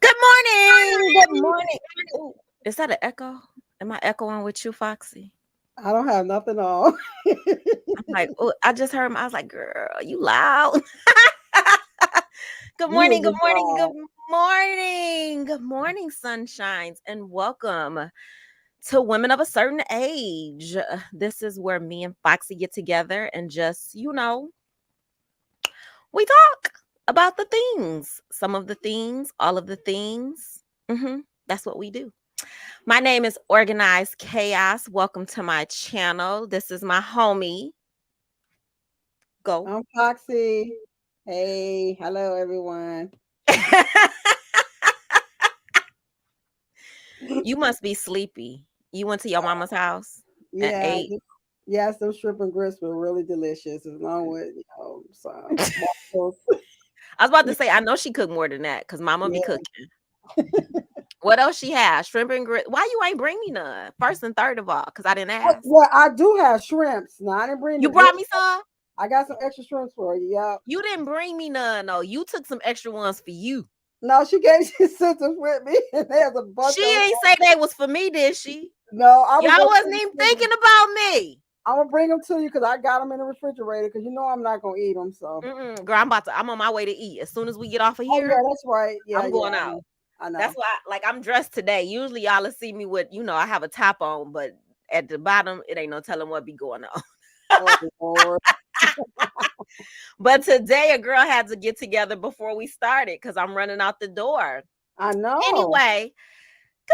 Good morning. Ooh, is that an echo? Am I echoing with you, Foxy? I don't have nothing on. I'm like, oh, I just heard him. I was like, girl, you loud. Good You morning, was good just morning, loud. good morning. Good morning, sunshines, and welcome to Women of a Certain Age. This is where me and Foxy get together and just, we talk about the things, some of the things, all of the things. That's what we do. My name is Organized Chaos. Welcome to my channel. This is my homie. Go. I'm Foxy. Hey, hello everyone. You must be sleepy. You went to your mama's house and Yeah, ate. yes, those shrimp and grits were really delicious, along with some waffles. I was about to say, I know she cooked more than that because mama be Yeah. cooking. What else she has? Shrimp and grit. Why you ain't bring me none? First and third of all, because I didn't ask. Well, I do have shrimps. Now I didn't bring You the brought grits. me some? I got some extra shrimps for you. Yeah. You didn't bring me none, though. You took some extra ones for you. No, she sent them with me, and there's a bunch She of them. ain't say they was for me, did she? No, I was Y'all gonna wasn't even thinking about me. I'm gonna bring them to you because I got them in the refrigerator. Because I'm not gonna eat them. So. Girl, I'm on my way to eat. As soon as we get off of Oh here, yeah, that's right. Yeah, I'm going yeah. out. I know. That's why, I'm dressed today. Usually, y'all will see me with, I have a top on, but at the bottom, it ain't no telling what be going on. Oh Lord. But today, a girl had to get together before we started because I'm running out the door. I know. Anyway,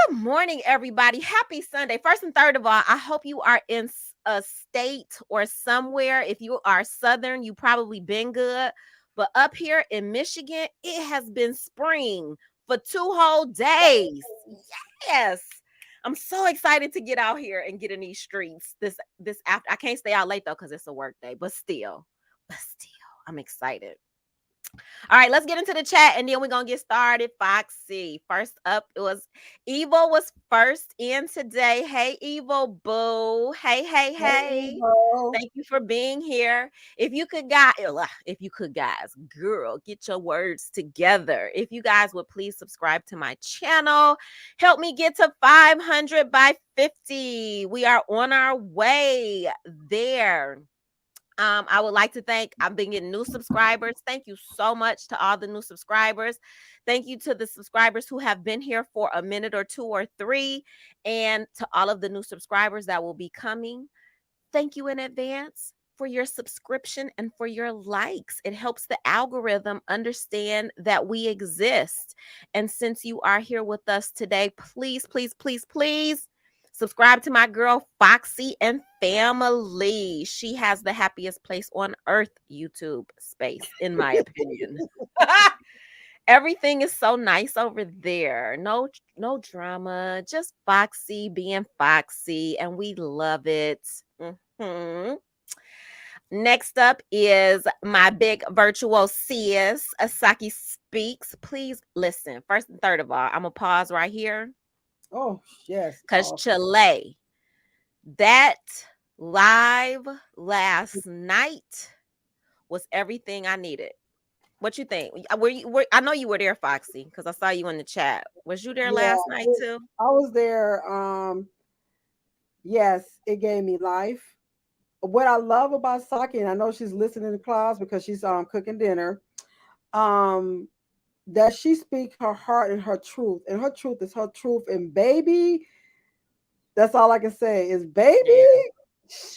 good morning, everybody. Happy Sunday. First and third of all, I hope you are in a state or somewhere. If you are Southern, you probably been good. But up here in Michigan, it has been spring for 2 whole days. Yes. I'm so excited to get out here and get in these streets. This after I can't stay out late though because it's a work day, but still, I'm excited. All right, let's get into the chat and then we're gonna get started. Foxy. First up, it was Evo was first in today. Hey, Evo Boo. Hey, hey, hey. Thank you for being here. If you could guys, girl, get your words together. If you guys would please subscribe to my channel, help me get to 500 by 50. We are on our way there. I would like to thank, I've been getting new subscribers. Thank you so much to all the new subscribers. Thank you to the subscribers who have been here for a minute or two or three, and to all of the new subscribers that will be coming. Thank you in advance for your subscription and for your likes. It helps the algorithm understand that we exist. And since you are here with us today, please, please, please, please subscribe to my girl Foxy and Family. She has the happiest place on earth YouTube space, in my opinion. Everything is so nice over there. No drama, just Foxy being Foxy, and we love it. Next up is my big virtual sis, Asaki Speaks. Please listen. First and third of all, I'm gonna pause right here. Oh yes. Because Chile, that live last night was everything I needed. What you think? I know you were there, Foxy, because I saw you in the chat. Was you there last night too? I was there. Yes, it gave me life. What I love about Saki, and I know she's listening to class because she's cooking dinner. That she speaks her heart and her truth, and her truth is her truth. And baby, that's all I can say is baby.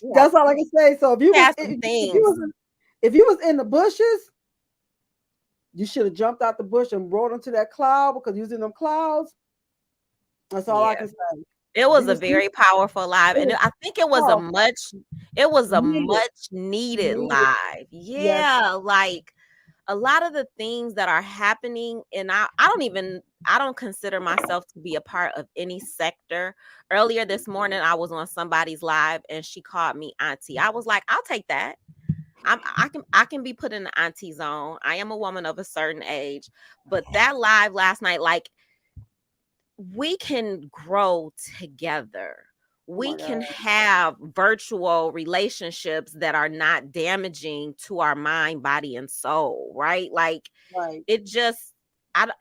Yeah. That's all I can say. So if you was in the bushes, you should have jumped out the bush and brought them to that cloud because you was in them clouds. That's all I can say. It was a very powerful live, and I think it was a much needed live. Yeah, like a lot of the things that are happening, and I don't consider myself to be a part of any sector. Earlier this morning, I was on somebody's live, and she called me auntie. I was like, I'll take that. I can be put in the auntie zone. I am a woman of a certain age, but that live last night, like, we can grow together. We can have virtual relationships that are not damaging to our mind, body, and soul, right? Like, it just, I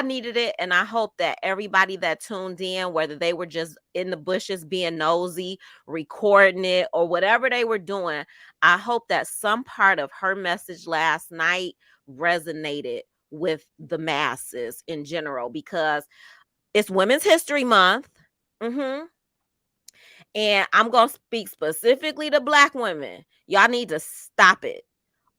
needed it. And I hope that everybody that tuned in, whether they were just in the bushes being nosy, recording it, or whatever they were doing, I hope that some part of her message last night resonated with the masses in general, because it's Women's History Month. And I'm going to speak specifically to Black women. Y'all need to stop it.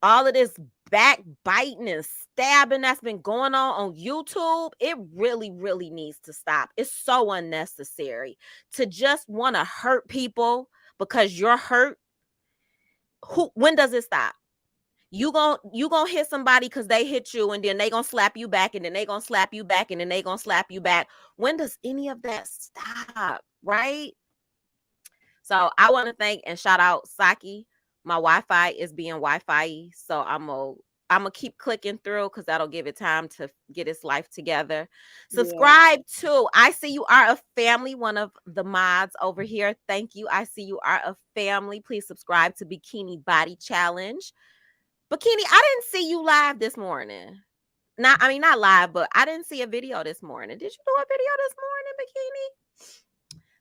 All of this backbiting and stabbing that's been going on YouTube, it really, really needs to stop. It's so unnecessary to just want to hurt people because you're hurt. When does it stop? You gonna hit somebody because they hit you, and then they gonna slap you back, and then they gonna slap you back, and then they gonna slap you back. When does any of that stop? Right? So I want to thank and shout out Saki. My Wi-Fi is being Wi-Fi, so I'm gonna keep clicking through because that'll give it time to get its life together. Subscribe to I See You Are a Family, one of the mods over here. Thank you. I See You Are a Family. Please subscribe to Bikini Body Challenge. Bikini, I didn't see you live this morning. Not live, but I didn't see a video this morning. Did you do a video this morning, Bikini?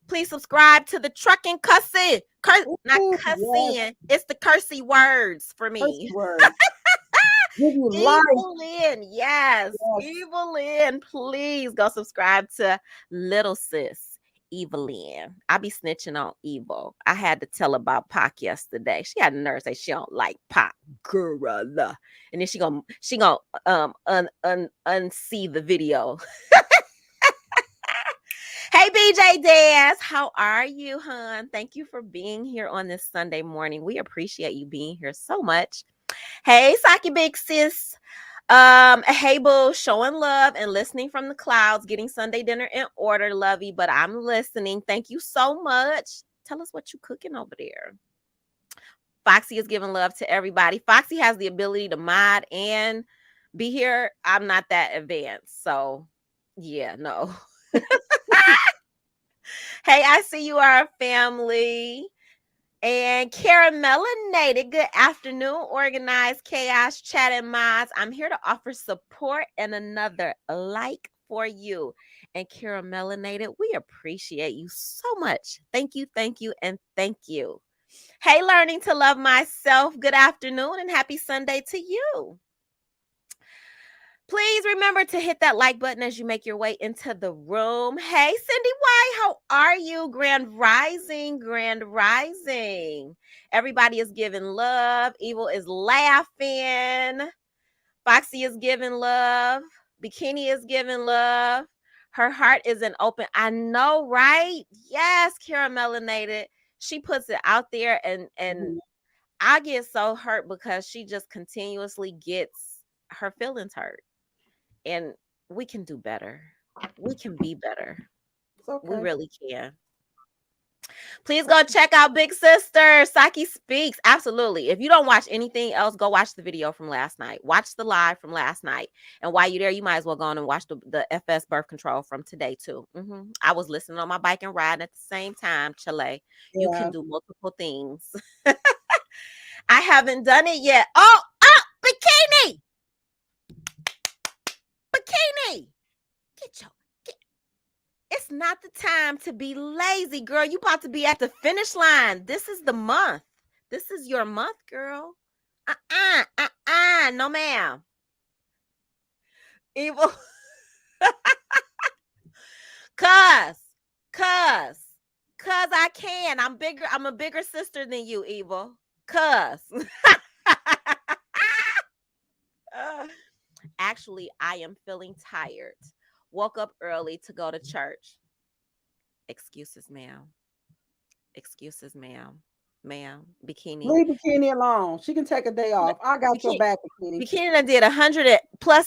Please subscribe to the Trucking Cussing. Not cussing. Yes. It's the cursey words for me. Evelyn, yes. Evelyn, please go subscribe to little sis Evelyn. I be snitching on Evil. I had to tell about Pac yesterday. She had a nerve say she don't like Pac, girl, and then she gonna unsee the video. Hey, BJ Daz, how are you, hon? Thank you for being here on this Sunday morning. We appreciate you being here so much. Hey, Saki Big Sis. Hey, boo, showing love and listening from the clouds, getting Sunday dinner in order, lovey, but I'm listening. Thank you so much. Tell us what you cooking over there. Foxy is giving love to everybody. Foxy has the ability to mod and be here. I'm not that advanced, so yeah, no. Hey, I See You Are a Family. And Caramelinated, good afternoon, Organized Chaos, Chat and Mods. I'm here to offer support and another like for you. And Caramelinated, we appreciate you so much. Thank you, and thank you. Hey, Learning to Love Myself, good afternoon and happy Sunday to you. Please remember to hit that like button as you make your way into the room. Hey, Cindy White, how are you? Grand Rising, Grand Rising. Everybody is giving love. Evil is laughing. Foxy is giving love. Bikini is giving love. Her heart isn't open. I know, right? Yes, Caramelinated. She puts it out there, and I get so hurt because she just continuously gets her feelings hurt. And we can do better. We can be better. Okay. We really can. Please go check out Big Sister. Saki Speaks. Absolutely. If you don't watch anything else, go watch the video from last night. Watch the live from last night. And while you're there, you might as well go on and watch the FS birth control from today, too. I was listening on my bike and riding at the same time, Chile. Yeah. You can do multiple things. I haven't done it yet. Oh, Bikini! Bikini, it's not the time to be lazy, girl. You about to be at the finish line. This is the month. This is your month, girl. No, ma'am. Evil. Cause I can. I'm bigger. I'm a bigger sister than you, Evil. Cause. Actually, I am feeling tired. Woke up early to go to church. Excuses, ma'am. Excuses, ma'am. Ma'am, Bikini. Leave Bikini alone. She can take a day off. I got your back, Bikini. Bikini did 100 plus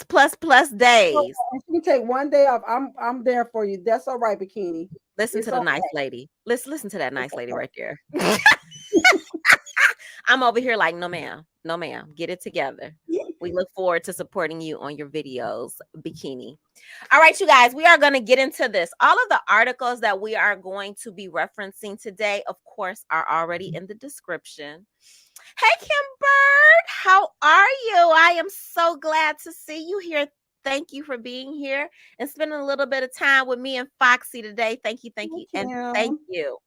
days. Okay. She can take one day off. I'm there for you. That's all right, Bikini. Listen to the nice lady. Listen to that nice lady right there. I'm over here like, no, ma'am. No, ma'am. Get it together. We look forward to supporting you on your videos, Bikini. All right, you guys, we are going to get into this. All of the articles that we are going to be referencing today, of course, are already in the description. Hey, Kim Bird, how are you? I am so glad to see you here. Thank you for being here and spending a little bit of time with me and Foxy today. Thank you, and thank you.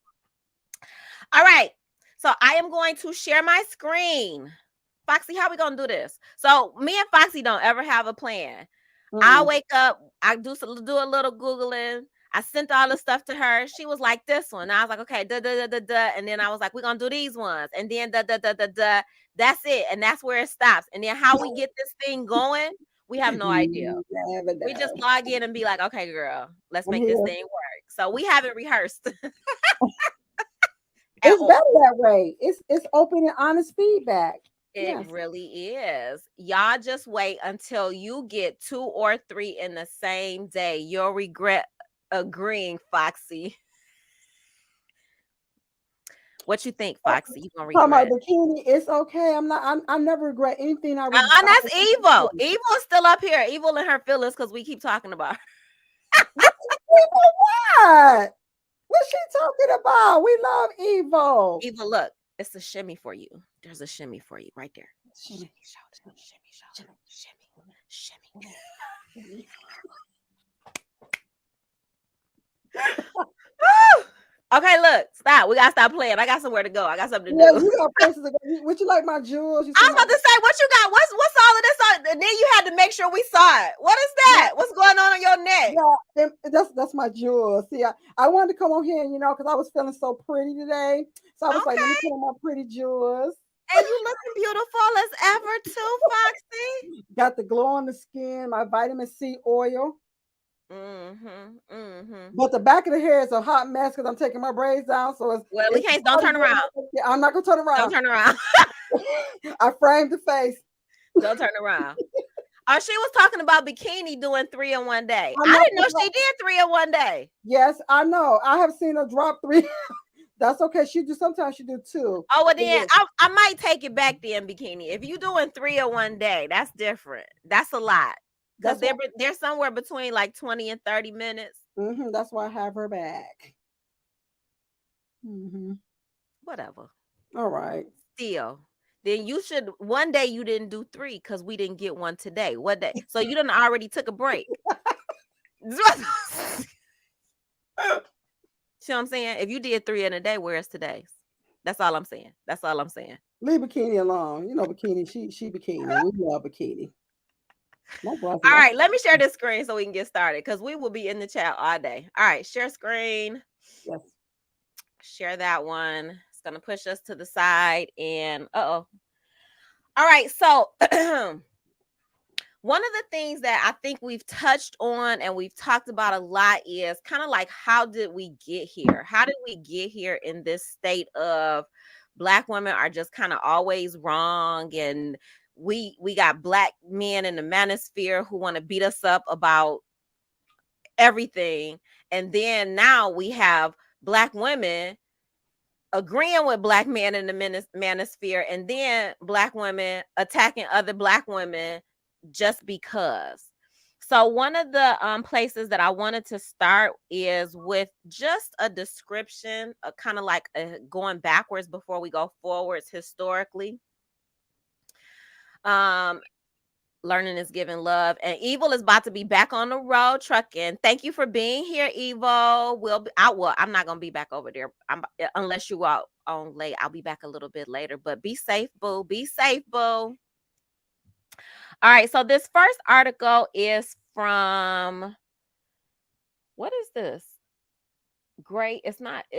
All right, so I am going to share my screen. Foxy, how we gonna do this? So me and Foxy don't ever have a plan. I wake up, I do a little Googling. I sent all the stuff to her. She was like, this one. I was like, okay, and then I was like, we're gonna do these ones. And then That's it. And that's where it stops. And then how we get this thing going, we have no idea. We just log in and be like, okay, girl, let's make this thing work. So we haven't rehearsed. It's better that way. It's open and honest feedback. It really is. Y'all just wait until you get 2 or 3 in the same day. You'll regret agreeing, Foxy. What you think, Foxy? You gonna regret? My bikini, it's okay. I never regret anything. That's Evil. Evil is still up here. Evil in her feelings because we keep talking about her. What? What's she talking about? We love Evil. Evil, look, it's a shimmy for you. There's a shimmy for you right there. Shimmy, shimmy, shimmy, shimmy. Okay, look, stop. We gotta stop playing. I got somewhere to go. I got something to do. You got places to go. Would you like my jewels? I was about to say, what you got? What's all of this on? And then you had to make sure we saw it. What is that? What's going on your neck? Yeah, that's my jewels. See, I wanted to come on here, because I was feeling so pretty today. So I was like, let me put on my pretty jewels. And you looking beautiful as ever too, Foxy. Got the glow on the skin, my vitamin C oil. But the back of the hair is a hot mess because I'm taking my braids down. So we can't. Don't turn around. I'm not gonna turn around. Don't turn around. I framed the face. Don't turn around. Oh, she was talking about bikini doing 3 in one day. I didn't know she did 3 in one day. Yes, I know. I have seen her drop 3. That's okay. Sometimes she do 2. Oh, well then I might take it back then, bikini. If you doing 3 in one day, that's different. That's a lot. Because they're somewhere between like 20 and 30 minutes. That's why I have her back. Whatever. All right. Still. Then you should, one day you didn't do 3 because we didn't get one today. What day? So you done already took a break. See what I'm saying? If you did 3 in a day, where's today's? That's all I'm saying. Leave bikini alone. Bikini, she bikini. We love bikini. All right, let me share this screen so we can get started because we will be in the chat all day. All right, share screen. Yes. Share that one. It's going to push us to the side and all right, so one of the things that I think we've touched on and we've talked about a lot is kind of like, how did we get here? How did we get here in this state of Black women are just kind of always wrong, and we got Black men in the manosphere who want to beat us up about everything, and then now we have Black women agreeing with Black men in the manosphere, and then Black women attacking other Black women just because. So one of the places that I wanted to start is with just a description, kind of like going backwards before we go forwards historically. Learning is giving love, and Evil is about to be back on the road trucking. Thank you for being here, Evil. I'm not gonna be back over there unless you out on late. I'll be back a little bit later, but be safe, boo. Be safe, boo. All right, so this first article is from, what is this?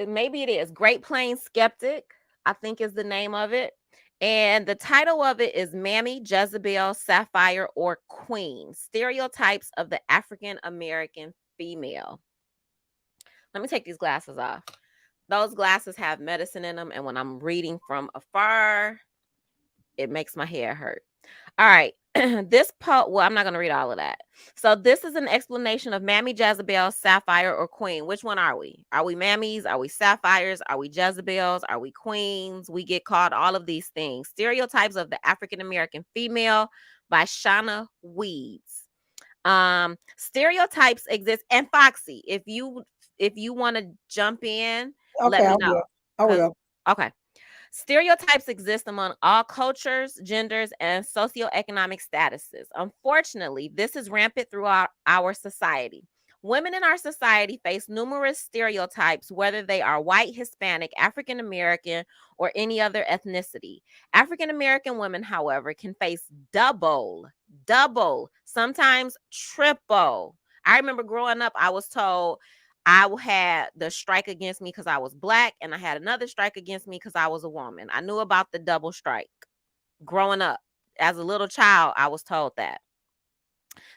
Maybe it is Great Plains Skeptic, I think is the name of it. And the title of it is Mammy, Jezebel, Sapphire, or Queen: Stereotypes of the African American Female. Let me take these glasses off. Those glasses have medicine in them, and when I'm reading from afar, it makes my hair hurt. All right. I'm not going to read all of that. So this is an explanation of Mammy, Jezebel, Sapphire, or Queen. Which one are we? Are we Mammies? Are we Sapphires? Are we Jezebels? Are we Queens? We get called all of these things. Stereotypes of the African American Female by Shauna Weeds. Stereotypes exist. And Foxy, if you want to jump in, let me know. I will. Okay. Stereotypes exist among all cultures, genders, and socioeconomic statuses. Unfortunately, this is rampant throughout our society. Women in our society face numerous stereotypes, whether they are white, Hispanic, African American, or any other ethnicity. African American women, however, can face double, sometimes triple. I remember growing up, I was told I had the strike against me because I was Black, and I had another strike against me because I was a woman. I knew about the double strike. growing up. As a little child, I was told that.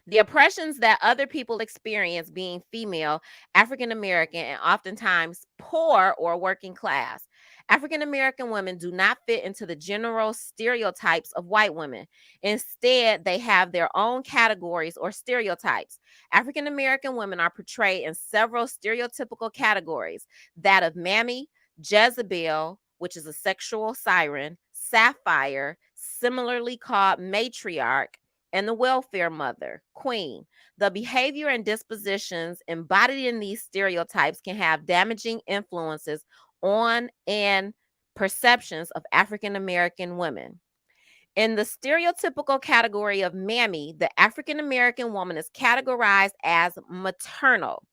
The oppressions that other people experience being female, African American, and oftentimes poor or working class. African American women do not fit into the general stereotypes of white women. Instead, they have their own categories or stereotypes. African American women are portrayed in several stereotypical categories: that of Mammy, Jezebel, which is a sexual siren, Sapphire, similarly called matriarch, and the welfare mother, queen. The behavior and dispositions embodied in these stereotypes can have damaging influences on and perceptions of African American women. In the stereotypical category of mammy, the African American woman is categorized as maternal,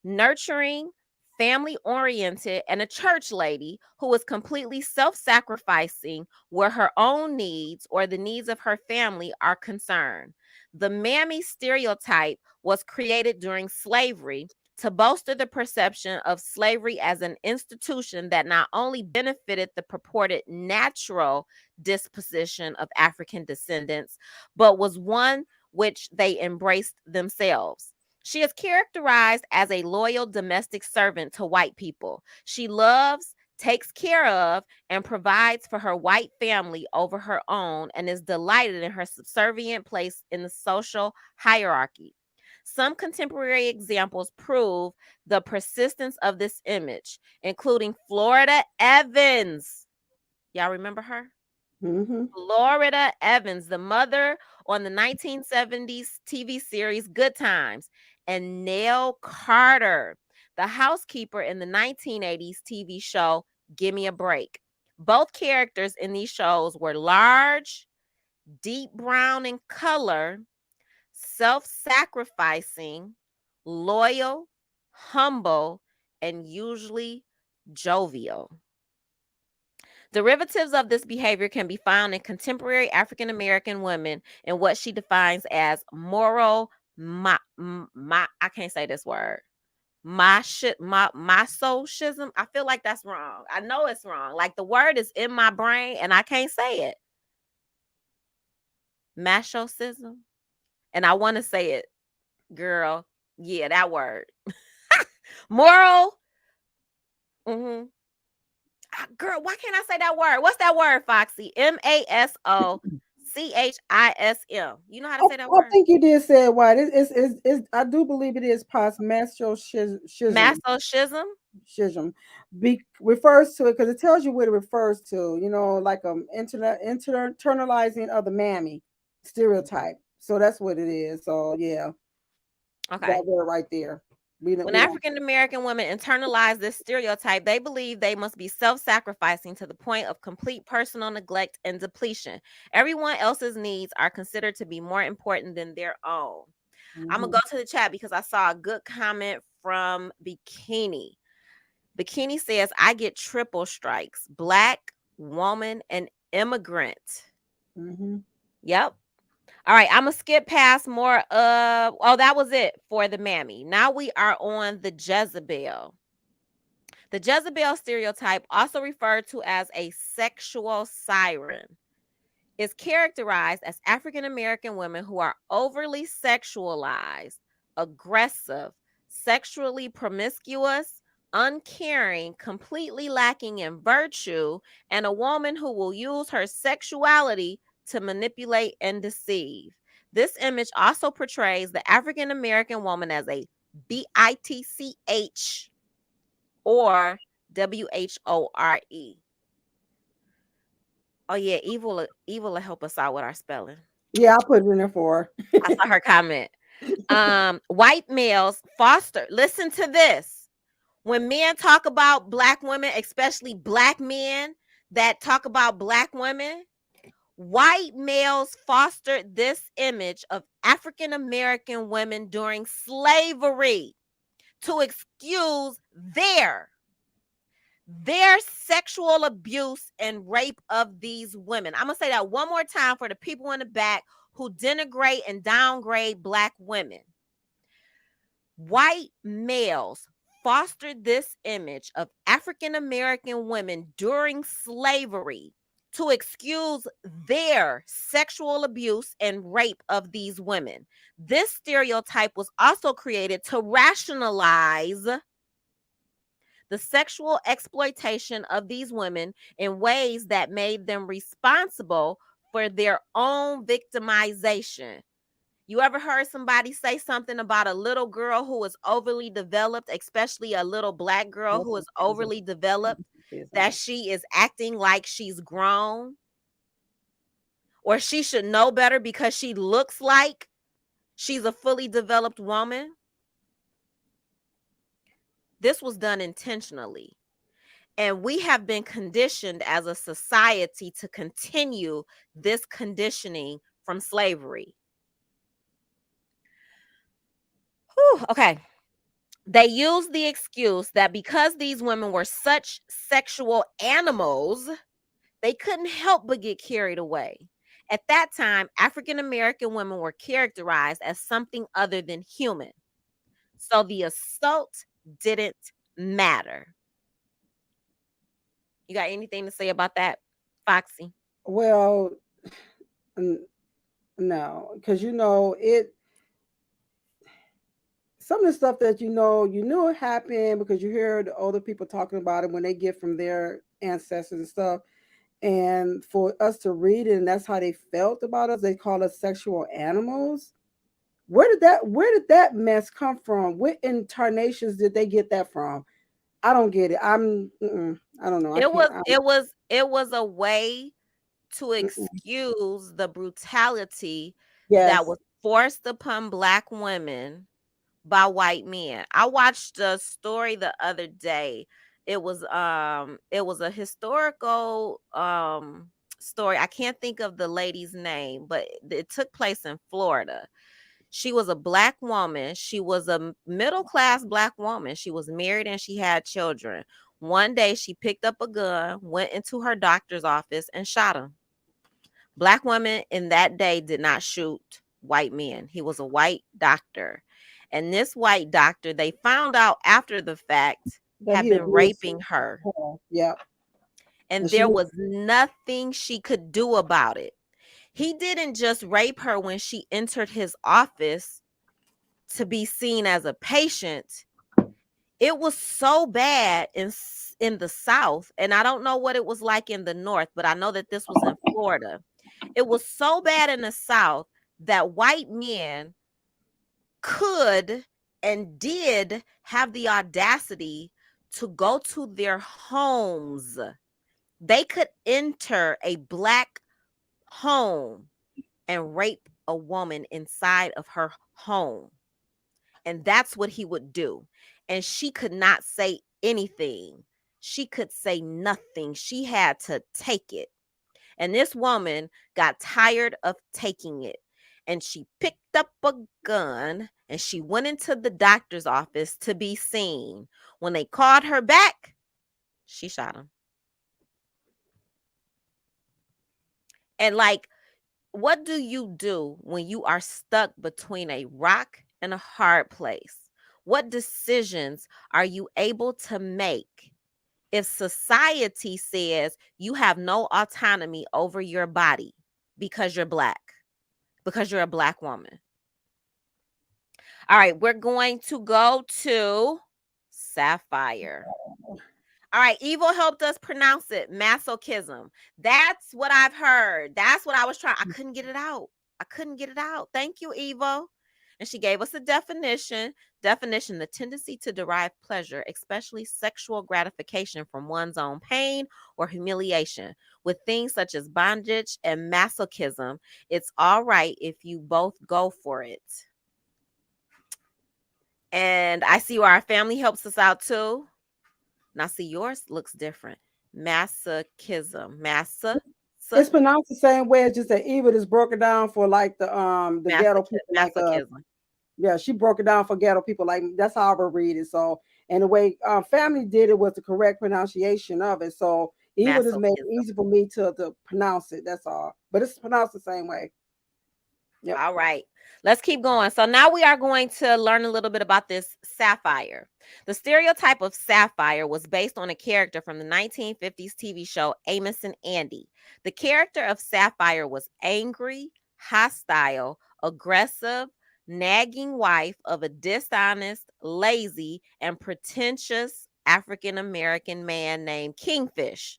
nurturing, family oriented, and a church lady who is completely self sacrificing where her own needs or the needs of her family are concerned. The mammy stereotype was created during slavery to bolster the perception of slavery as an institution that not only benefited the purported natural disposition of African descendants, but was one which they embraced themselves. She is characterized as a loyal domestic servant to white people. She loves, takes care of, and provides for her white family over her own, and is delighted in her subservient place in the social hierarchy. Some contemporary examples prove the persistence of this image, including Florida Evans. Y'all remember her? Mm-hmm. Florida Evans, the mother on the 1970s TV series Good Times, and Nell Carter, the housekeeper in the 1980s TV show Give Me a Break. Both characters in these shows were large, deep brown in color, self-sacrificing, loyal, humble, and usually jovial. Derivatives of this behavior can be found in contemporary African American women in what she defines as moral, I can't say this word, masochism. I feel like that's wrong. I know it's wrong. Like the word is in my brain and I can't say it. Masochism. And I want to say it, girl. Yeah, that word. Moral. Mm-hmm. Girl, why can't I say that word? What's that word, Foxy? Masochism. You know how to say that I word? think you did say it right. It's I do believe it is past masochism. Masochism. Schism refers to it because it tells you what it refers to. Like internalizing of the mammy stereotype. So that's what it is. So yeah, Okay. that word right there. When African American women internalize this stereotype, they believe they must be self-sacrificing to the point of complete personal neglect and depletion. Everyone else's needs are considered to be more important than their own. I'm going to go to the chat because I saw a good comment from Bikini. Bikini says, I get triple strikes: Black, woman, and immigrant. Yep. All right, I'm going to skip past more of, that was it for the mammy. Now we are on the Jezebel. The Jezebel stereotype, also referred to as a sexual siren, is characterized as African American women who are overly sexualized, aggressive, sexually promiscuous, uncaring, completely lacking in virtue, and a woman who will use her sexuality to manipulate and deceive. This image also portrays the African American woman as a bitch or WHORE. Oh yeah, evil will help us out with our spelling. Yeah, I'll put it in there for her. I saw her comment. White males foster. Listen to this. When men talk about Black women, especially Black men that talk about Black women, white males fostered this image of African American women during slavery to excuse their sexual abuse and rape of these women. I'm going to say that one more time for the people in the back who denigrate and downgrade Black women. White males fostered this image of African American women during slavery to excuse their sexual abuse and rape of these women. This stereotype was also created to rationalize the sexual exploitation of these women in ways that made them responsible for their own victimization. You ever heard somebody say something about a little girl who is overly developed, especially a little Black girl who is overly developed, that she is acting like she's grown? Or she should know better because she looks like she's a fully developed woman? This was done intentionally. And we have been conditioned as a society to continue this conditioning from slavery. Whew, okay. They used the excuse that because these women were such sexual animals, they couldn't help but get carried away. At that time, African American women were characterized as something other than human. So the assault didn't matter. You got anything to say about that, Foxy? Well, no, because some of the stuff that you knew it happened because you hear the older people talking about it when they get from their ancestors and stuff. And for us to read it, and that's how they felt about us, they call us sexual animals. Where did that mess come from? What incarnations did they get that from? I don't get it. I don't know. It was a way to excuse the brutality that was forced upon Black women by white men. I watched a story the other day. It was a historical story. I can't think of the lady's name, but it took place in Florida. She was a Black woman. She was a middle-class Black woman. She was married and she had children. One day she picked up a gun, went into her doctor's office and shot him. Black women in that day did not shoot white men. He was a white doctor. And this white doctor, they found out after the fact, had been raping her. Yeah. And there was nothing she could do about it. He didn't just rape her when she entered his office to be seen as a patient. It was so bad in the South, and I don't know what it was like in the North, but I know that this was in Florida. It was so bad in the South that white men could and did have the audacity to go to their homes. They could enter a Black home and rape a woman inside of her home. And that's what he would do. And she could not say anything. She could say nothing. She had to take it. And this woman got tired of taking it. And she picked up a gun and she went into the doctor's office to be seen. When they called her back, she shot him. And like, what do you do when you are stuck between a rock and a hard place? What decisions are you able to make if society says you have no autonomy over your body because you're Black, because you're a Black woman? All right, we're going to go to Sapphire. All right, Evo helped us pronounce it, masochism. That's what I've heard. That's what I was trying. I couldn't get it out. Thank you, Evo. And she gave us a definition. The tendency to derive pleasure, especially sexual gratification from one's own pain or humiliation. With things such as bondage and masochism, it's all right if you both go for it. And I see where our family helps us out too. Now, see, yours looks different. Masochism. It's pronounced the same way. It's just that Eva is broken down for like the ghetto people. Masochism. Yeah, she broke it down for ghetto people. Like that's how I would read it. So, and the way family did it was the correct pronunciation of it. So Eva just made it easy for me to pronounce it. That's all. But it's pronounced the same way. Yep. All right. Let's keep going. So now we are going to learn a little bit about this Sapphire. The stereotype of Sapphire was based on a character from the 1950s TV show Amos and Andy. The character of Sapphire was angry, hostile, aggressive, nagging wife of a dishonest, lazy, and pretentious African American man named Kingfish.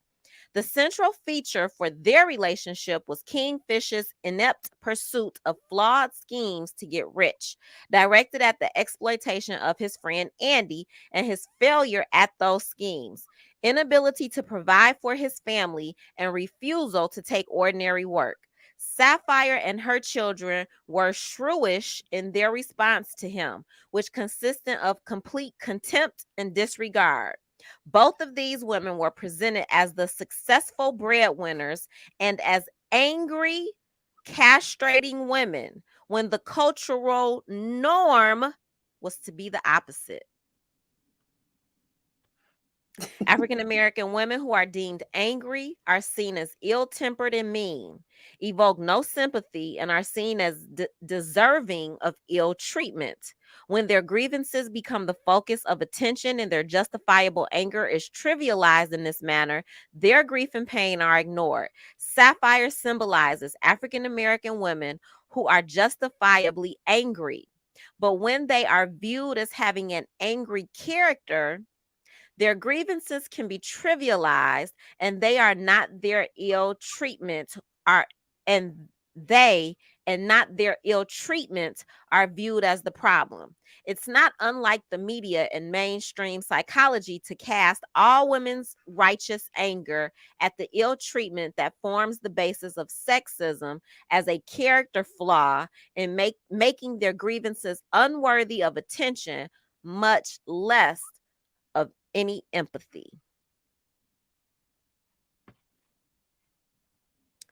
The central feature for their relationship was Kingfish's inept pursuit of flawed schemes to get rich, directed at the exploitation of his friend Andy and his failure at those schemes, inability to provide for his family, and refusal to take ordinary work. Sapphire and her children were shrewish in their response to him, which consisted of complete contempt and disregard. Both of these women were presented as the successful breadwinners and as angry, castrating women when the cultural norm was to be the opposite. African American women who are deemed angry are seen as ill tempered and mean, evoke no sympathy, and are seen as deserving of ill treatment. When their grievances become the focus of attention and their justifiable anger is trivialized in this manner, their grief and pain are ignored. Sapphire symbolizes African American women who are justifiably angry. But when they are viewed as having an angry character, their grievances can be trivialized and they are not their ill treatment are and they and not their ill treatment are viewed as the problem. It's not unlike the media and mainstream psychology to cast all women's righteous anger at the ill treatment that forms the basis of sexism as a character flaw in making their grievances unworthy of attention, much less of any empathy.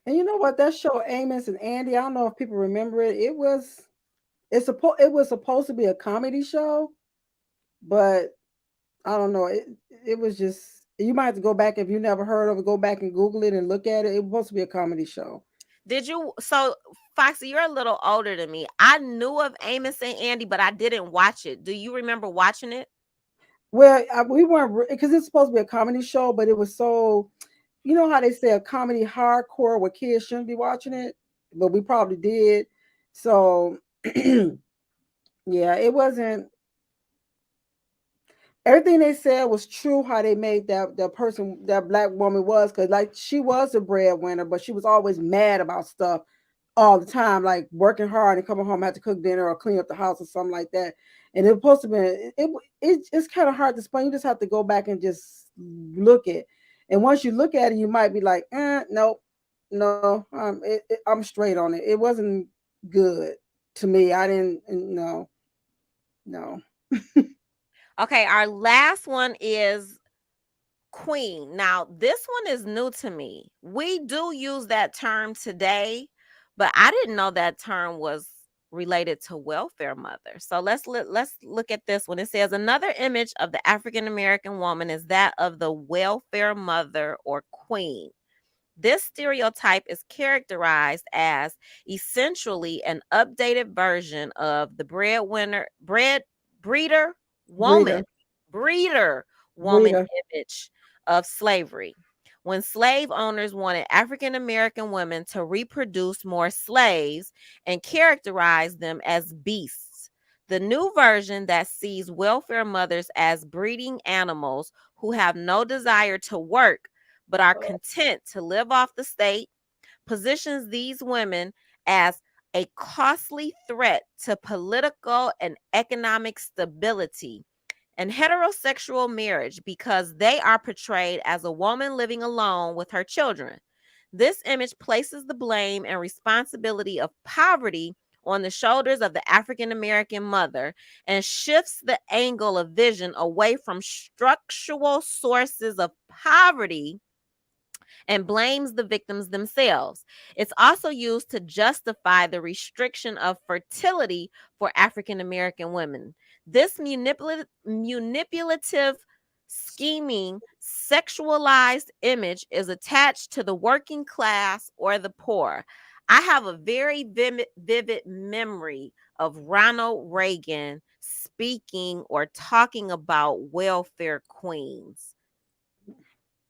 And you know what? That show Amos and Andy, I don't know if people remember it. It was supposed to be a comedy show, but I don't know. It was just, you might have to go back if you never heard of it, go back and Google it and look at it. It was supposed to be a comedy show. Did you? So, Foxy, you're a little older than me. I knew of Amos and Andy, but I didn't watch it. Do you remember watching it? Well, we weren't, because it's supposed to be a comedy show, but it was so, you know how they say a comedy hardcore where kids shouldn't be watching it, but we probably did. So, yeah, it wasn't. Everything they said was true. How they made that person, that black woman was, because like she was a breadwinner, but she was always mad about stuff all the time, like working hard and coming home, have to cook dinner or clean up the house or something like that. And it was supposed to be it's kind of hard to explain. You just have to go back and just look at. And once you look at it, you might be like, no, no, I'm straight on it. It wasn't good to me. I didn't no, no. Okay, our last one is Queen. Now, this one is new to me. We do use that term today, but I didn't know that term was related to welfare mother. So let's look at this one. It says another image of the African American woman is that of the welfare mother or queen. This stereotype is characterized as essentially an updated version of the breeder woman, Breeder, breeder woman breeder. image of slavery. When slave owners wanted African American women to reproduce more slaves and characterize them as beasts. The new version that sees welfare mothers as breeding animals who have no desire to work but are content to live off the state positions these women as a costly threat to political and economic stability and heterosexual marriage because they are portrayed as a woman living alone with her children. This image places the blame and responsibility of poverty on the shoulders of the African American mother and shifts the angle of vision away from structural sources of poverty and blames the victims themselves. It's also used to justify the restriction of fertility for African American women. This manipulative, scheming, sexualized image is attached to the working class or the poor. I have a very vivid memory of Ronald Reagan speaking or talking about welfare queens.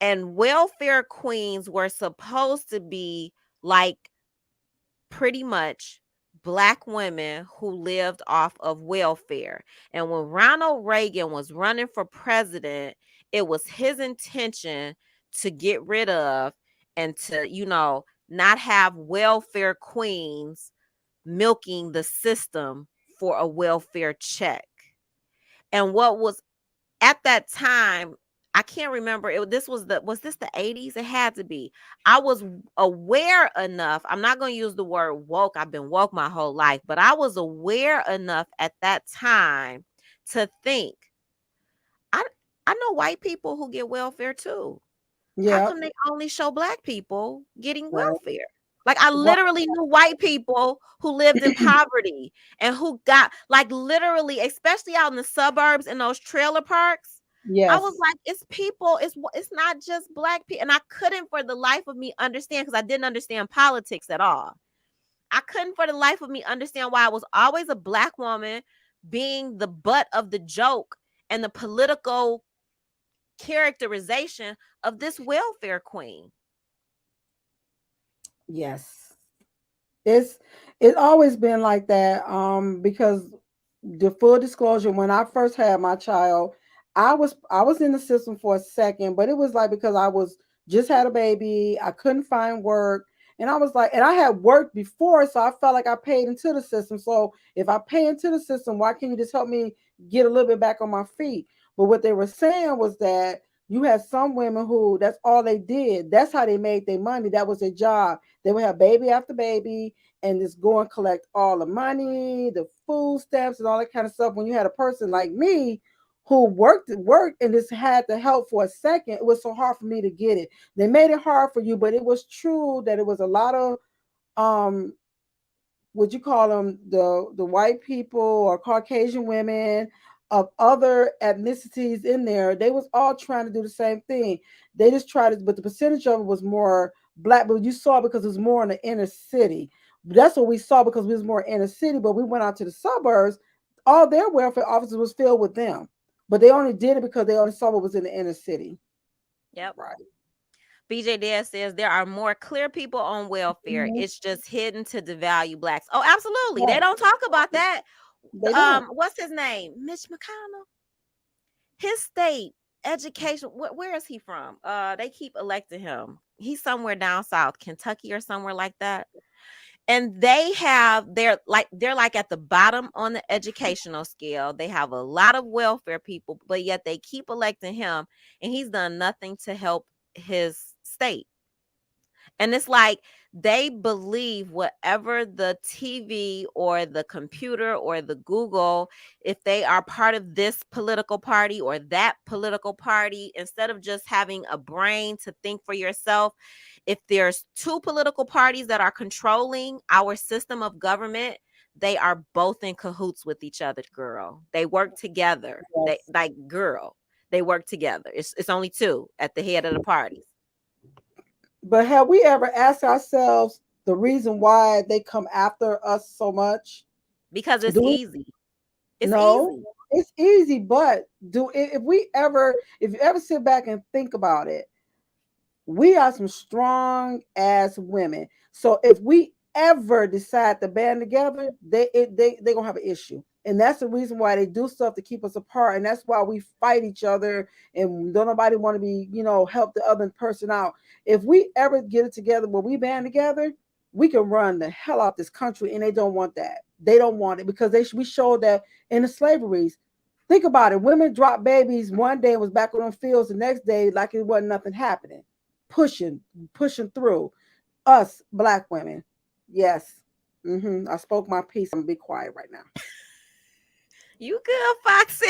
And welfare queens were supposed to be like pretty much Black women who lived off of welfare. And when Ronald Reagan was running for president, it was his intention to get rid of and to, not have welfare queens milking the system for a welfare check. And what was at that time, I can't remember. Was this the 80s? It had to be. I was aware enough. I'm not going to use the word woke. I've been woke my whole life, but I was aware enough at that time to think, I I know white people who get welfare too. How come they only show Black people getting welfare? Like, I literally knew white people who lived in poverty and who got, like, literally, especially out in the suburbs in those trailer parks. I was like, it's people, it's not just Black people. And I couldn't for the life of me understand, because I didn't understand politics at all. I couldn't for the life of me understand why I was always a Black woman being the butt of the joke and the political characterization of this welfare queen. Yes. It's always been like that. Because the full disclosure, when I first had my child, I was in the system for a second, but it was like because I was just had a baby, I couldn't find work. And I was like, and I had worked before, so I felt like I paid into the system. So if I pay into the system, why can't you just help me get a little bit back on my feet? But what they were saying was that you had some women who that's all they did. That's how they made their money. That was their job. They would have baby after baby and just go and collect all the money, the food stamps, and all that kind of stuff. When you had a person like me who worked and just had the help for a second, it was so hard for me to get it. They made it hard for you, but it was true that it was a lot of what you call them, the white people or Caucasian women of other ethnicities in there. They was all trying to do the same thing. They just tried to, but the percentage of it was more Black. But you saw because it was more in the inner city. That's what we saw because we was more inner city. But we went out to the suburbs. All their welfare offices was filled with them, but they only did it because they only saw what was in the inner city. Yep. Right. BJ Dad says there are more clear people on welfare. Mm-hmm. It's just hidden to devalue Blacks. Oh, absolutely. Right. They don't talk about that. What's his name? Mitch McConnell. His state education. Where is he from? They keep electing him. He's somewhere down south, Kentucky or somewhere like that. And they're like at the bottom on the educational scale. They have a lot of welfare people, but yet they keep electing him, and he's done nothing to help his state. And it's like they believe whatever the TV or the computer or the Google, if they are part of this political party or that political party, instead of just having a brain to think for yourself, if there's two political parties that are controlling our system of government, they are both in cahoots with each other, girl. They work together. Yes. They work together. It's only two at the head of the parties. But have we ever asked ourselves the reason why they come after us so much? Because it's easy. It's easy, but if you ever sit back and think about it, we are some strong ass women. So if we ever decide to band together, they gonna have an issue. And that's the reason why they do stuff to keep us apart. And that's why we fight each other and don't nobody want to be, help the other person out. If we ever get it together where we band together, we can run the hell out this country. And they don't want that. They don't want it because we showed that in the slaveries. Think about it. Women dropped babies one day and was back on the fields the next day like it wasn't nothing happening. Pushing through. Us Black women. Yes. I spoke my piece. I'm gonna be quiet right now. You good, Foxy?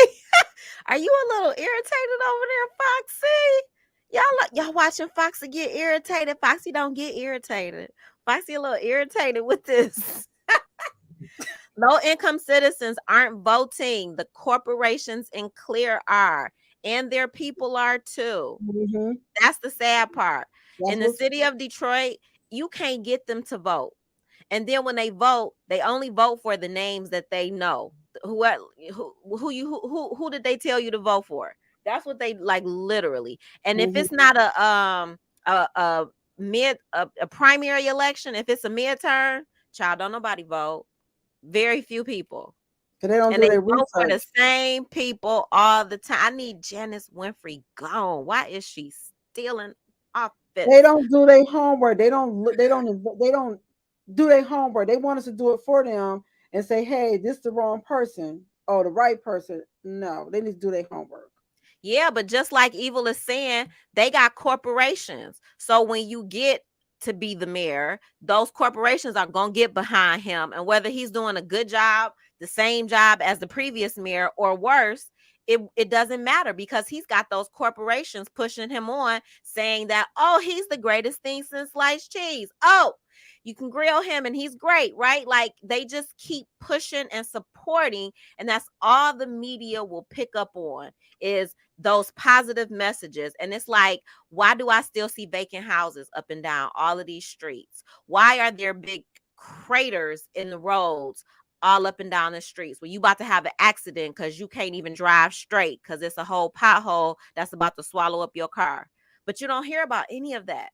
Are you a little irritated over there, Foxy? Y'all watching Foxy get irritated. Foxy don't get irritated. Foxy a little irritated with this. Low-income citizens aren't voting. The corporations in Clear are. And their people are too. That's the sad part. In the city of Detroit, you can't get them to vote. And then when they vote, they only vote for the names that they know. Who did they tell you to vote for? That's what they like, literally. And if it's not a a primary election, if it's a midterm, child, don't nobody vote. Very few people. They don't And do they their vote for the research. same people all the time. I need Janice Winfrey gone. Why is she stealing office? They don't do their homework. They don't do their homework. They want us to do it for them and say, hey, this is the wrong person or the right person. No, they need to do their homework. Yeah, but just like Evil is saying, they got corporations. So when you get to be the mayor, those corporations are going to get behind him. And whether he's doing a good job, the same job as the previous mayor, or worse, it doesn't matter, because he's got those corporations pushing him on, saying that, oh, he's the greatest thing since sliced cheese. Oh, you can grill him and he's great, right? Like, they just keep pushing and supporting. And that's all the media will pick up on, is those positive messages. And it's like, why do I still see vacant houses up and down all of these streets? Why are there big craters in the roads all up and down the streets where you about to have an accident because you can't even drive straight because it's a whole pothole that's about to swallow up your car? But you don't hear about any of that.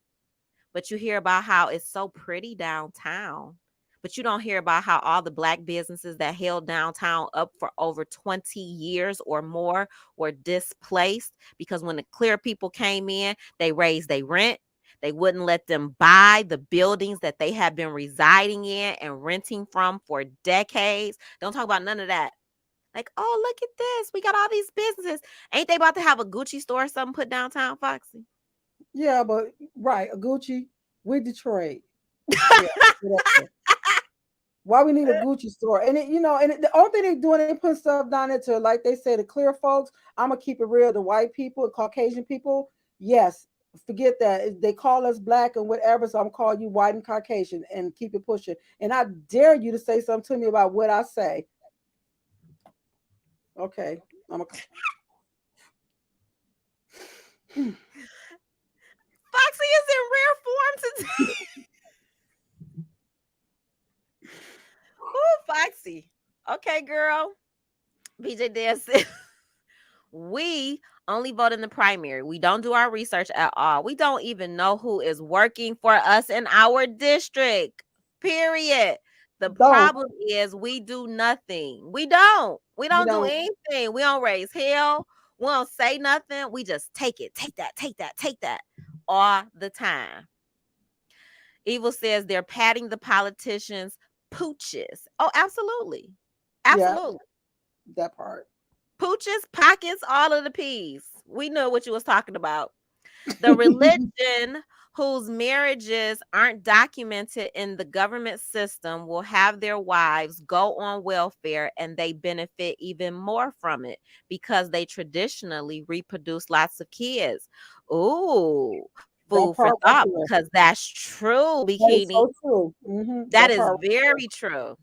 But you hear about how it's so pretty downtown. But you don't hear about how all the Black businesses that held downtown up for over 20 years or more were displaced, because when the clear people came in, they raised their rent. They wouldn't let them buy the buildings that they have been residing in and renting from for decades. Don't talk about none of that. Like, oh, look at this. We got all these businesses. Ain't they about to have a Gucci store or something put downtown, Foxy? Yeah, but right, a Gucci with Detroit. Yeah, why we need a Gucci store? And the only thing they're doing, they put stuff down there to, like they say, the clear folks. I'm gonna keep it real. The white people, Caucasian people, yes, forget that. They call us Black and whatever, so I'm calling you white and Caucasian and keep it pushing. And I dare you to say something to me about what I say. Okay, I'm a. Foxy is in rare form today. Ooh, Foxy. Okay, girl. BJ Dad said, we only vote in the primary. We don't do our research at all. We don't even know who is working for us in our district. Period. The problem is we do nothing. We don't do anything. We don't raise hell. We don't say nothing. We just take it. Take that, take that, take that all the time. Evil says they're patting the politicians' pooches. Oh, absolutely. Absolutely. Yeah, that part. Pooches, pockets, all of the P's. We know what you was talking about. The religion whose marriages aren't documented in the government system will have their wives go on welfare, and they benefit even more from it because they traditionally reproduce lots of kids. Ooh, food for thought, because that's true, Bikini. That is so true. That is very true.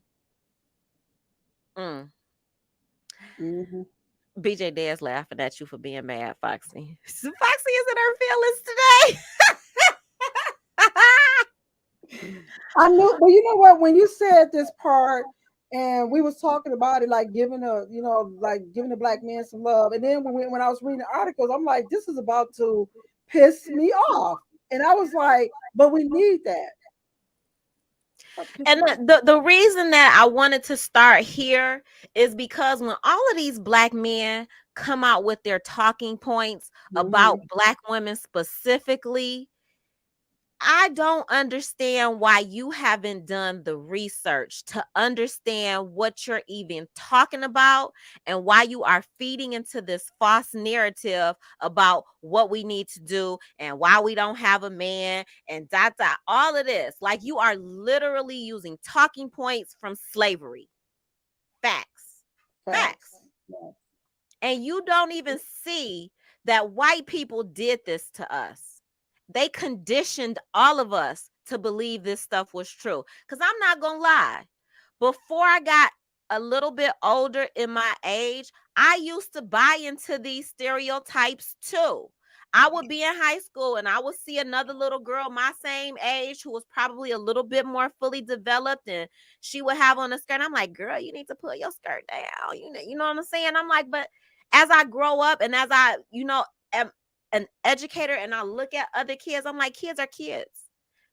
BJ Dad's laughing at you for being mad, Foxy. Foxy is in her feelings today. I knew, but you know what? When you said this part, and we was talking about it, like giving the Black man some love, and then when I was reading the articles, I'm like, this is about to piss me off, and I was like, but we need that. And the reason that I wanted to start here is because when all of these Black men come out with their talking points about Black women specifically, I don't understand why you haven't done the research to understand what you're even talking about, and why you are feeding into this false narrative about what we need to do and why we don't have a man and all of this. Like, you are literally using talking points from slavery. Facts. Yeah. And you don't even see that white people did this to us. They conditioned all of us to believe this stuff was true. Because I'm not going to lie. Before I got a little bit older in my age, I used to buy into these stereotypes too. I would be in high school and I would see another little girl my same age who was probably a little bit more fully developed, and she would have on a skirt. I'm like, girl, you need to pull your skirt down. You know what I'm saying? I'm like, but as I grow up and as I, am an educator and I look at other kids, I'm like, kids are kids.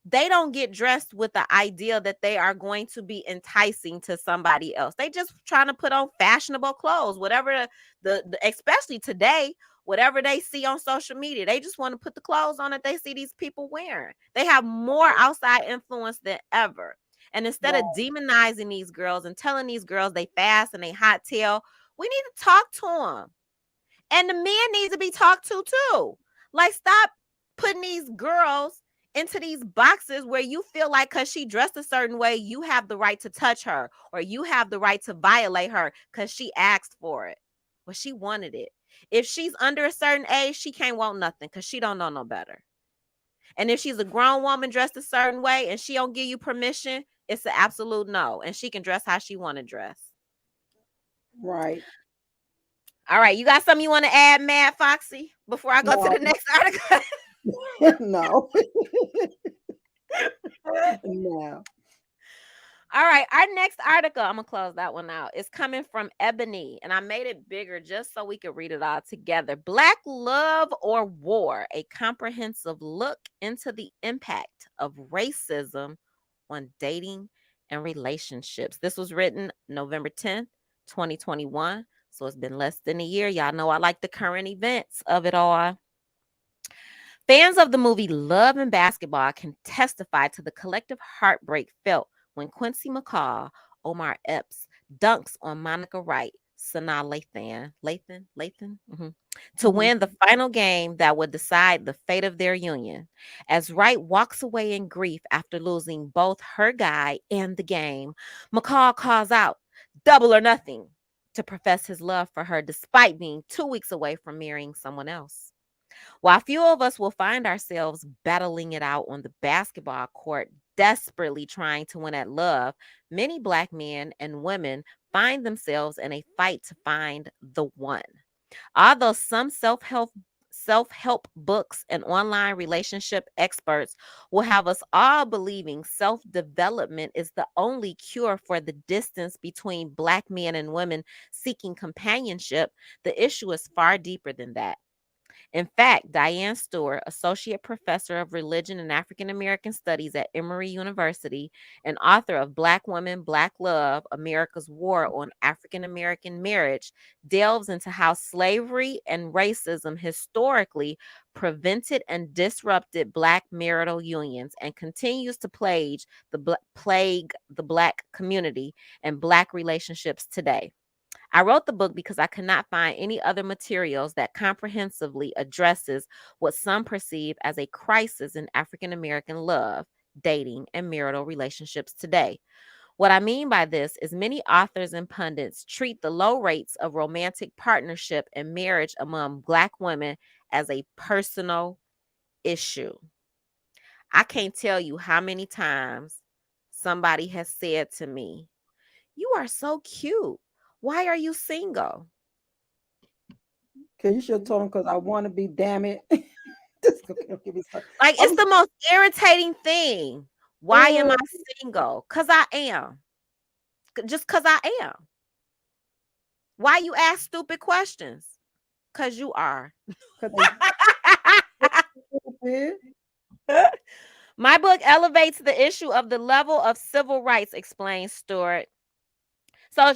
They don't get dressed with the idea that they are going to be enticing to somebody else. They just trying to put on fashionable clothes, whatever the especially today, whatever they see on social media. They just want to put the clothes on that they see these people wearing. They have more outside influence than ever. And instead of demonizing these girls and telling these girls they fast and they hot tail, we need to talk to them. And the men need to be talked to too. Like, stop putting these girls into these boxes where you feel like because she dressed a certain way, you have the right to touch her or you have the right to violate her because she asked for it or she wanted it. If she's under a certain age, she can't want nothing because she don't know no better. And if she's a grown woman dressed a certain way and she don't give you permission, it's an absolute no. And she can dress how she want to dress. Right. All right. You got something you want to add, Mad Foxy, before I go to the next article? No. No. All right, our next article, I'm going to close that one out. It's coming from Ebony, and I made it bigger just so we could read it all together. Black Love or War, a comprehensive look into the impact of racism on dating and relationships. This was written November 10th, 2021. So it's been less than a year. Y'all know I like the current events of it all. Fans of the movie Love and Basketball can testify to the collective heartbreak felt when Quincy McCall, Omar Epps, dunks on Monica Wright, Sanaa Lathan, to win the final game that would decide the fate of their union. As Wright walks away in grief after losing both her guy and the game, McCall calls out, "Double or nothing," to profess his love for her despite being 2 weeks away from marrying someone else. While few of us will find ourselves battling it out on the basketball court, desperately trying to win at love, many Black men and women find themselves in a fight to find the one. Although some self-help books and online relationship experts will have us all believing self-development is the only cure for the distance between Black men and women seeking companionship, the issue is far deeper than that. In fact, Diane Stewart, Associate Professor of Religion and African American Studies at Emory University and author of Black Women, Black Love, America's War on African American Marriage, delves into how slavery and racism historically prevented and disrupted Black marital unions and continues to plague the Black community and Black relationships today. I wrote the book because I could not find any other materials that comprehensively addresses what some perceive as a crisis in African American love, dating, and marital relationships today. What I mean by this is many authors and pundits treat the low rates of romantic partnership and marriage among Black women as a personal issue. I can't tell you how many times somebody has said to me, "You are so cute. Why are you single?" Okay, you should have told him because I want to be, damn it. Like, it's the most irritating thing. Why am I single? Because I am. Just because I am. Why you ask stupid questions? Because you are. My book elevates the issue of the level of civil rights, explains Stewart. So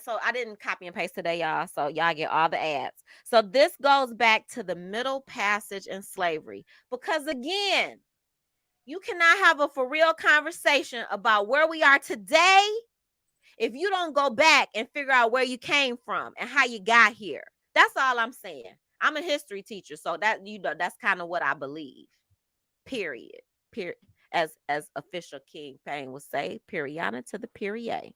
so I didn't copy and paste today, y'all. So y'all get all the ads. So this goes back to the Middle Passage and slavery. Because again, you cannot have a for real conversation about where we are today if you don't go back and figure out where you came from and how you got here. That's all I'm saying. I'm a history teacher, so that's kind of what I believe. Period. As official King Payne would say, periana to the period.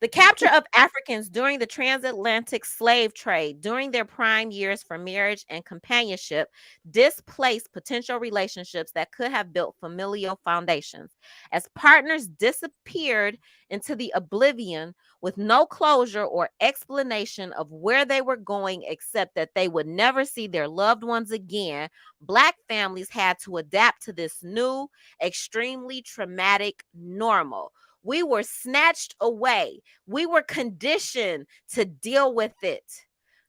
The capture of Africans during the transatlantic slave trade during their prime years for marriage and companionship displaced potential relationships that could have built familial foundations. As partners disappeared into the oblivion with no closure or explanation of where they were going except that they would never see their loved ones again, Black families had to adapt to this new, extremely traumatic normal. We were snatched away. We were conditioned to deal with it.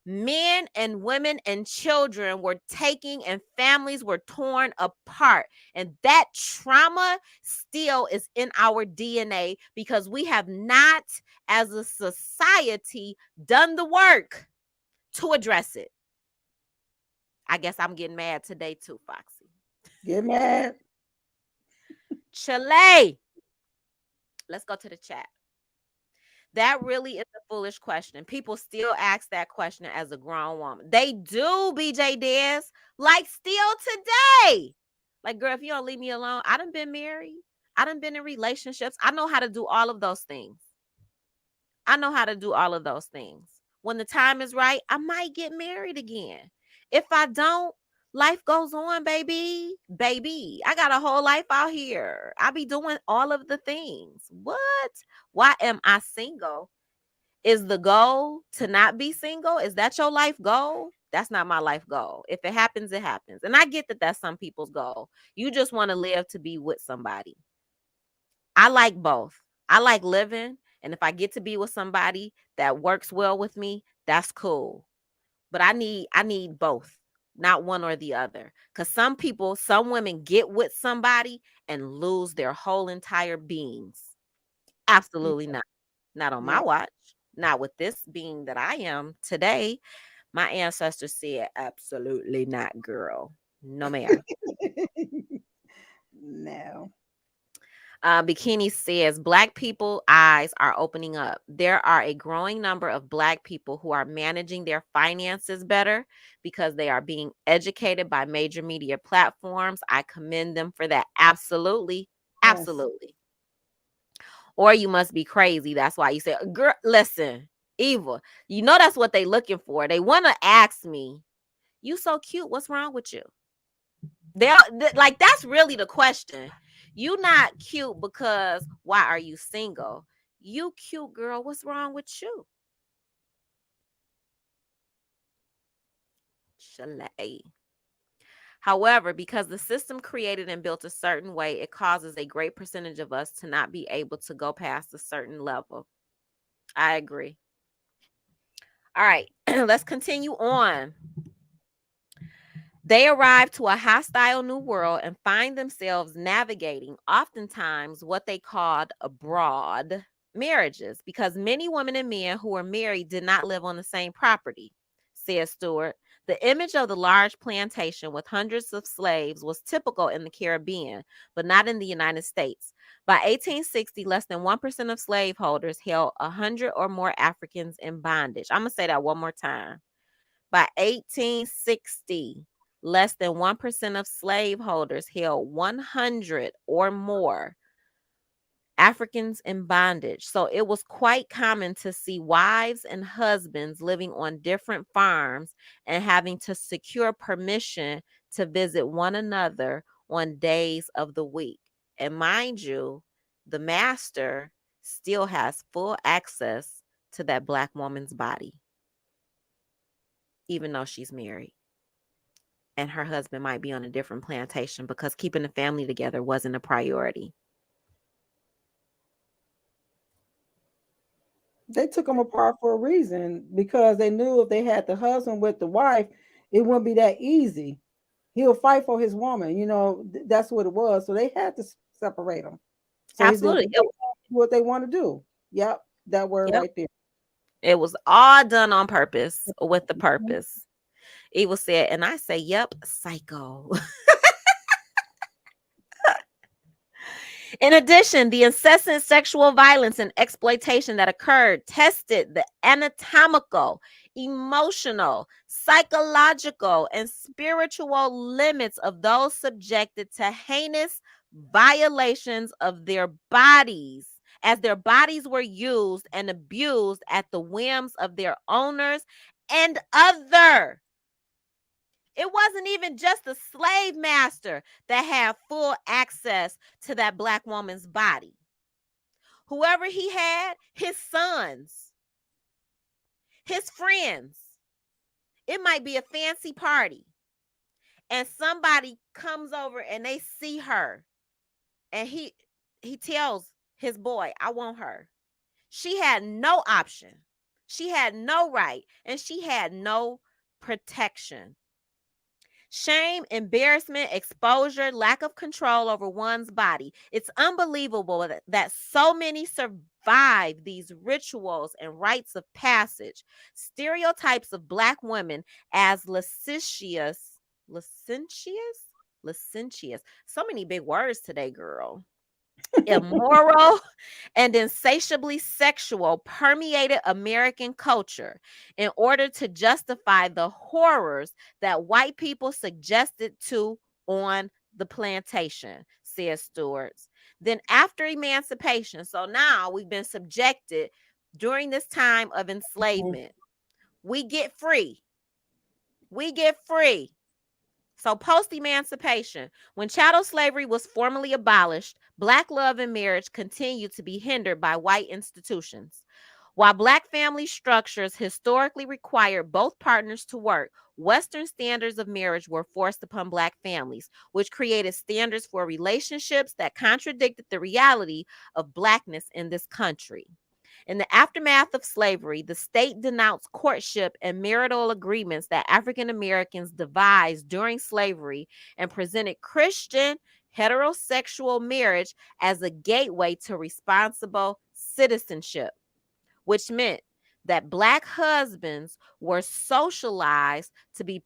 Men and women and children were taken and families were torn apart. And that trauma still is in our DNA because we have not, as a society, done the work to address it. I guess I'm getting mad today too, Foxy. Get mad. Chile. Let's go to the chat. That really is a foolish question. People still ask that question as a grown woman. They do, BJ Des. Like still today. Like, girl, if you don't leave me alone, I done been married. I done been in relationships. I know how to do all of those things. I know how to do all of those things. When the time is right, I might get married again. If I don't, life goes on, baby. Baby, I got a whole life out here. I be doing all of the things. What? Why am I single? Is the goal to not be single? Is that your life goal? That's not my life goal. If it happens, it happens. And I get that that's some people's goal. You just want to live to be with somebody. I like both. I like living. And if I get to be with somebody that works well with me, that's cool. But I need both, not one or the other. Because some women get with somebody and lose their whole entire beings. Absolutely not. Not on my watch. Not with this being that I am today. My ancestors said, absolutely not, girl. No, ma'am. No. Bikini says, Black people eyes are opening up. There are a growing number of Black people who are managing their finances better because they are being educated by major media platforms. I commend them for that. Absolutely. Absolutely. Yes. Or you must be crazy. That's why you say, girl, listen, Eva, you know that's what they looking for. They want to ask me, you so cute. What's wrong with you? Like, that's really the question. You not cute because why are you single? You cute, girl. What's wrong with you? Chalet. However, because the system created and built a certain way, it causes a great percentage of us to not be able to go past a certain level. I agree. All right, let's continue on. They arrive to a hostile new world and find themselves navigating oftentimes what they called abroad marriages because many women and men who were married did not live on the same property, says Stewart. The image of the large plantation with hundreds of slaves was typical in the Caribbean, but not in the United States. By 1860, less than 1% of slaveholders held 100 or more Africans in bondage. I'm going to say that one more time. By 1860, less than 1% of slaveholders held 100 or more Africans in bondage. So it was quite common to see wives and husbands living on different farms and having to secure permission to visit one another on days of the week. And mind you, the master still has full access to that Black woman's body, even though she's married. And her husband might be on a different plantation because keeping the family together wasn't a priority. They took them apart for a reason because they knew if they had the husband with the wife, it wouldn't be that easy. He'll fight for his woman. You know, that's what it was. So they had to separate them. So absolutely. What they want to do. Yep. That word right there. It was all done on purpose with the purpose. Eva said, and I say, yep, psycho. In addition, the incessant sexual violence and exploitation that occurred tested the anatomical, emotional, psychological, and spiritual limits of those subjected to heinous violations of their bodies as their bodies were used and abused at the whims of their owners and other. It wasn't even just the slave master that had full access to that black woman's body. Whoever he had, his sons, his friends. It might be a fancy party, and somebody comes over and they see her, and he tells his boy, I want her. She had no option. She had no right, and she had no protection. Shame, embarrassment, exposure, lack of control over one's body. It's unbelievable that so many survive these rituals and rites of passage. Stereotypes of Black women as licentious. So many big words today, girl. Immoral and insatiably sexual permeated American culture in order to justify the horrors that white people suggested to on the plantation, says Stewart's. Then after emancipation, so now we've been subjected during this time of enslavement. We get free. We get free. So post-emancipation, when chattel slavery was formally abolished, Black love and marriage continued to be hindered by white institutions. While Black family structures historically required both partners to work, Western standards of marriage were forced upon Black families, which created standards for relationships that contradicted the reality of Blackness in this country. In the aftermath of slavery, the state denounced courtship and marital agreements that African Americans devised during slavery and presented Christian heterosexual marriage as a gateway to responsible citizenship, which meant that Black husbands were socialized to be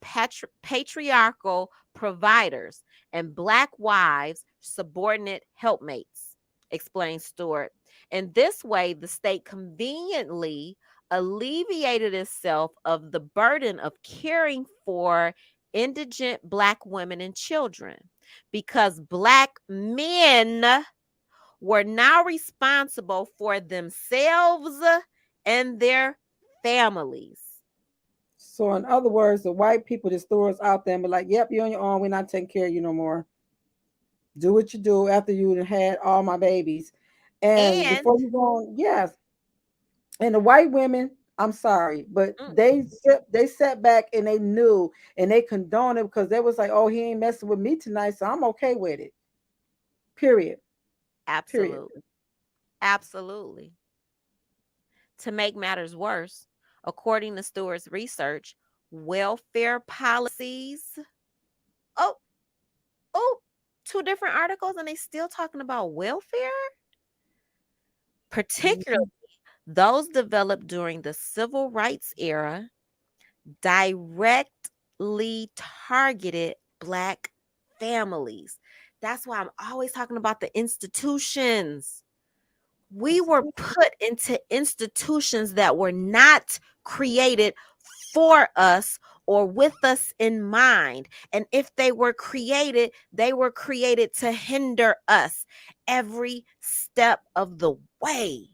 patriarchal providers and Black wives subordinate helpmates, explains Stewart. In this way, the state conveniently alleviated itself of the burden of caring for indigent Black women and children because Black men were now responsible for themselves and their families. So, in other words, the white people just throw us out there and be like, yep, you're on your own. We're not taking care of you no more. Do what you do after you had all my babies. And before you go on, yes. And the white women, I'm sorry, but they sat back and they knew and they condoned it because they was like, oh, he ain't messing with me tonight, so I'm okay with it. Period. Absolutely. Period. Absolutely. To make matters worse, according to Stewart's research, welfare policies. Two different articles and they still talking about welfare? Particularly those developed during the civil rights era, directly targeted Black families. That's why I'm always talking about the institutions. We were put into institutions that were not created for us or with us in mind. And if they were created to hinder us every step of the way.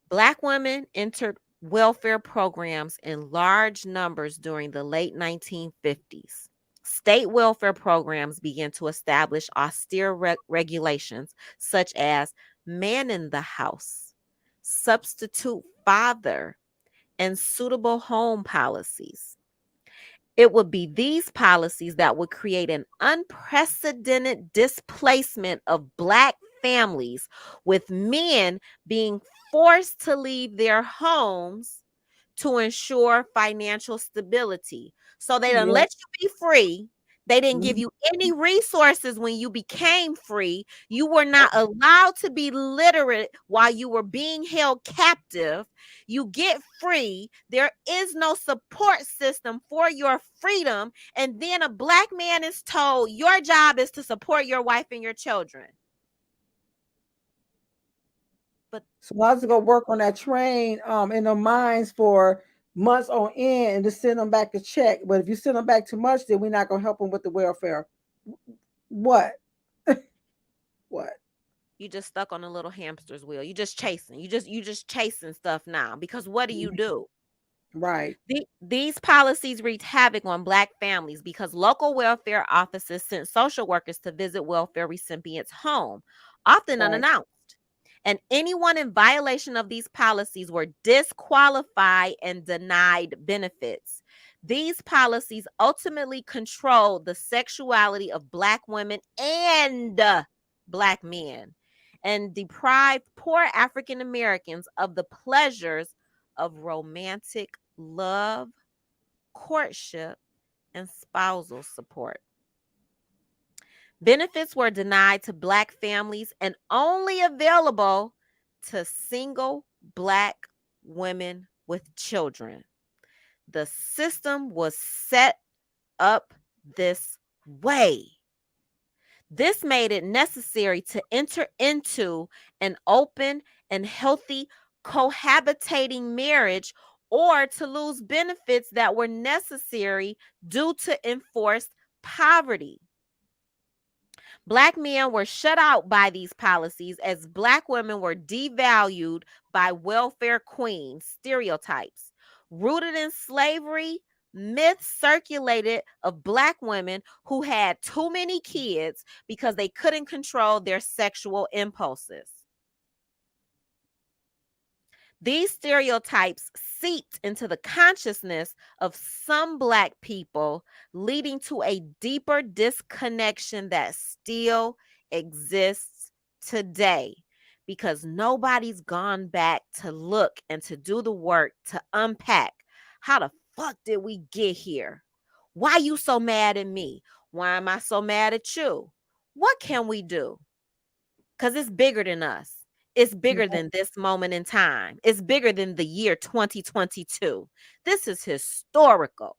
Black women entered welfare programs in large numbers during the late 1950s. State welfare programs began to establish austere regulations such as man in the house, substitute father, and suitable home policies. It would be these policies that would create an unprecedented displacement of Black families, with men being forced to leave their homes to ensure financial stability. So they done let you be free. They didn't give you any resources when you became free. You were not allowed to be literate while you were being held captive. You get free. There is no support system for your freedom. And then a Black man is told your job is to support your wife and your children. But so I was to go work on that train in the mines for months on end and just send them back a check. But if you send them back too much, then we're not going to help them with the welfare. What? What? You just stuck on a little hamster's wheel. You just chasing. You just chasing stuff now because what do? Right. These policies wreaked havoc on Black families because local welfare offices sent social workers to visit welfare recipients' home, often Right. unannounced. And anyone in violation of these policies were disqualified and denied benefits. These policies ultimately controlled the sexuality of Black women and Black men and deprived poor African Americans of the pleasures of romantic love, courtship, and spousal support. Benefits were denied to Black families and only available to single Black women with children. The system was set up this way. This made it necessary to enter into an open and healthy cohabitating marriage or to lose benefits that were necessary due to enforced poverty. Black men were shut out by these policies as Black women were devalued by welfare queen stereotypes. Rooted in slavery, myths circulated of Black women who had too many kids because they couldn't control their sexual impulses. These stereotypes seeped into the consciousness of some Black people, leading to a deeper disconnection that still exists today because nobody's gone back to look and to do the work to unpack how the fuck did we get here? Why you so mad at me? Why am I so mad at you? What can we do? Because it's bigger than us. It's bigger than this moment in time. It's bigger than the year 2022. This is historical.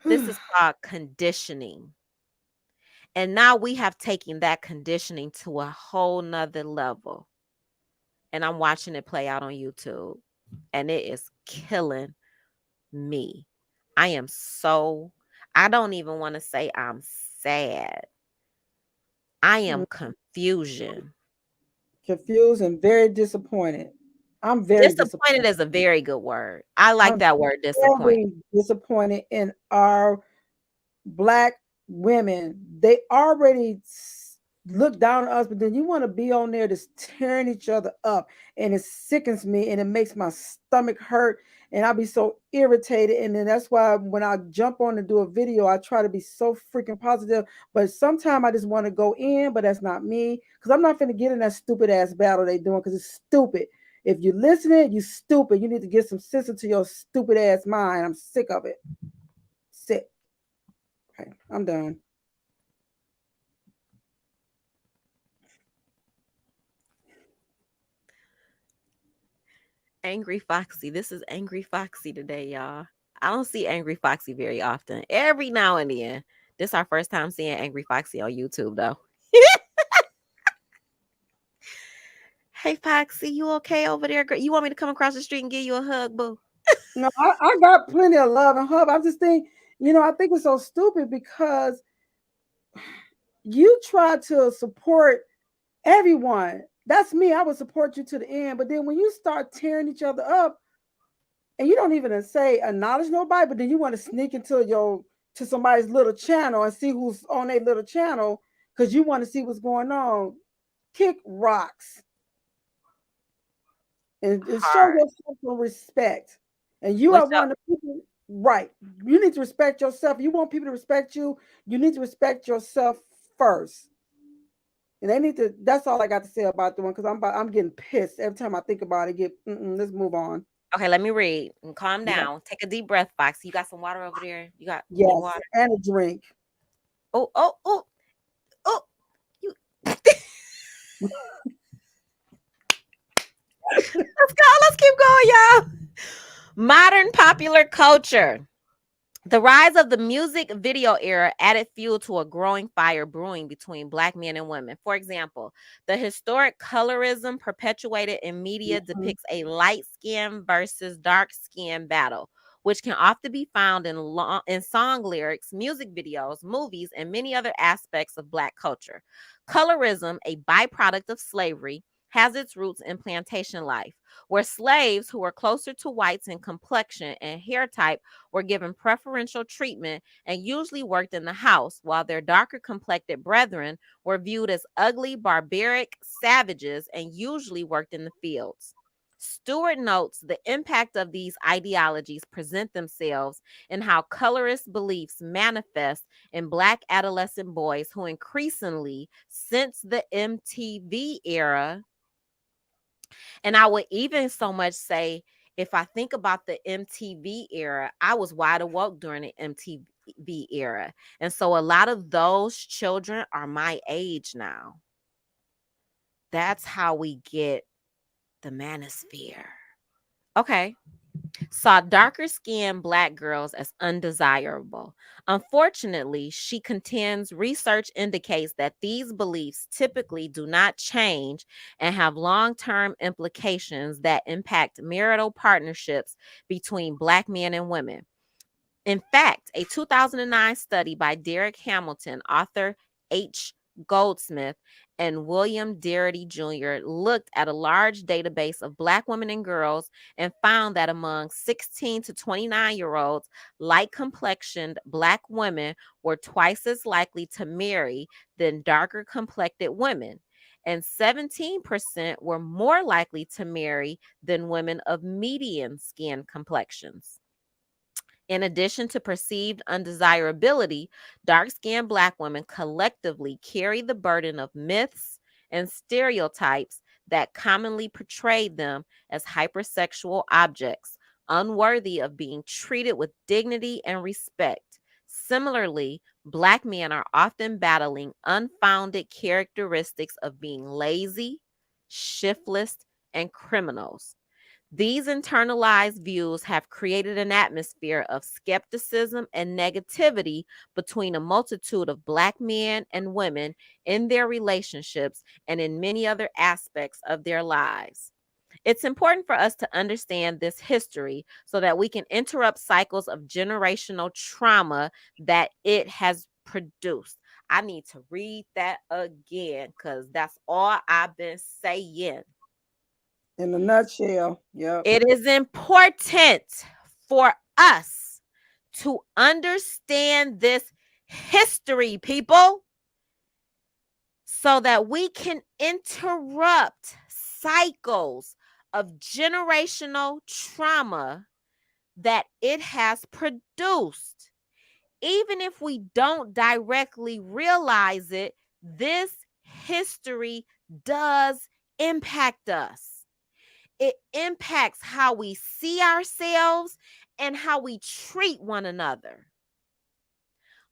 This is called conditioning. And now we have taken that conditioning to a whole nother level. And I'm watching it play out on YouTube. And it is killing me. I don't even want to say I'm sad. I am confusion. Confused and very disappointed. I'm very Disappointed is a very good word. I like that word, disappointed. Disappointed in our Black women. They already look down on us, but then you want to be on there just tearing each other up, and it sickens me and it makes my stomach hurt, and I'll be so irritated. And then that's why when I jump on to do a video, I try to be so freaking positive, but sometimes I just want to go in, but that's not me, because I'm not going to get in that stupid ass battle they doing, because it's stupid. If you're listening, you stupid. You need to get some sense into your stupid ass mind. I'm sick of it. Sick. Okay, I'm done. Angry Foxy. This is Angry Foxy today, y'all. I don't see Angry Foxy very often. Every now and then. This is our first time seeing Angry Foxy on YouTube, though. Hey, Foxy, you okay over there? You want me to come across the street and give you a hug, boo? No, I got plenty of love and love. I just think, I think it's so stupid because you try to support everyone. That's me. I would support you to the end. But then when you start tearing each other up and you don't even say acknowledge nobody, but then you want to sneak into somebody's little channel and see who's on their little channel because you want to see what's going on. Kick rocks. And show yourself some respect. And you are one of the people, right? You need to respect yourself. You want people to respect you, you need to respect yourself first. And they need to. That's all I got to say about the one, because I'm getting pissed every time I think about it. Let's move on. Okay, let me read and calm down. Yeah. Take a deep breath, Fox. You got some water over there? You got water and a drink. Oh! You. Let's go. Let's keep going, y'all. Modern popular culture. The rise of the music video era added fuel to a growing fire brewing between Black men and women. For example, the historic colorism perpetuated in media depicts a light skin versus dark skin battle, which can often be found in song lyrics, music videos, movies, and many other aspects of Black culture. Colorism, a byproduct of slavery, has its roots in plantation life, where slaves who were closer to whites in complexion and hair type were given preferential treatment and usually worked in the house, while their darker complected brethren were viewed as ugly, barbaric savages and usually worked in the fields. Stewart notes the impact of these ideologies present themselves in how colorist beliefs manifest in Black adolescent boys who increasingly, since the MTV era, and I would even so much say, if I think about the MTV era, I was wide awoke during the MTV era. And so a lot of those children are my age now. That's how we get the manosphere. Okay. Saw darker skinned Black girls as undesirable. Unfortunately, she contends research indicates that these beliefs typically do not change and have long term implications that impact marital partnerships between Black men and women. In fact, a 2009 study by Derek Hamilton, author H. Goldsmith, and William Darity Jr. looked at a large database of Black women and girls and found that among 16 to 29-year-olds, light complexioned Black women were twice as likely to marry than darker complected women, and 17% were more likely to marry than women of median skin complexions. In addition to perceived undesirability, dark-skinned Black women collectively carry the burden of myths and stereotypes that commonly portrayed them as hypersexual objects, unworthy of being treated with dignity and respect. Similarly, Black men are often battling unfounded characteristics of being lazy, shiftless, and criminals. These internalized views have created an atmosphere of skepticism and negativity between a multitude of Black men and women in their relationships and in many other aspects of their lives. It's important for us to understand this history so that we can interrupt cycles of generational trauma that it has produced. I need to read that again because that's all I've been saying. In a nutshell, yep. It is important for us to understand this history, people, so that we can interrupt cycles of generational trauma that it has produced. Even if we don't directly realize it, this history does impact us. It impacts how we see ourselves and how we treat one another.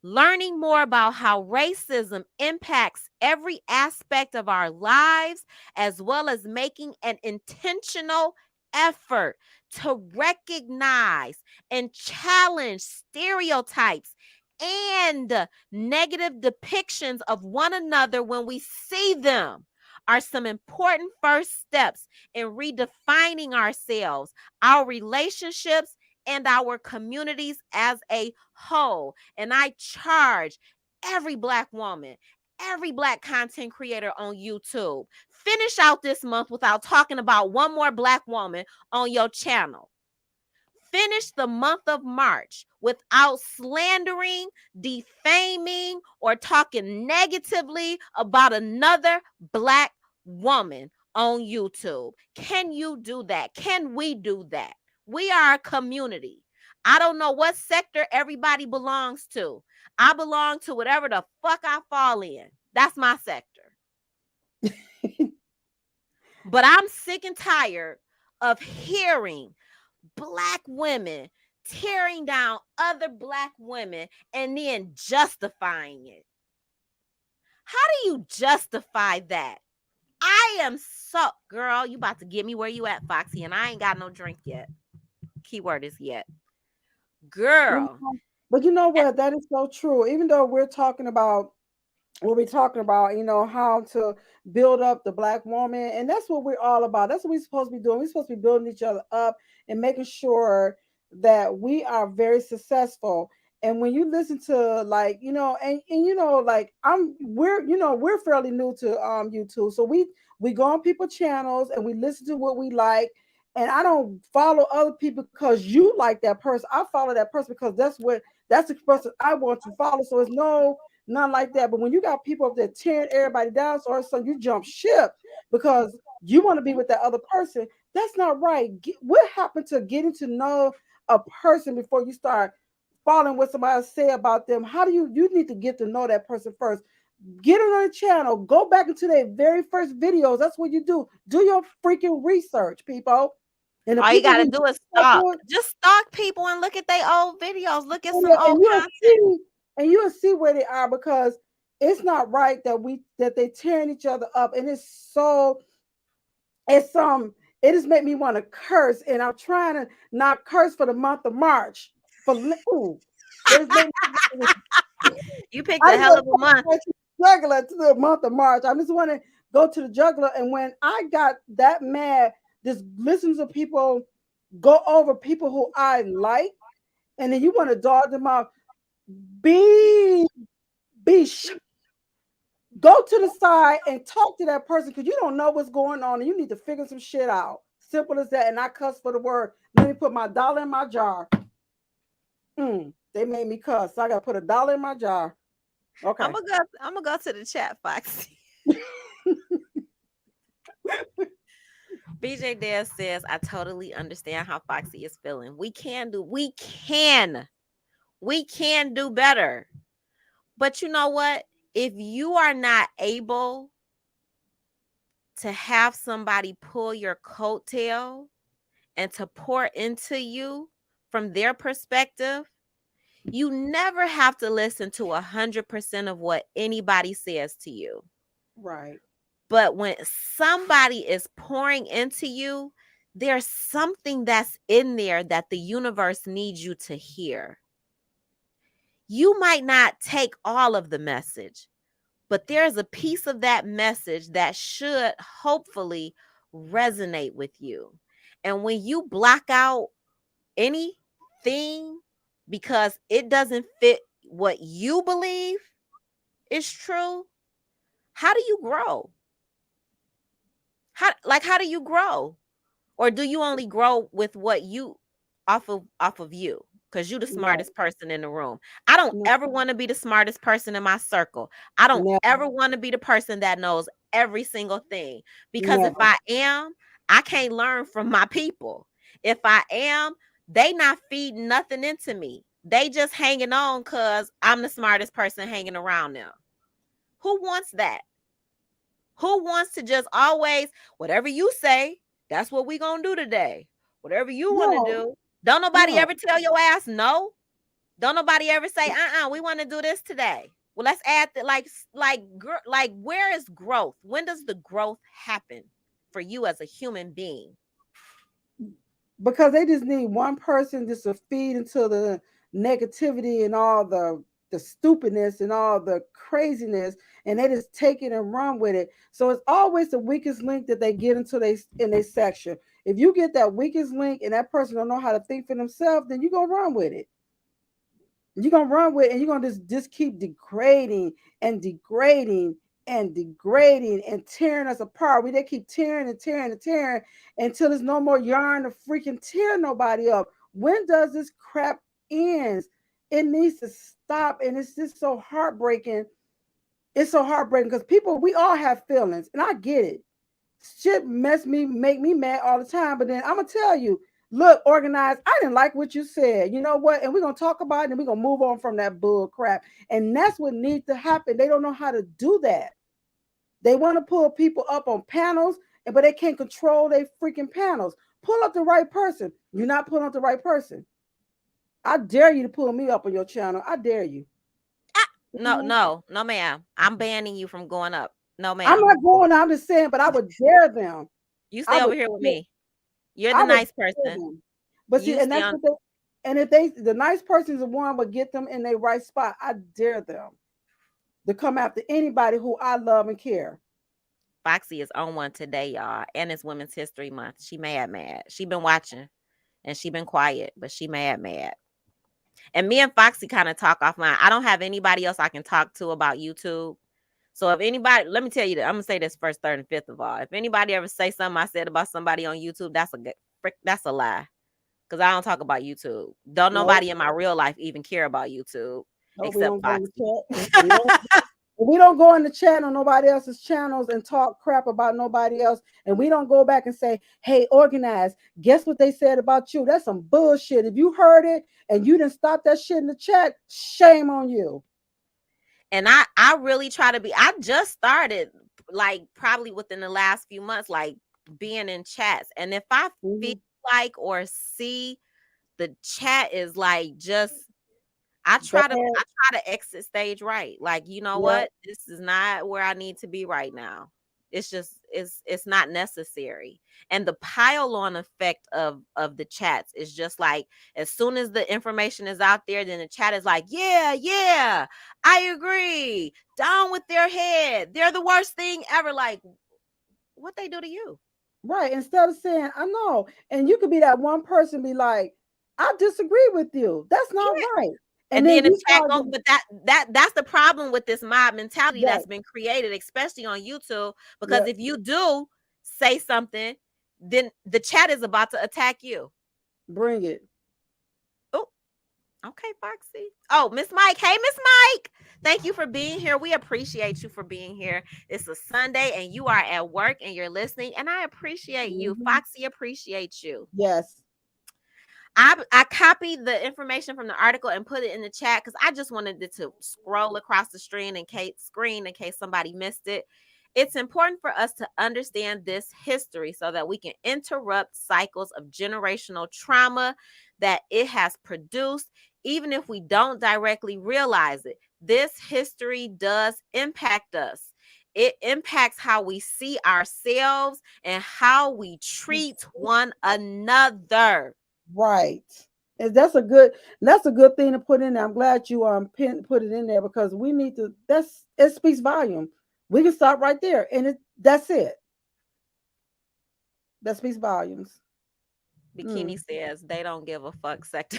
Learning more about how racism impacts every aspect of our lives, as well as making an intentional effort to recognize and challenge stereotypes and negative depictions of one another when we see them are some important first steps in redefining ourselves, our relationships, and our communities as a whole. And I charge every Black woman, every Black content creator on YouTube, finish out this month without talking about one more Black woman on your channel. Finish the month of March without slandering, defaming, or talking negatively about another Black woman on YouTube. Can you do that? Can we do that? We are a community. I don't know what sector everybody belongs to. I belong to whatever the fuck I fall in. That's my sector. But I'm sick and tired of hearing Black women tearing down other Black women and then justifying it. How do you justify that? I am so, girl, you about to get me where you at, Foxy, and I ain't got no drink yet. Keyword is yet. Girl. But you know what? That is so true. Even though we're talking about what we're talking about, how to build up the Black woman, and that's what we're all about. That's what we're supposed to be doing. We're supposed to be building each other up and making sure that we are very successful. And when you listen to, like, and like, we're fairly new to YouTube. So we go on people channels and we listen to what we like. And I don't follow other people because you like that person. I follow that person because that's the person I want to follow. So it's none like that. But when you got people up there tearing everybody down, so all of a sudden you jump ship because you want to be with that other person, that's not right. What happened to getting to know a person before you start following what somebody say about them? How do you need to get to know that person first? Get on the channel, go back into their very first videos. That's what you do. Do your freaking research, people. And all you gotta do is stalk. Just stalk people and look at their old videos. Look at some old content. And you'll see where they are, because it's not right that they tearing each other up. And it has made me want to curse. And I'm trying to not curse for the month of March. You picked a hell of a month. Juggler to the month of March. I just want to go to the juggler. And when I got that mad, just listen to people go over people who I like, and then you want to dog them out. Go to the side and talk to that person, because you don't know what's going on and you need to figure some shit out. Simple as that. And I cuss for the word. Let me put my dollar in my jar. They made me cuss. So I got to put $1 in my jar. Okay. I'm gonna go to the chat, Foxy. BJ Dale says, I totally understand how Foxy is feeling. We can do better. But you know what? If you are not able to have somebody pull your coattail and to pour into you from their perspective, you never have to listen to 100% of what anybody says to you. Right. But when somebody is pouring into you, there's something that's in there that the universe needs you to hear. You might not take all of the message, but there's a piece of that message that should hopefully resonate with you. And when you block out anything because it doesn't fit what you believe is true, how do you grow? How do you grow? Or do you only grow with what you off of you? Because you're the smartest person in the room. I don't ever want to be the smartest person in my circle. I don't ever want to be the person that knows every single thing. Because if I am, I can't learn from my people. If I am, they not feeding nothing into me. They just hanging on because I'm the smartest person hanging around them. Who wants that? Who wants to just always, whatever you say, that's what we gonna do today. Whatever you want to do. Don't nobody ever tell your ass no. Don't nobody ever say, we want to do this today. Well, let's add that, like where is growth? When does the growth happen for you as a human being? Because they just need one person just to feed into the negativity and all the stupidness and all the craziness, and they just take it and run with it. So it's always the weakest link that they get into in their section. If you get that weakest link and that person don't know how to think for themselves, then you're gonna run with it. You're gonna run with it, and you're gonna just keep degrading and degrading and degrading and tearing us apart. They keep tearing and tearing and tearing until there's no more yarn to freaking tear nobody up. When does this crap end? It needs to stop. And it's just so heartbreaking. It's so heartbreaking because people, we all have feelings, and I get it. Shit make me mad all the time. But then I'm gonna tell you, look, Organized, I didn't like what you said. You know what? And we're gonna talk about it, and we're gonna move on from that bull crap. And that's what needs to happen. They don't know how to do that. They want to pull people up on panels, but they can't control their freaking panels. Pull up the right person. You're not pulling up the right person. I dare you to pull me up on your channel. I dare you. No, ma'am. I'm banning you from going up. No, ma'am. I'm not going. I'm just saying, but I would dare them. You stay over here with me. You're the nice person. But see, and that's what they. And if the nice person is the one, but get them in their right spot, I dare them to come after anybody who I love and care. Foxy is on one today, y'all, and it's Women's History Month. She mad. She been watching. and she been quiet, but she mad. And me and Foxy kind of talk offline. I don't have anybody else I can talk to about YouTube. So if anybody, let me tell you that I'm gonna say this first, third, and fifth of all. If anybody ever say something I said about somebody on YouTube, that's a lie. Because I don't talk about YouTube. Don't nobody in my real life even care about YouTube except Foxy. We don't go in the chat on nobody else's channels and talk crap about nobody else. And we don't go back and say, hey, Organize, guess what they said about you? That's some bullshit. If you heard it and you didn't stop that shit in the chat, shame on you. And I really try to be, I just started like probably within the last few months, like being in chats. And if I feel like or see the chat is like just, I try to exit stage right. Like, you know what? This is not where I need to be right now. It's just it's not necessary. And the pile on effect of the chats is just like as soon as the information is out there, then the chat is like, yeah, I agree. Down with their head. They're the worst thing ever. Like, what they do to you? Right. Instead of saying, I know, and you could be that one person be like, I disagree with you. That's not right. And then the chat goes, but that's the problem with this mob mentality that's been created, especially on YouTube. Because if you do say something, then the chat is about to attack you. Bring it. Oh, okay, Foxy. Oh, Miss Mike. Hey, Miss Mike. Thank you for being here. We appreciate you for being here. It's a Sunday and you are at work and you're listening. And I appreciate you. Foxy appreciates you. Yes. I copied the information from the article and put it in the chat because I just wanted it to scroll across the screen in case somebody missed it. It's important for us to understand this history so that we can interrupt cycles of generational trauma that it has produced, even if we don't directly realize it. This history does impact us. It impacts how we see ourselves and how we treat one another. Right. And that's a good thing to put in there. I'm glad you put it in there because we need to, it speaks volume. We can stop right there and that's it. That speaks volumes. Bikini says they don't give a fuck sector.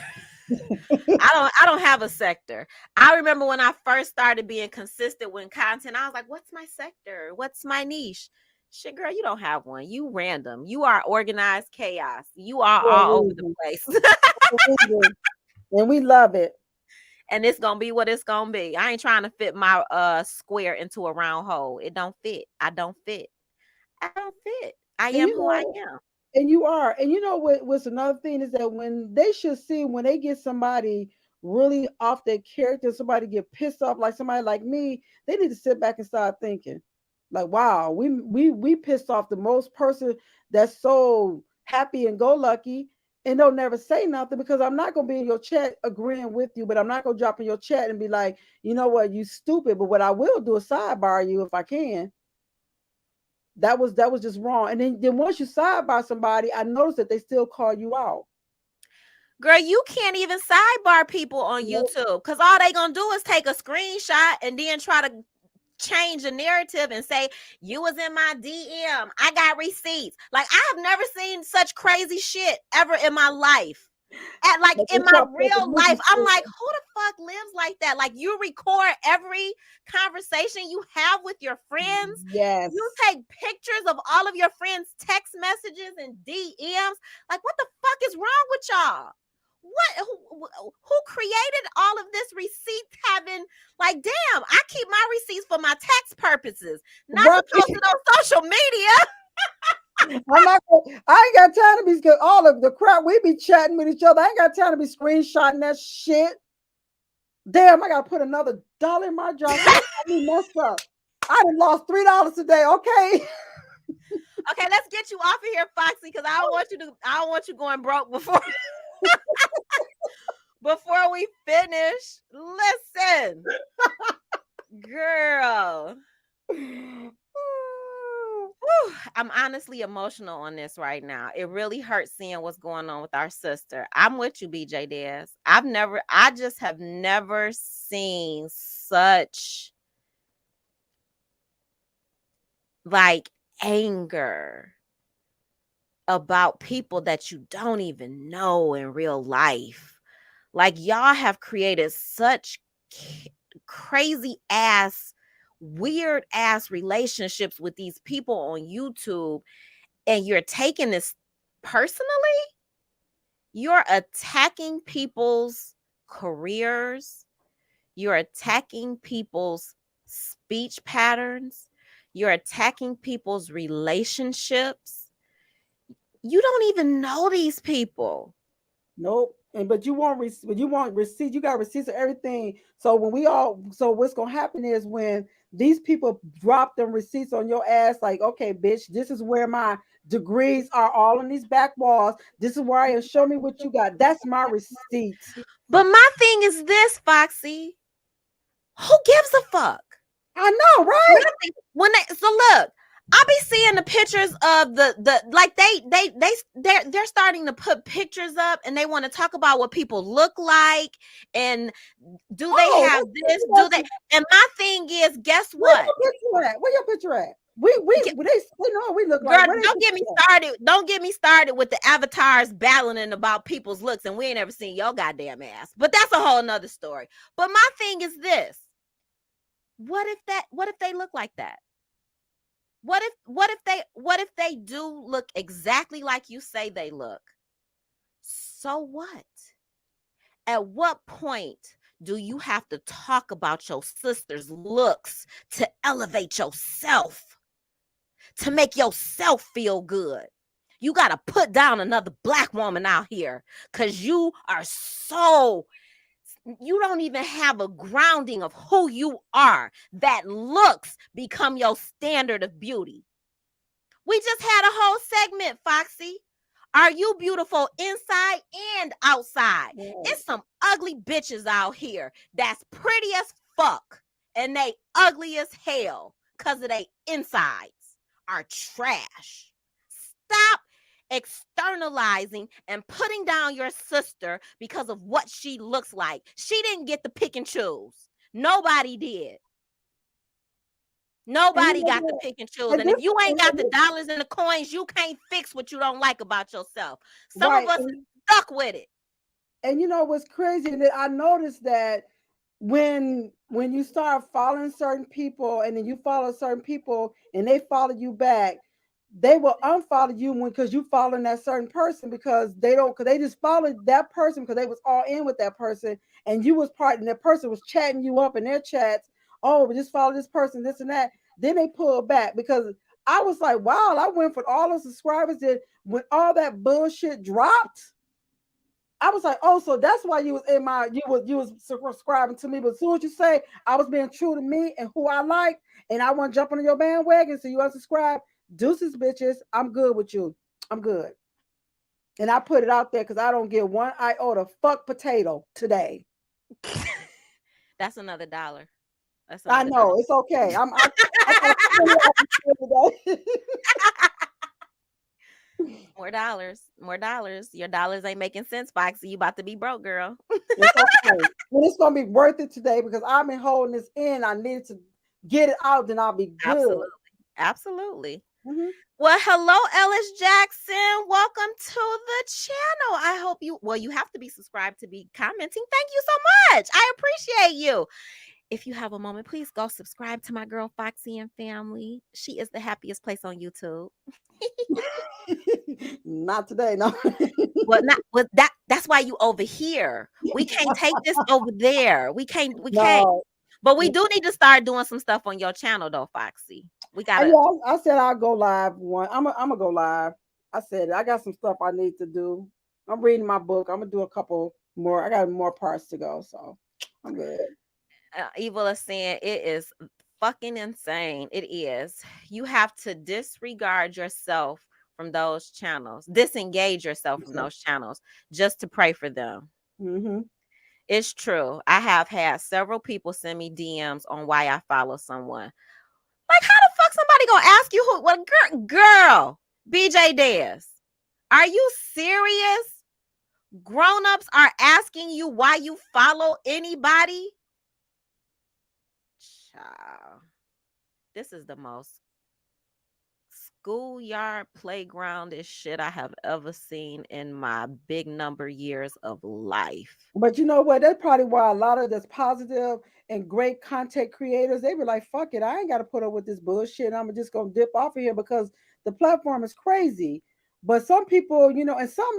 I don't have a sector. I remember when I first started being consistent with content, I was like, what's my sector? What's my niche? Shit, girl, you don't have one. You random. You are organized chaos. You are all over the place. And we love it. And it's gonna be what it's gonna be. I ain't trying to fit my square into a round hole. It don't fit. I don't fit. I don't fit. I am who I am. And you are. And you know what's another thing is that when they get somebody really off their character, somebody get pissed off, like somebody like me, they need to sit back and start thinking. Like, wow, we pissed off the most person that's so happy and go lucky, and they'll never say nothing because I'm not gonna be in your chat agreeing with you, but I'm not gonna drop in your chat and be like, you know what, you stupid. But what I will do is sidebar you if I can. That was just wrong. And then once you sidebar somebody, I noticed that they still call you out. Girl, you can't even sidebar people on YouTube because all they gonna do is take a screenshot and then try to change the narrative and say you was in my DM. I got receipts. Like, I have never seen such crazy shit ever in my life. In my real life, I'm like, who the fuck lives like that? Like, you record every conversation you have with your friends. Yes. You take pictures of all of your friends' text messages and DMs. Like, what the fuck is wrong with y'all? Who created all of this receipt having, like, damn, I keep my receipts for my tax purposes, not to post it on social media. I ain't got time to be all of the crap we be chatting with each other. I ain't got time to be screenshotting that shit. Damn, I gotta put another $1 in my job. I messed up. I done lost $3 today. Okay. Okay, let's get you off of here, Foxy, because I don't want you going broke before before we finish. Listen, girl. I'm honestly emotional on this right now. It really hurts seeing what's going on with our sister. I'm with you, BJ Dez. I just have never seen such like anger about people that you don't even know in real life. Like, y'all have created such crazy ass, weird ass relationships with these people on YouTube, and you're taking this personally. You're attacking people's careers. You're attacking people's speech patterns. You're attacking people's relationships. You don't even know these people. Nope. But you want receipts. You got receipts of everything. So what's gonna happen is when these people drop them receipts on your ass, like, okay, bitch, this is where my degrees are, all on these back walls. This is where I am. Show me what you got. That's my receipts. But my thing is this, Foxy. Who gives a fuck? I know, right? So look, I be seeing the pictures of the like they're starting to put pictures up, and they want to talk about what people look like, and do they have this? Do they? And my thing is, guess what? Where your picture at? They know we look like. Girl, don't get me started. Don't get me started with the avatars battling about people's looks, and we ain't ever seen your goddamn ass. But that's a whole nother story. But my thing is this: what if they look like that? What if they do look exactly like you say they look? So what? At what point do you have to talk about your sister's looks to elevate yourself, to make yourself feel good? You got to put down another Black woman out here because you don't even have a grounding of who you are. That looks become your standard of beauty. We just had a whole segment, Foxy. Are you beautiful inside and outside? Yeah. It's some ugly bitches out here that's pretty as fuck, and they ugly as hell because of their insides are trash. Stop externalizing and putting down your sister because of what she looks like. She didn't get to pick and choose. Nobody did. Nobody got to pick and choose. And if you ain't got the dollars and the coins, you can't fix what you don't like about yourself. Some of us are stuck with it. And you know what's crazy? That I noticed that when you start following certain people, and then you follow certain people and they follow you back, they will unfollow you because you following that certain person, because they just followed that person because they was all in with that person, and you was part, and that person was chatting you up in their chats. Oh, we just follow this person, this and that. Then they pull back, because I was like, wow, I went for all those subscribers. That when all that bullshit dropped, I was like, oh, so that's why you was subscribing to me. But as soon as you say I was being true to me and who I like, and I want to jump on your bandwagon, so you unsubscribe, deuces, bitches. I'm good with you. I'm good. And I put it out there because I don't get one iota fuck potato today. That's another $1. I know $1. It's okay. More dollars. Your dollars ain't making sense, Foxy. You about to be broke, girl. It's okay. Well, it's gonna be worth it today because I've been holding this in. I needed to get it out, then I'll be good. Absolutely. Mm-hmm. Well, hello, Ellis Jackson. Welcome to the channel. I hope you have to be subscribed to be commenting. Thank you so much. I appreciate you. If you have a moment, please go subscribe to my girl Foxy and Family. She is the happiest place on YouTube. Not today, no. That's why you over here. We can't take this over there. We can't. But we do need to start doing some stuff on your channel, though, Foxy. We got. I said I'll go live one. I'm gonna go live. I said I got some stuff I need to do. I'm reading my book. I'm gonna do a couple more. I got more parts to go, so I'm good. Evil is saying it is fucking insane. It is. You have to disregard yourself from those channels, disengage yourself from those channels just to pray for them. Mm-hmm. It's true. I have had several people send me DMs on why I follow someone. Like, how the fuck somebody gonna ask you who? What girl? BJ Dez, are you serious? Grown-ups are asking you why you follow anybody? Child, this is the most schoolyard playground is shit I have ever seen in my big number years of life. But you know what? That's probably why a lot of this positive and great content creators, they were like, fuck it, I ain't got to put up with this bullshit. I'm just going to dip off of here because the platform is crazy. But some people, you know, and some,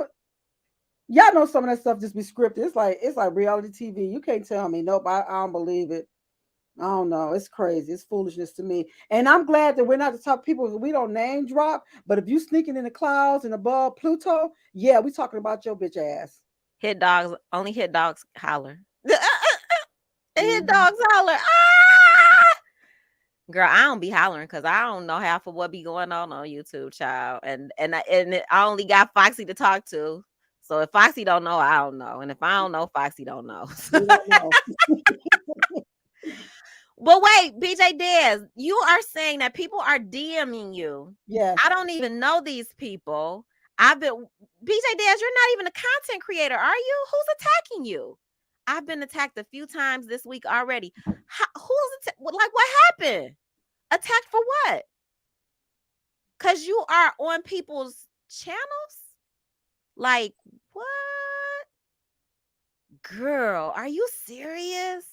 y'all know some of that stuff just be scripted. It's like reality TV. You can't tell me, nope, I don't believe it. I don't know. It's crazy. It's foolishness to me. And I'm glad that we're not the top people. We don't name drop. But if you sneaking in the clouds and above Pluto, yeah, we talking about your bitch ass. Hit dogs, only hit dogs holler. Hit Mm-hmm. dogs holler. Ah! Girl, I don't be hollering because I don't know half of what be going on YouTube, child. And I only got Foxy to talk to. So if Foxy don't know, I don't know. And if I don't know, Foxy don't know. We don't know. But wait, BJ Dez, you are saying that people are DMing you. Yes. I don't even know these people. I've been BJ Dez, you're not even a content creator, are you? Who's attacking you? I've been attacked a few times this week already. Like what happened? Attacked for what? Because you are on people's channels? Like what? Girl, are you serious?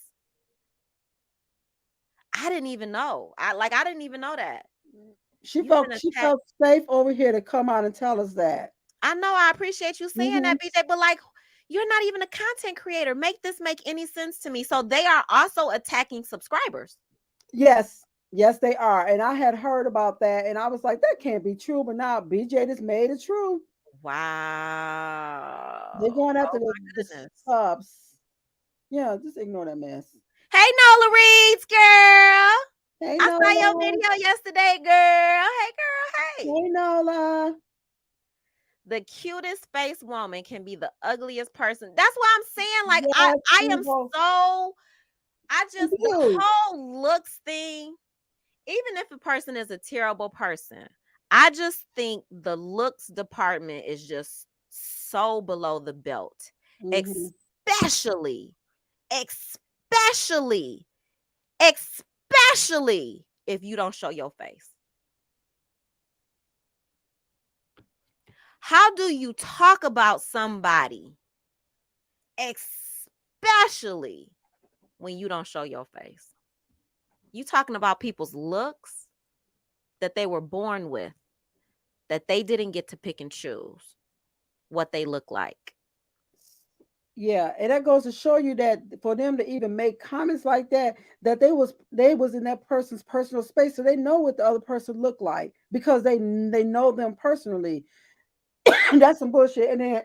I didn't even know. I didn't even know that. She felt safe over here to come out and tell us that. I know. I appreciate you saying that, BJ. But like, you're not even a content creator. Make this make any sense to me? So they are also attacking subscribers. Yes, yes, they are. And I had heard about that, and I was like, that can't be true. But now BJ just made it true. Wow. They're going after the subs. Yeah, just ignore that mess. Hey, Nola Reeds, girl. Hey, I saw your video yesterday, girl. Hey, girl. Hey. Hey, Nola. The cutest face woman can be the ugliest person. That's what I'm saying. Like, yes, I am so, the whole looks thing, even if a person is a terrible person, I just think the looks department is just so below the belt. Especially if you don't show your face. How do you talk about somebody, especially when you don't show your face? You talking about people's looks that they were born with, that they didn't get to pick and choose what they look like. Yeah, and that goes to show you that for them to even make comments like that, that they was in that person's personal space, so they know what the other person looked like because they know them personally. That's some bullshit. And then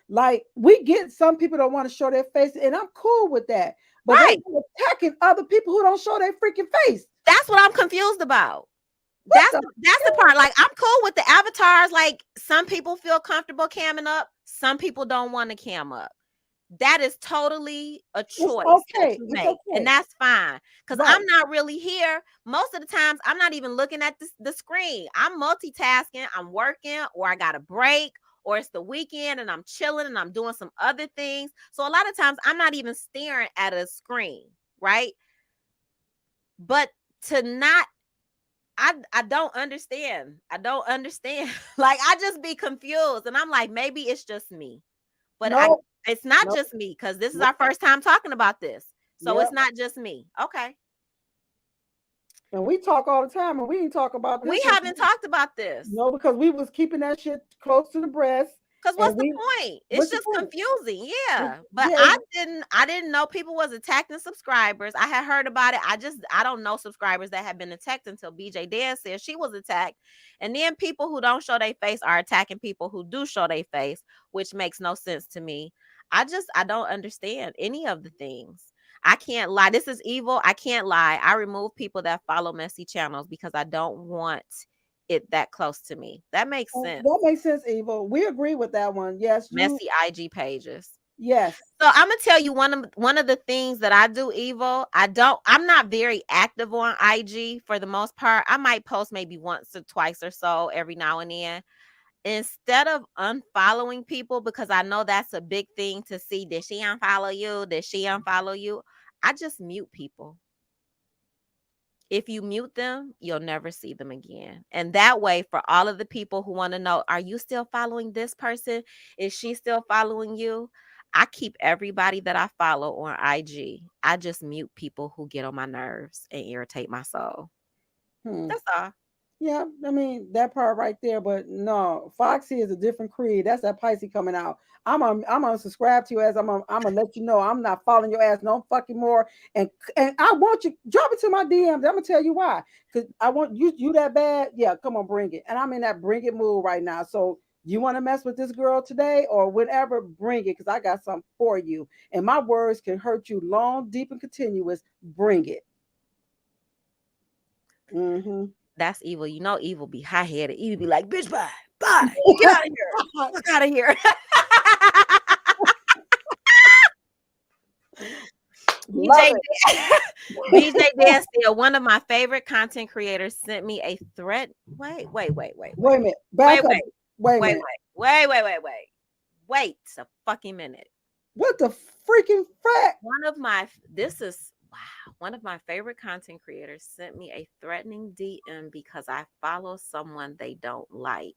like we get some people don't want to show their face, and I'm cool with that. But they attacking other people who don't show their freaking face. That's what I'm confused about. That's the part. Like, I'm cool with the avatars. Like, some people feel comfortable camming up, some people don't want to cam up. That is totally a choice that you make, and that's fine. Because I'm not really here. Most of the times, I'm not even looking at the screen. I'm multitasking. I'm working, or I got a break, or it's the weekend and I'm chilling and I'm doing some other things. So a lot of times, I'm not even staring at a screen, right? But to not, I don't understand. I don't understand. Like, I just be confused, and I'm like, maybe it's just me. But it's not just me, because this is our first time talking about this. So it's not just me. Okay. And we talk all the time, and we didn't talk about this. We haven't talked about this. No, because we was keeping that shit close to the breast. Because what's the point? It's just confusing. Yeah. But I didn't know people was attacking subscribers. I had heard about it. I don't know subscribers that have been attacked until BJ Dez said she was attacked. And then people who don't show their face are attacking people who do show their face, which makes no sense to me. I don't understand any of the things. I can't lie. This is evil. I can't lie. I remove people that follow messy channels because I don't want it that close to me. That makes sense. That makes sense, Evil. We agree with that one. Yes. Messy IG pages. Yes. So I'm gonna tell you one of the things that I do, Evil. I'm not very active on IG for the most part. I might post maybe once or twice or so every now and then. Instead of unfollowing people, because I know that's a big thing to see. Did she unfollow you? Did she unfollow you? I just mute people. If you mute them, you'll never see them again. And that way, for all of the people who want to know, are you still following this person? Is she still following you? I keep everybody that I follow on IG. I just mute people who get on my nerves and irritate my soul. That's all. Yeah, I mean that part right there, but no, Foxy is a different creed. That's that Pisces coming out. I'm gonna subscribe to you as I'm gonna let you know I'm not following your ass no fucking more. And I want you drop it to my DMs. I'm gonna tell you why. Because I want you that bad. Yeah, come on, bring it. And I'm in that bring it mood right now. So you want to mess with this girl today or whatever, bring it because I got something for you. And my words can hurt you long, deep, and continuous. Bring it. Mm-hmm. That's evil. You know, evil be high headed. Evil be like, bitch, bye, bye, get out of here, fuck out of here. BJ Dan said one of my favorite content creators sent me a threat. Wait a minute. Wait a fucking minute. What the freaking fuck? One of my favorite content creators sent me a threatening DM because I follow someone they don't like.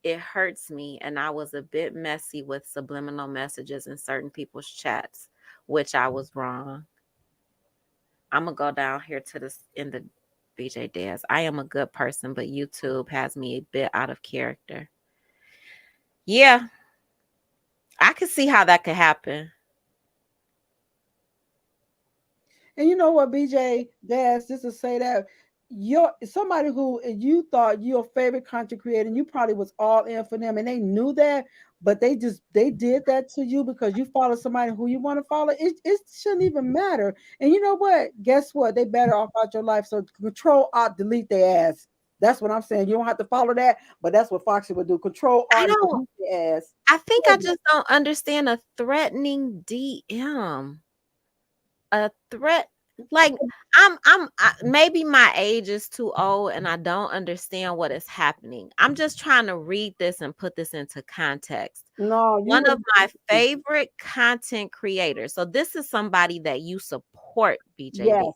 It hurts me, and I was a bit messy with subliminal messages in certain people's chats, which I was wrong. I'm gonna go down here to this in the BJ Daz. I am a good person, but YouTube has me a bit out of character. Yeah, I could see how that could happen. And you know what, BJ Daz, just to say that you're somebody who you thought your favorite content creator, and you probably was all in for them, and they knew that, but they did that to you because you follow somebody who you want to follow. It shouldn't even matter. And you know what? Guess what? They better off out your life. So control alt delete their ass. That's what I'm saying. You don't have to follow that, but that's what Foxy would do. Control alt delete their ass. I think I just don't understand a threatening DM. A threat, like maybe my age is too old and I don't understand what is happening. I'm just trying to read this and put this into context. No, one of my favorite content creators. So this is somebody that you support, BJ. Yes.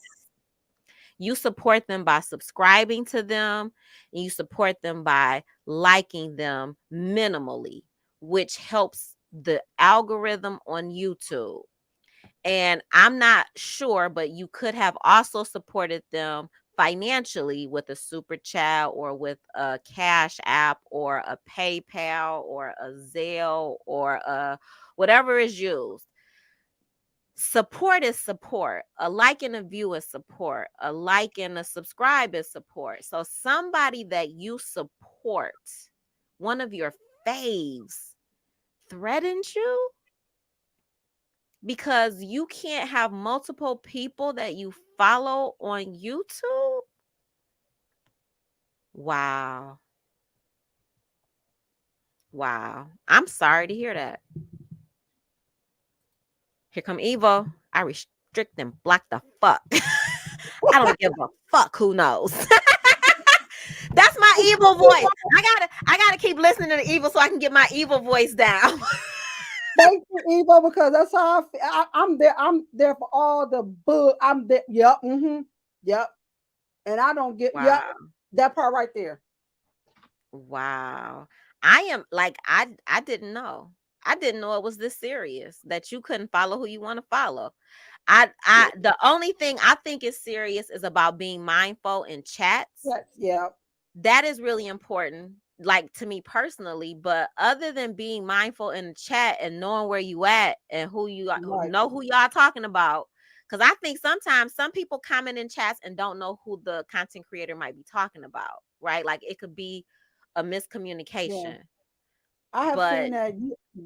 You support them by subscribing to them, and you support them by liking them minimally, which helps the algorithm on YouTube. And I'm not sure, but you could have also supported them financially with a super chat or with a Cash App or a PayPal or a Zelle or whatever is used. Support is support. A like and a view is support. A like and a subscribe is support. So somebody that you support, one of your faves, threatens you because you can't have multiple people that you follow on YouTube. Wow. I'm sorry to hear that. Here come Evo. I restrict and block the fuck. I don't give a fuck who knows. That's my evil voice. I gotta keep listening to the evil so I can get my evil voice down. Thank you, Evo, because that's how I feel. I'm there. I'm there for all the bug. I'm there. Yep. Mm-hmm. Yep. And I don't get that part right there. Wow. I am like I didn't know. I didn't know it was this serious that you couldn't follow who you want to follow. The only thing I think is serious is about being mindful in chats. Yeah. That is really important, like to me personally. But other than being mindful in the chat and knowing where you at and who you know who y'all talking about, because I think sometimes some people comment in chats and don't know who the content creator might be talking about, right? Like it could be a miscommunication. Yeah. I have seen that.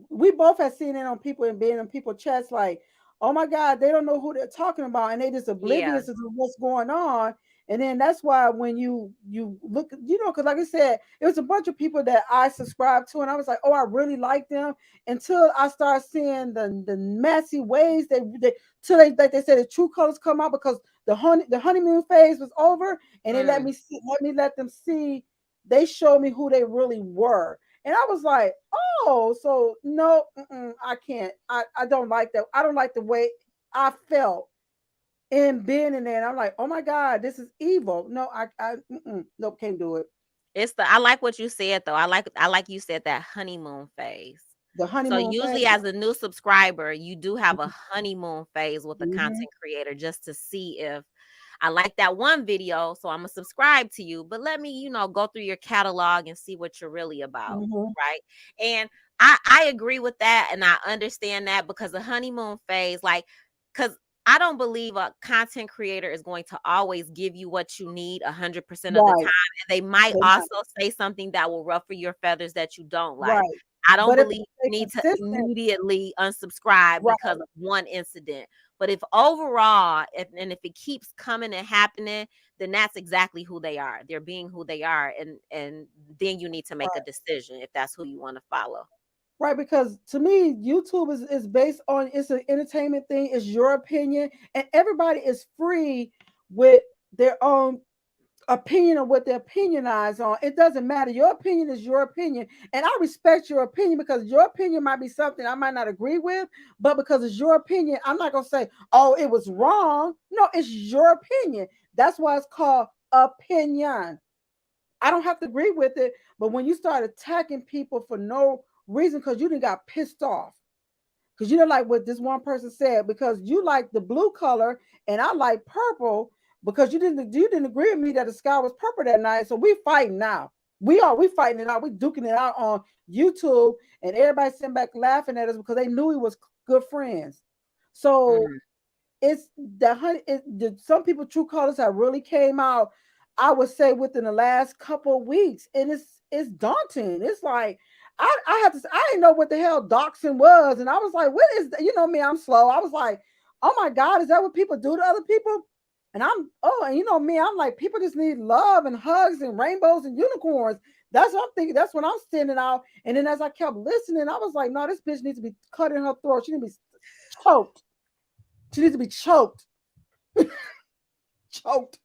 We both have seen it on people and being in people chats like, oh my God, they don't know who they're talking about and they just oblivious to what's going on. And then that's why when you look, because like I said, it was a bunch of people that I subscribed to, and I was like, oh, I really like them until I start seeing the messy ways till they like they said the true colors come out because the honeymoon phase was over, and they let them see. They showed me who they really were. And I was like, oh, so no, I can't. I don't like that. I don't like the way I felt in being in there. And I'm like, oh my God, this is evil. No, nope, can't do it. I like what you said though. I like you said that honeymoon phase. The So honeymoon usually phase. as a new subscriber, you do have a honeymoon phase with a Mm-hmm. content creator just to see if I like that one video, so I'm gonna subscribe to you. But let me, go through your catalog and see what you're really about, Mm-hmm. right? And I agree with that, and I understand that because the honeymoon phase, because I don't believe a content creator is going to always give you what you need 100% of the time, and they might also say something that will ruffle your feathers that you don't like. Right. I don't But believe you need to immediately unsubscribe because of one incident. But if overall, if it keeps coming and happening, then that's exactly who they are. They're being who they are, and then you need to make a decision if that's who you want to follow. Right, because to me, YouTube is based on, it's an entertainment thing, it's your opinion, and everybody is free with their own opinion of what they're opinionized on. It doesn't matter. Your opinion is your opinion. And I respect your opinion because your opinion might be something I might not agree with, but because it's your opinion, I'm not going to say, oh, it was wrong. No, it's your opinion. That's why it's called opinion. I don't have to agree with it. But when you start attacking people for no reason, because you didn't got pissed off, because you don't like what this one person said, because you like the blue color and I like purple, because you didn't agree with me that the sky was purple that night. So we fighting now. We fighting it out. We duking it out on YouTube, and everybody sitting back laughing at us because they knew we was good friends. So it's some people true colors have really came out, I would say, within the last couple of weeks, and it's daunting. It's like I have to. I didn't know what the hell doxing was, and I was like, "What is that?" You know me, I'm slow. I was like, "Oh my God, is that what people do to other people?" And and you know me, I'm like, people just need love and hugs and rainbows and unicorns. That's what I'm thinking. That's what I'm standing out. And then as I kept listening, I was like, "No, this bitch needs to be cut in her throat. She needs to be choked. She needs to be choked, choked."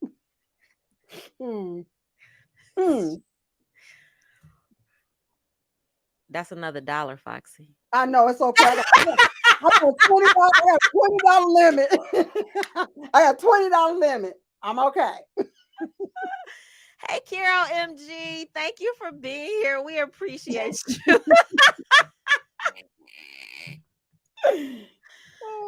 That's another $1, Foxy. I know, it's okay. I got $20 limit. I got $20 limit. I'm okay. Hey, Carol MG, thank you for being here. We appreciate you.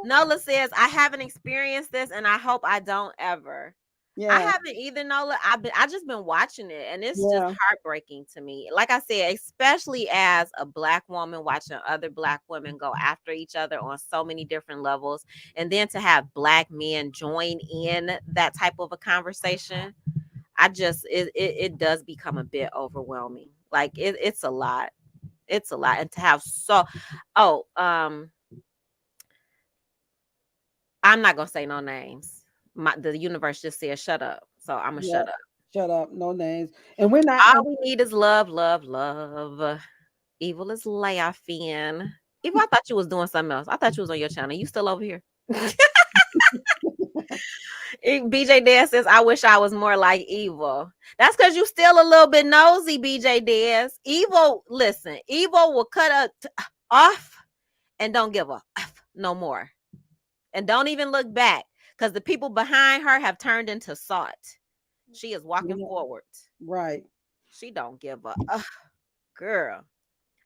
Nola says, I haven't experienced this and I hope I don't ever. Yeah. I haven't either, Nola. I just been watching it, and it's just heartbreaking to me. Like I said, especially as a Black woman watching other Black women go after each other on so many different levels, and then to have Black men join in that type of a conversation, it does become a bit overwhelming. Like it's a lot. It's a lot. And to have I'm not gonna say no names. The universe just said shut up. So I'm gonna shut up. Shut up, no names. And we're not. All we need is love, love, love. Evil is laughing. Evil, I thought you was doing something else. I thought you was on your channel. You still over here? BJ Dez says, I wish I was more like Evil. That's because you still a little bit nosy, BJ Dez. Evil, listen, Evil will cut off and don't give a F no more. And don't even look back, because the people behind her have turned into salt. She is walking forward. Right. She don't give a girl.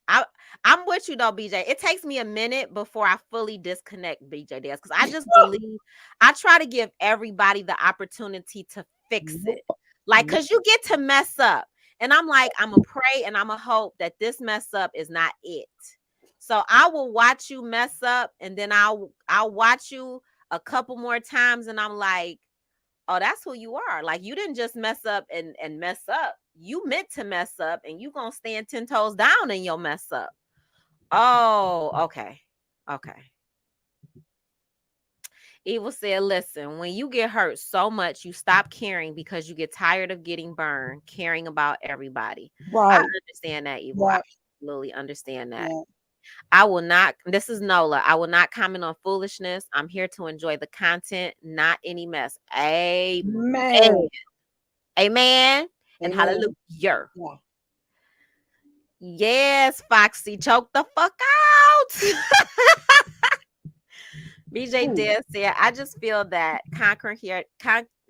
I'm with you though, BJ. It takes me a minute before I fully disconnect BJ Dez, because I just believe I try to give everybody the opportunity to fix it. Like, because you get to mess up. And I'm like, I'm going to pray and I'm going to hope that this mess up is not it. So I will watch you mess up, and then I'll watch you a couple more times, and I'm like, oh, that's who you are. Like, you didn't just mess up and mess up. You meant to mess up, and you gonna stand 10 toes down in your mess up. Oh, okay. Okay. Evil said, listen, when you get hurt so much, you stop caring because you get tired of getting burned, caring about everybody. Right. I understand that, Evil. Right. I absolutely understand that. Yeah. I will not, this is Nola, I will not comment on foolishness. I'm here to enjoy the content, not any mess. Amen. Amen. And hallelujah. Yeah. Yes, Foxy, choke the fuck out. BJ Dez said, I just feel that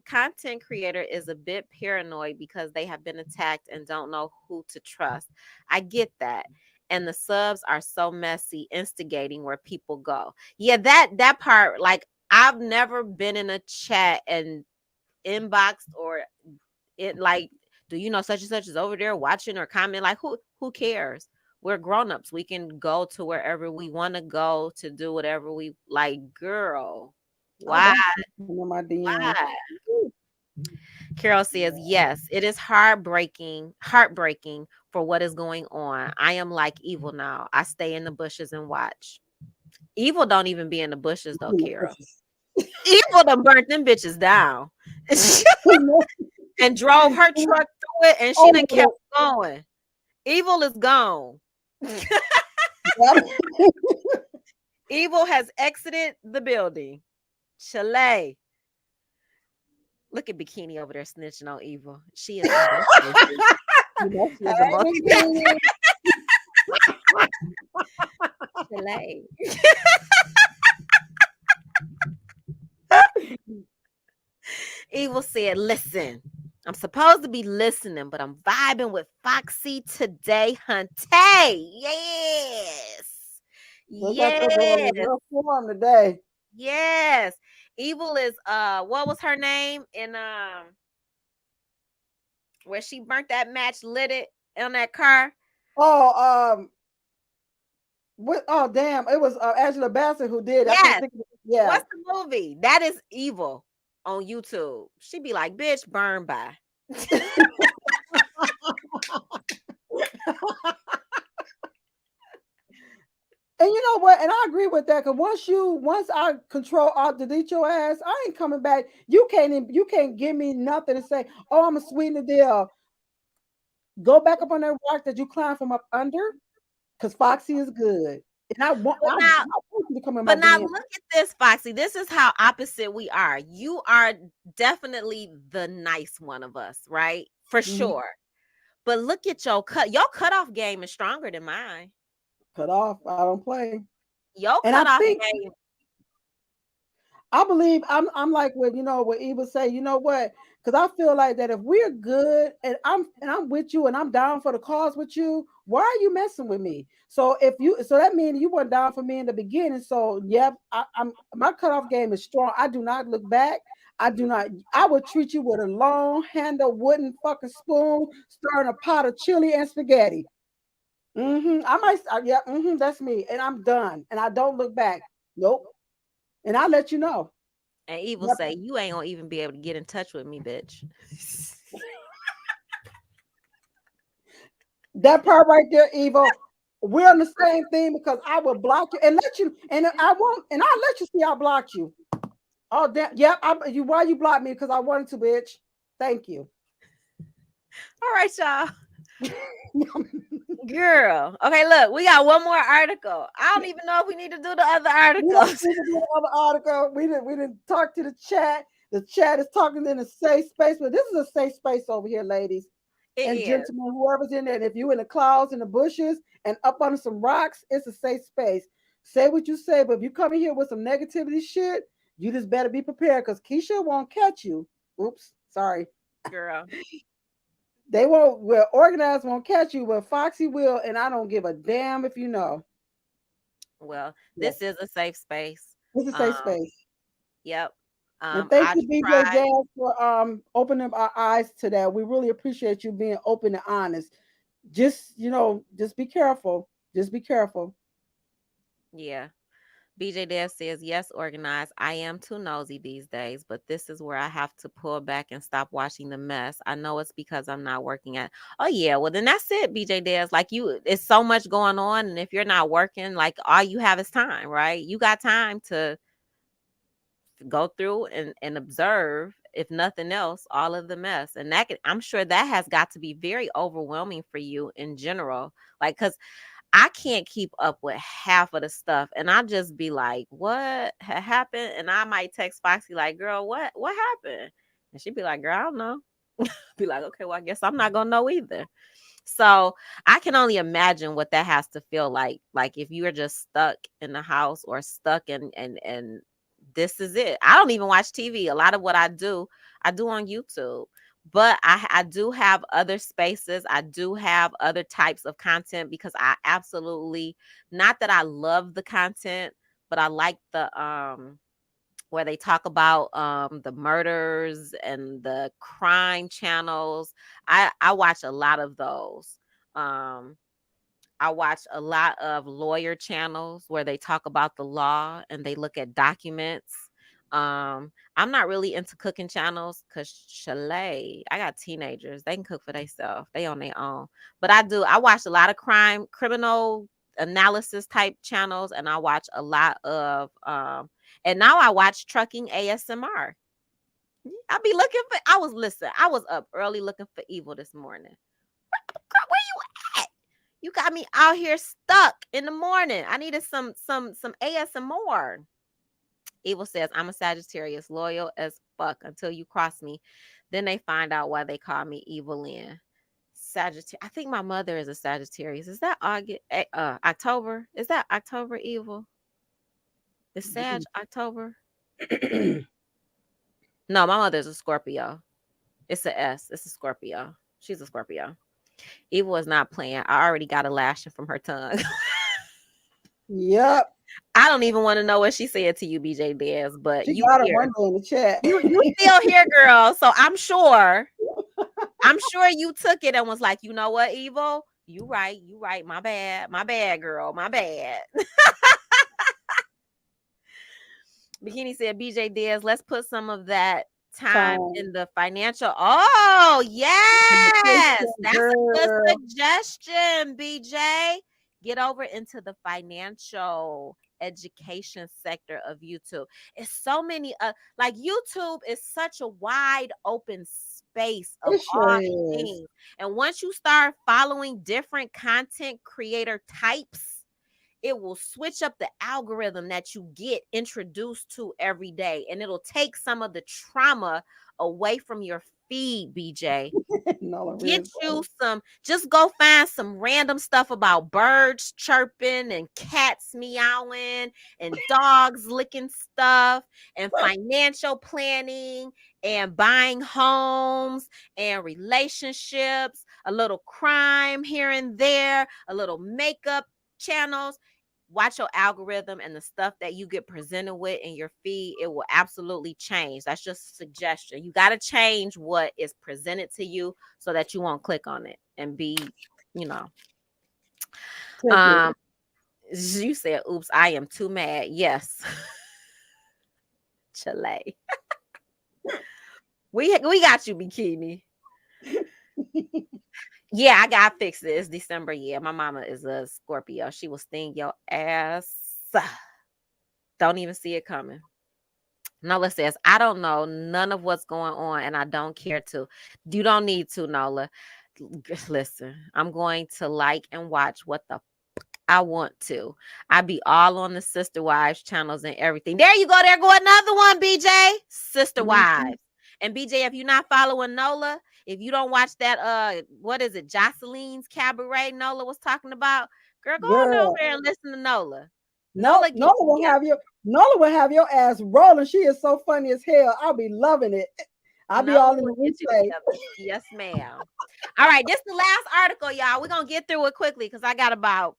content creator is a bit paranoid because they have been attacked and don't know who to trust. I get that. And the subs are so messy, instigating where people go. Yeah, that part, like I've never been in a chat and inboxed or it like, do you know such and such is over there watching or comment? Like who cares? We're grown-ups. We can go to wherever we want to go to do whatever we like, girl. Why? Why? Carol says, yes, it is heartbreaking for what is going on. I am like Evil now. I stay in the bushes and watch. Evil don't even be in the bushes though, Carol. Evil done burnt them bitches down. And drove her truck through it, and she done kept going. Evil is gone. Evil has exited the building. Chalet. Look at Bikini over there snitching on Evil. She is Chalet. Evil said, listen, I'm supposed to be listening, but I'm vibing with Foxy today, hunty. Yes. Yes. Today. Yes. Evil is what was her name in where she burnt that match, lit it on that car? Oh, damn, it was Angela Bassett who did. Yes. Yeah. What's the movie? That is Evil on YouTube. She be like, bitch, burn by. And you know what? And I agree with that. Cause once I control alt delete your ass, I ain't coming back. You can't give me nothing to say, oh, I'm a sweeten the deal. Go back up on that rock that you climbed from up under. Cause Foxy is good. And I want you to come in my But now look at this, Foxy. This is how opposite we are. You are definitely the nice one of us, right? For sure. But look at your cutoff game is stronger than mine. Cut off. I don't play. Your cutoff game. I believe I'm like what Eva say, you know what? Because I feel like that if we're good and I'm with you and I'm down for the cause with you, why are you messing with me? So that means you weren't down for me in the beginning. So yep, my cutoff game is strong. I do not look back. I would treat you with a long handle wooden fucking spoon, stirring a pot of chili and spaghetti. That's me. And I'm done. And I don't look back. Nope. And I'll let you know. And Evil say, you ain't gonna even be able to get in touch with me, bitch. That part right there, Evil. We're on the same thing because I will block you and let you, and I won't, and I'll let you see I blocked you. Oh, damn. Yep. Why you blocked me? Because I wanted to, bitch. Thank you. All right, y'all. Girl. Okay, look, we got one more article. I don't even know if we need to do the other articles. We didn't talk to the chat. The chat is talking in a safe space, but this is a safe space over here, ladies and gentlemen, whoever's in there. And if you're in the clouds, in the bushes, and up under some rocks, it's a safe space. Say what you say, but if you come in here with some negativity shit, you just better be prepared because Keisha won't catch you. Oops, sorry. Girl. They won't, well, organized won't catch you, but Foxy will, and I don't give a damn if you know. Well, this is a safe space. It's a safe space. Yep. And thank you, BJ Daz, for opening up our eyes to that. We really appreciate you being open and honest. Just be careful. Just be careful. Yeah. BJ Daz says, yes, organized. I am too nosy these days, but this is where I have to pull back and stop watching the mess. I know it's because I'm not working at. Oh, yeah. Well, then that's it, BJ Daz. Like it's so much going on. And if you're not working, like all you have is time, right? You got time to go through and observe, if nothing else, all of the mess. And I'm sure that has got to be very overwhelming for you in general. Like, because I can't keep up with half of the stuff, and I'll just be like, what happened? And I might text Foxy like, girl, what happened? And she'd be like, girl, I don't know. Be like, okay, well, I guess I'm not gonna know either. So I can only imagine what that has to feel like if you are just stuck in the house or stuck and this is it. I don't even watch TV. A lot of what I do on YouTube. But I do have other spaces. I do have other types of content because I absolutely, not that I love the content, but I like the where they talk about the murders and the crime channels. I watch a lot of those. Um I watch a lot of lawyer channels where they talk about the law and they look at documents. I'm not really into cooking channels because Chalet, I got teenagers. They can cook for themselves. They on their own. But I watch a lot of criminal analysis type channels, and I watch a lot of and now I watch trucking ASMR. I was up early looking for evil this morning. Where you at? You got me out here stuck in the morning. I needed some ASMR. Evil says, I'm a Sagittarius, loyal as fuck until you cross me. Then they find out why they call me Evil Lynn. Sagittarius. I think my mother is a Sagittarius. Is that August, October? Is that October Evil? Is Sag October? No, my mother's a Scorpio. It's a S. It's a Scorpio. She's a Scorpio. Evil is not playing. I already got a lashing from her tongue. Yep. I don't even want to know what she said to you, BJ Dez, but she you got a one in the chat. You still here, girl. So I'm sure you took it and was like, you know what, Evil? You right. My bad, girl. My bad. Bikini said, BJ Dez, let's put some of that time in the financial. Oh, yes. That's a good suggestion, BJ. Get over into the financial education sector of YouTube. It's so many like YouTube is such a wide open space of all things. And once you start following different content creator types, it will switch up the algorithm that you get introduced to every day, and it'll take some of the trauma away from your feed, BJ. Get you some, just go find some random stuff about birds chirping and cats meowing and dogs licking stuff and financial planning and buying homes and relationships, a little crime here and there, a little makeup channels. Watch your algorithm and the stuff that you get presented with in your feed. It will absolutely change. That's just a suggestion. You got to change what is presented to you so that you won't click on it and be, you said, oops, I am too mad. Yes. Chile. we got you, Bikini. Yeah, I got to fix this December. Yeah, my mama is a Scorpio. She will sting your ass. Don't even see it coming. Nola says, I don't know none of what's going on, and I don't care to. You don't need to, Nola. Listen, I'm going to like and watch what the I want to. I be all on the Sister Wives channels and everything. There you go. There go another one, BJ. Sister Wives. And BJ, if you're not following Nola, if you don't watch that, what is it, Joceline's Cabaret Nola was talking about, girl, go on over there and listen to Nola. Nola will have your ass rolling. She is so funny as hell. I'll be loving it. I'll be all in the replay. Yes, ma'am. All right, this is the last article, y'all. We're gonna get through it quickly because I got about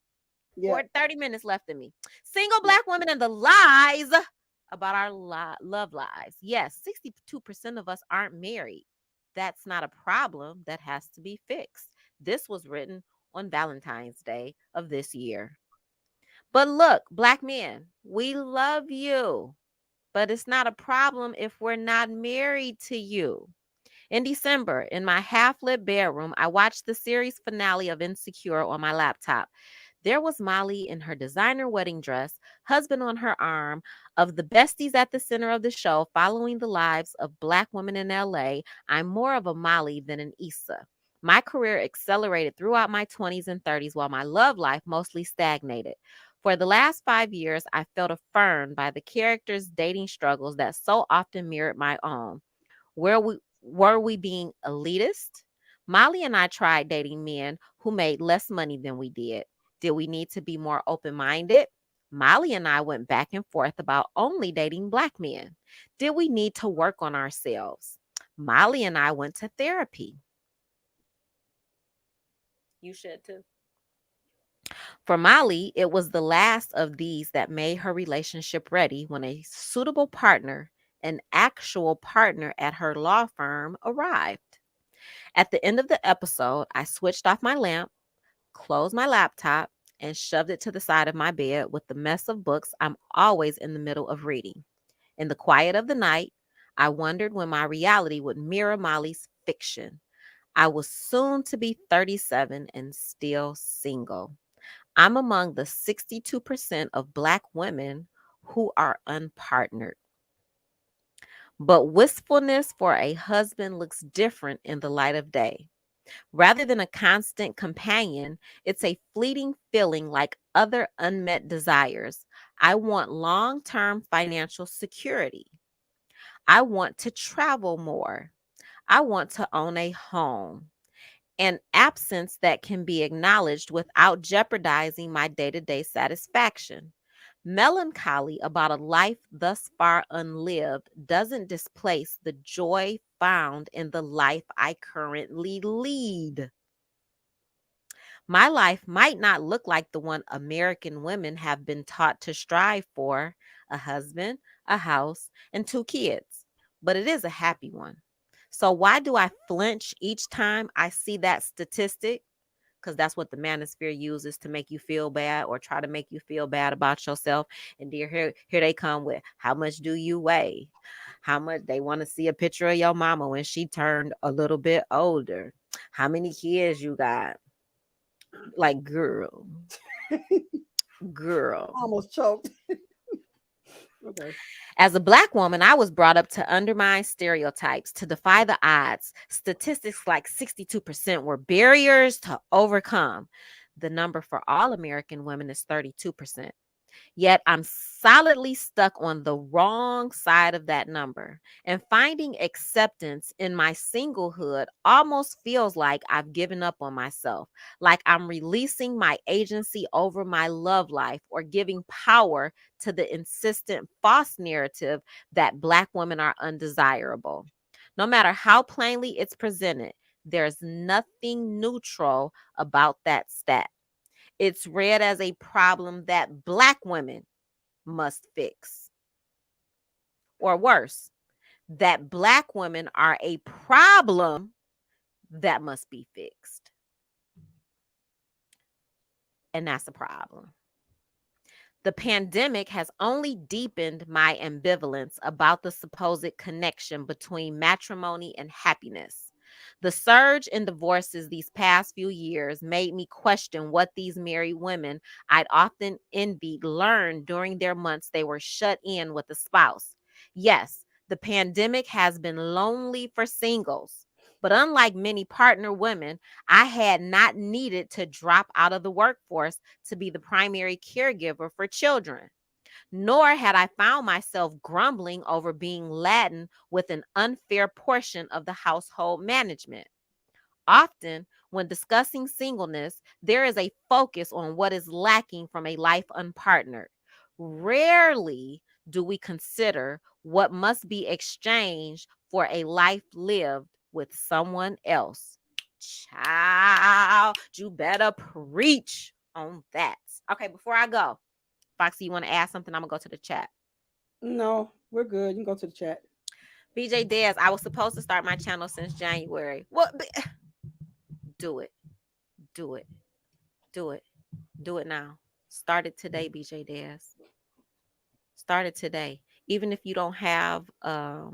30 minutes left in me. Single Black women and the lies about our love lives. Yes, 62% of us aren't married. That's not a problem that has to be fixed. This was written on Valentine's Day of this year. But look, Black men, we love you, but it's not a problem if we're not married to you. In December, in my half-lit bedroom, I watched the series finale of Insecure on my laptop. There was Molly in her designer wedding dress, husband on her arm, of the besties at the center of the show, following the lives of Black women in LA. I'm more of a Molly than an Issa. My career accelerated throughout my 20s and 30s while my love life mostly stagnated. For the last 5 years, I felt affirmed by the characters' dating struggles that so often mirrored my own. Were we being elitist? Molly and I tried dating men who made less money than we did. Did we need to be more open-minded? Molly and I went back and forth about only dating Black men. Did we need to work on ourselves? Molly and I went to therapy. You should too. For Molly, it was the last of these that made her relationship ready when a suitable partner, an actual partner at her law firm, arrived. At the end of the episode, I switched off my lamp, closed my laptop, and shoved it to the side of my bed with the mess of books I'm always in the middle of reading. In the quiet of the night, I wondered when my reality would mirror Molly's fiction. I was soon to be 37 and still single. I'm among the 62% of Black women who are unpartnered. But wistfulness for a husband looks different in the light of day. Rather than a constant companion, it's a fleeting feeling like other unmet desires. I want long term financial security. I want to travel more. I want to own a home. An absence that can be acknowledged without jeopardizing my day to day satisfaction. Melancholy about a life thus far unlived doesn't displace the joy found in the life I currently lead. My life might not look like the one American women have been taught to strive for: a husband, a house, and 2 kids, but it is a happy one. So, why do I flinch each time I see that statistic? Because that's what the manosphere uses to make you feel bad or try to make you feel bad about yourself. And here they come with how much do you weigh? How much they want to see a picture of your mama when she turned a little bit older. How many kids you got? Like, girl. Girl. Almost choked. Okay. As a Black woman, I was brought up to undermine stereotypes, to defy the odds. Statistics like 62% were barriers to overcome. The number for all American women is 32%. Yet I'm solidly stuck on the wrong side of that number. And finding acceptance in my singlehood almost feels like I've given up on myself, like I'm releasing my agency over my love life or giving power to the insistent false narrative that Black women are undesirable. No matter how plainly it's presented, there's nothing neutral about that stat. It's read as a problem that Black women must fix. Or worse, that Black women are a problem that must be fixed. And that's a problem. The pandemic has only deepened my ambivalence about the supposed connection between matrimony and happiness. The surge in divorces these past few years made me question what these married women I'd often envied learned during their months they were shut in with a spouse. Yes, the pandemic has been lonely for singles, but unlike many partner women, I had not needed to drop out of the workforce to be the primary caregiver for children. Nor had I found myself grumbling over being laden with an unfair portion of the household management. Often, when discussing singleness, there is a focus on what is lacking from a life unpartnered. Rarely do we consider what must be exchanged for a life lived with someone else. Child, you better preach on that. Okay, before I go, Foxy, you want to add something? I'm going to go to the chat. No, we're good. You can go to the chat. BJ Dez, I was supposed to start my channel since January. What? Do it. Do it. Do it. Do it now. Start it today, BJ Dez. Start it today. Even if you don't have a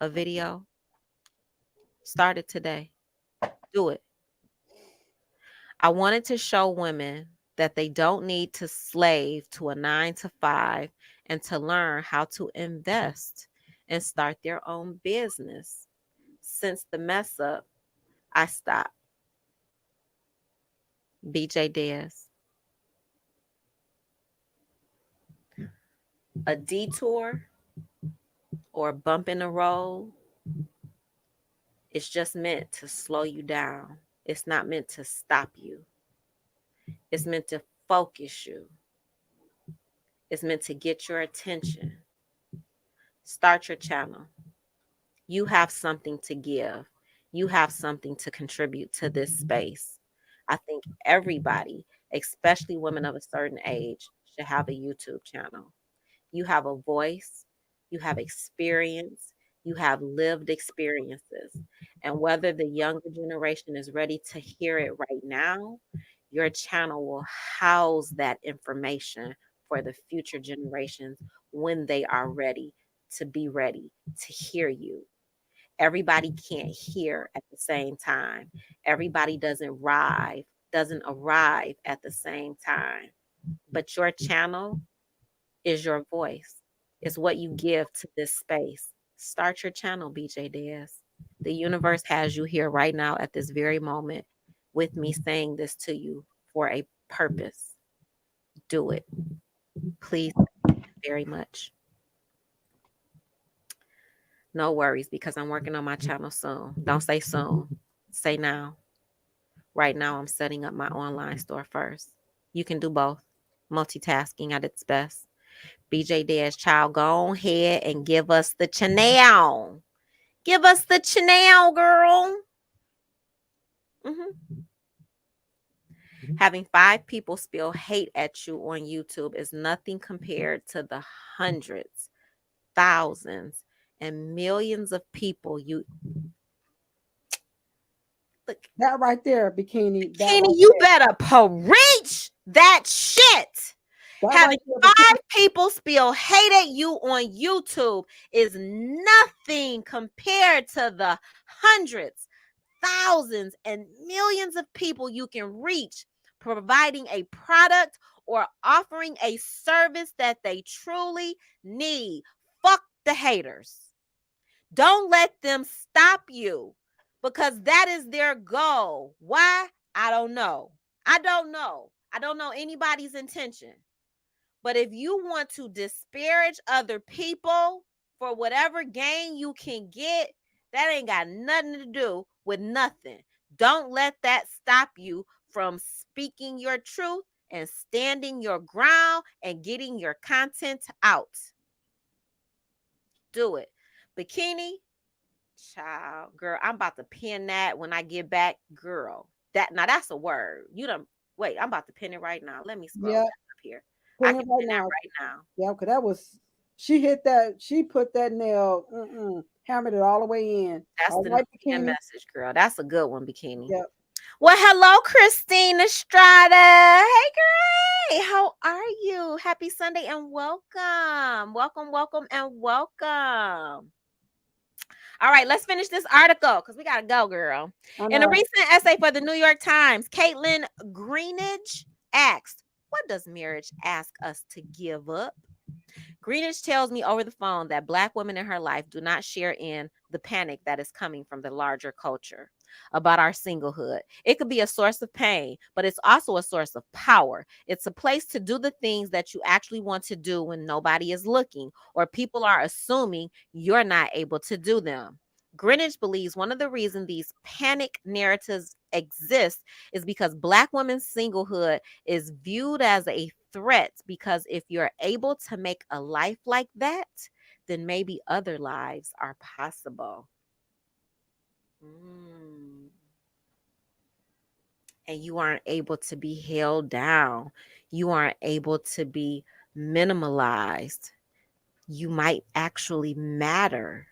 video, start it today. Do it. I wanted to show women that they don't need to slave to a 9 to 5 and to learn how to invest and start their own business. Since the mess up, I stopped. BJ Dez. A detour or a bump in the road, it's just meant to slow you down. It's not meant to stop you. It's meant to focus you. It's meant to get your attention. Start your channel. You have something to give. You have something to contribute to this space. I think everybody, especially women of a certain age, should have a YouTube channel. You have a voice, you have experience, you have lived experiences. And whether the younger generation is ready to hear it right now, your channel will house that information for the future generations when they are ready to hear you. Everybody can't hear at the same time. Everybody doesn't arrive at the same time. But your channel is your voice. It's what you give to this space. Start your channel, BJ Dez. The universe has you here right now at this very moment with me saying this to you for a purpose. Do it. Please, very much. No worries, because I'm working on my channel soon. Don't say soon. Say now. Right now, I'm setting up my online store first. You can do both. Multitasking at its best. BJ Dez, child, go ahead and give us the channel. Give us the channel, girl. Having 5 people spill hate at you on YouTube is nothing compared to the hundreds, thousands, and millions of people you look. That right there, Bikini. Bikini, right you there. Better preach that shit. That having right there, 5 people spill hate at you on YouTube is nothing compared to the hundreds, thousands, and millions of people you can reach providing a product or offering a service that they truly need. Fuck the haters. Don't let them stop you, because that is their goal. Why? I don't know. I don't know anybody's intention. But if you want to disparage other people for whatever gain you can get, that ain't got nothing to do with nothing. Don't let that stop you from speaking your truth and standing your ground and getting your content out. Do it. Bikini, child, girl, I'm about to pin that when I get back, girl. That's a word. You done wait, I'm about to pin it right now. Let me scroll down up here. I can pin that right now. Yeah, because that was, she hit that, she put that nail, hammered it all the way in. That's all the right, message, girl. That's a good one, Bikini. Yep. Well, hello, Christine Estrada. Hey, girl. How are you? Happy Sunday and welcome. Welcome, and welcome. All right, let's finish this article because we got to go, girl. In a recent essay for the New York Times, Caitlin Greenidge asked, what does marriage ask us to give up? Greenidge tells me over the phone that Black women in her life do not share in the panic that is coming from the larger culture about our singlehood. It could be a source of pain, but it's also a source of power. It's a place to do the things that you actually want to do when nobody is looking or people are assuming you're not able to do them. Greenidge believes one of the reasons these panic narratives exist is because Black women's singlehood is viewed as a threat, because if you're able to make a life like that, then maybe other lives are possible. And you aren't able to be held down. You aren't able to be minimalized. You might actually matter.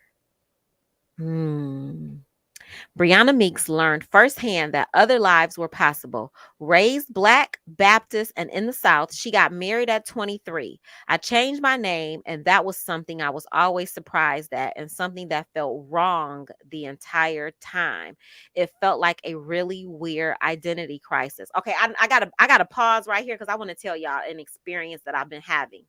Brianna Meeks learned firsthand that other lives were possible. Raised Black, Baptist, and in the South, she got married at 23. I changed my name, and that was something I was always surprised at and something that felt wrong the entire time. It felt like a really weird identity crisis. Okay, I gotta pause right here because I want to tell y'all an experience that I've been having.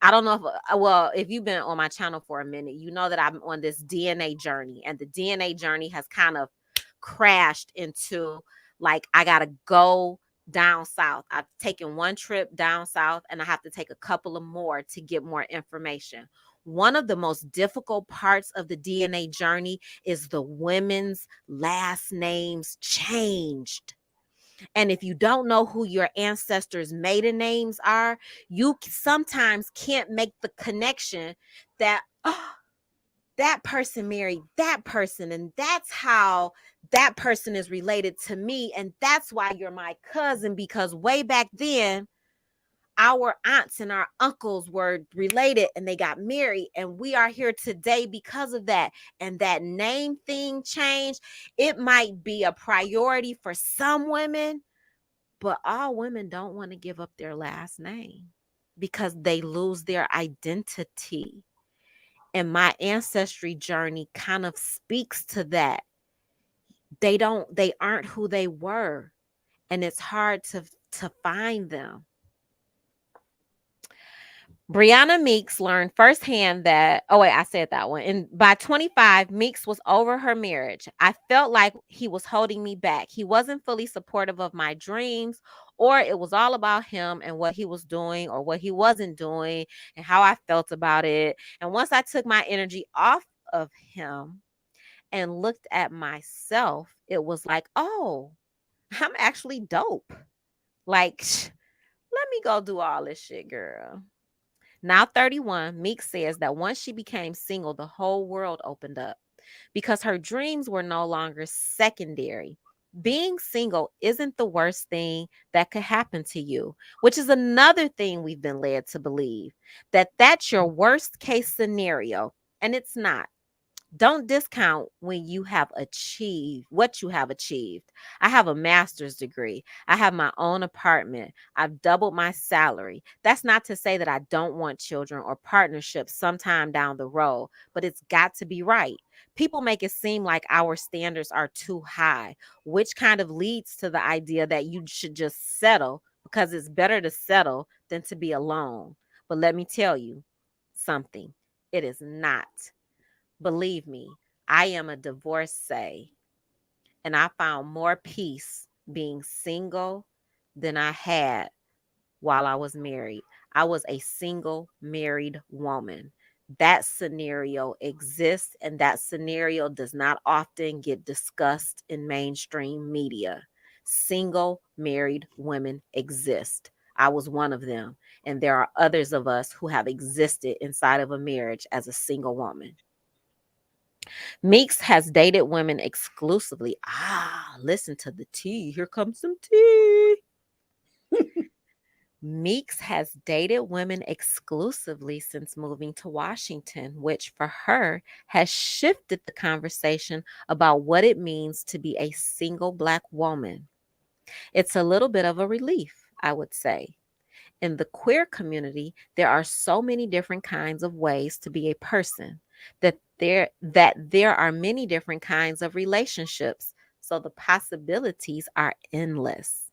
I don't know if you've been on my channel for a minute, you know that I'm on this DNA journey, and the DNA journey has kind of crashed into like, I got to go down south. I've taken one trip down south and I have to take a couple of more to get more information. One of the most difficult parts of the DNA journey is the women's last names changed. And if you don't know who your ancestors' maiden names are, you sometimes can't make the connection that, oh, that person married that person, and that's how that person is related to me, and that's why you're my cousin, because way back then our aunts and our uncles were related and they got married, and we are here today because of that. And that name thing change, it might be a priority for some women, but all women don't want to give up their last name because they lose their identity. And my ancestry journey kind of speaks to that. They aren't who they were, and it's hard to find them. Brianna Meeks learned firsthand that, oh wait, I said that one. And by 25, Meeks was over her marriage. I felt like he was holding me back. He wasn't fully supportive of my dreams, or it was all about him and what he was doing or what he wasn't doing and how I felt about it. And once I took my energy off of him and looked at myself, it was like, oh, I'm actually dope. Like, let me go do all this shit, girl. Now 31, Meek says that once she became single, the whole world opened up because her dreams were no longer secondary. Being single isn't the worst thing that could happen to you, which is another thing we've been led to believe, that that's your worst case scenario, and it's not. Don't discount when you have achieved what you have achieved. I have a master's degree. I have my own apartment. I've doubled my salary. That's not to say that I don't want children or partnerships sometime down the road, but it's got to be right. People make it seem like our standards are too high, which kind of leads to the idea that you should just settle because it's better to settle than to be alone. But let me tell you something, it is not. Believe me, I am a divorcee, and I found more peace being single than I had while I was married. I was a single married woman. That scenario exists, and that scenario does not often get discussed in mainstream media. Single married women exist. I was one of them, and there are others of us who have existed inside of a marriage as a single woman. Meeks has dated women exclusively. Ah, listen to the tea. Here comes some tea. Meeks has dated women exclusively since moving to Washington, which for her has shifted the conversation about what it means to be a single Black woman. It's a little bit of a relief, I would say. In the queer community, there are so many different kinds of ways to be a person that there are many different kinds of relationships, so the possibilities are endless.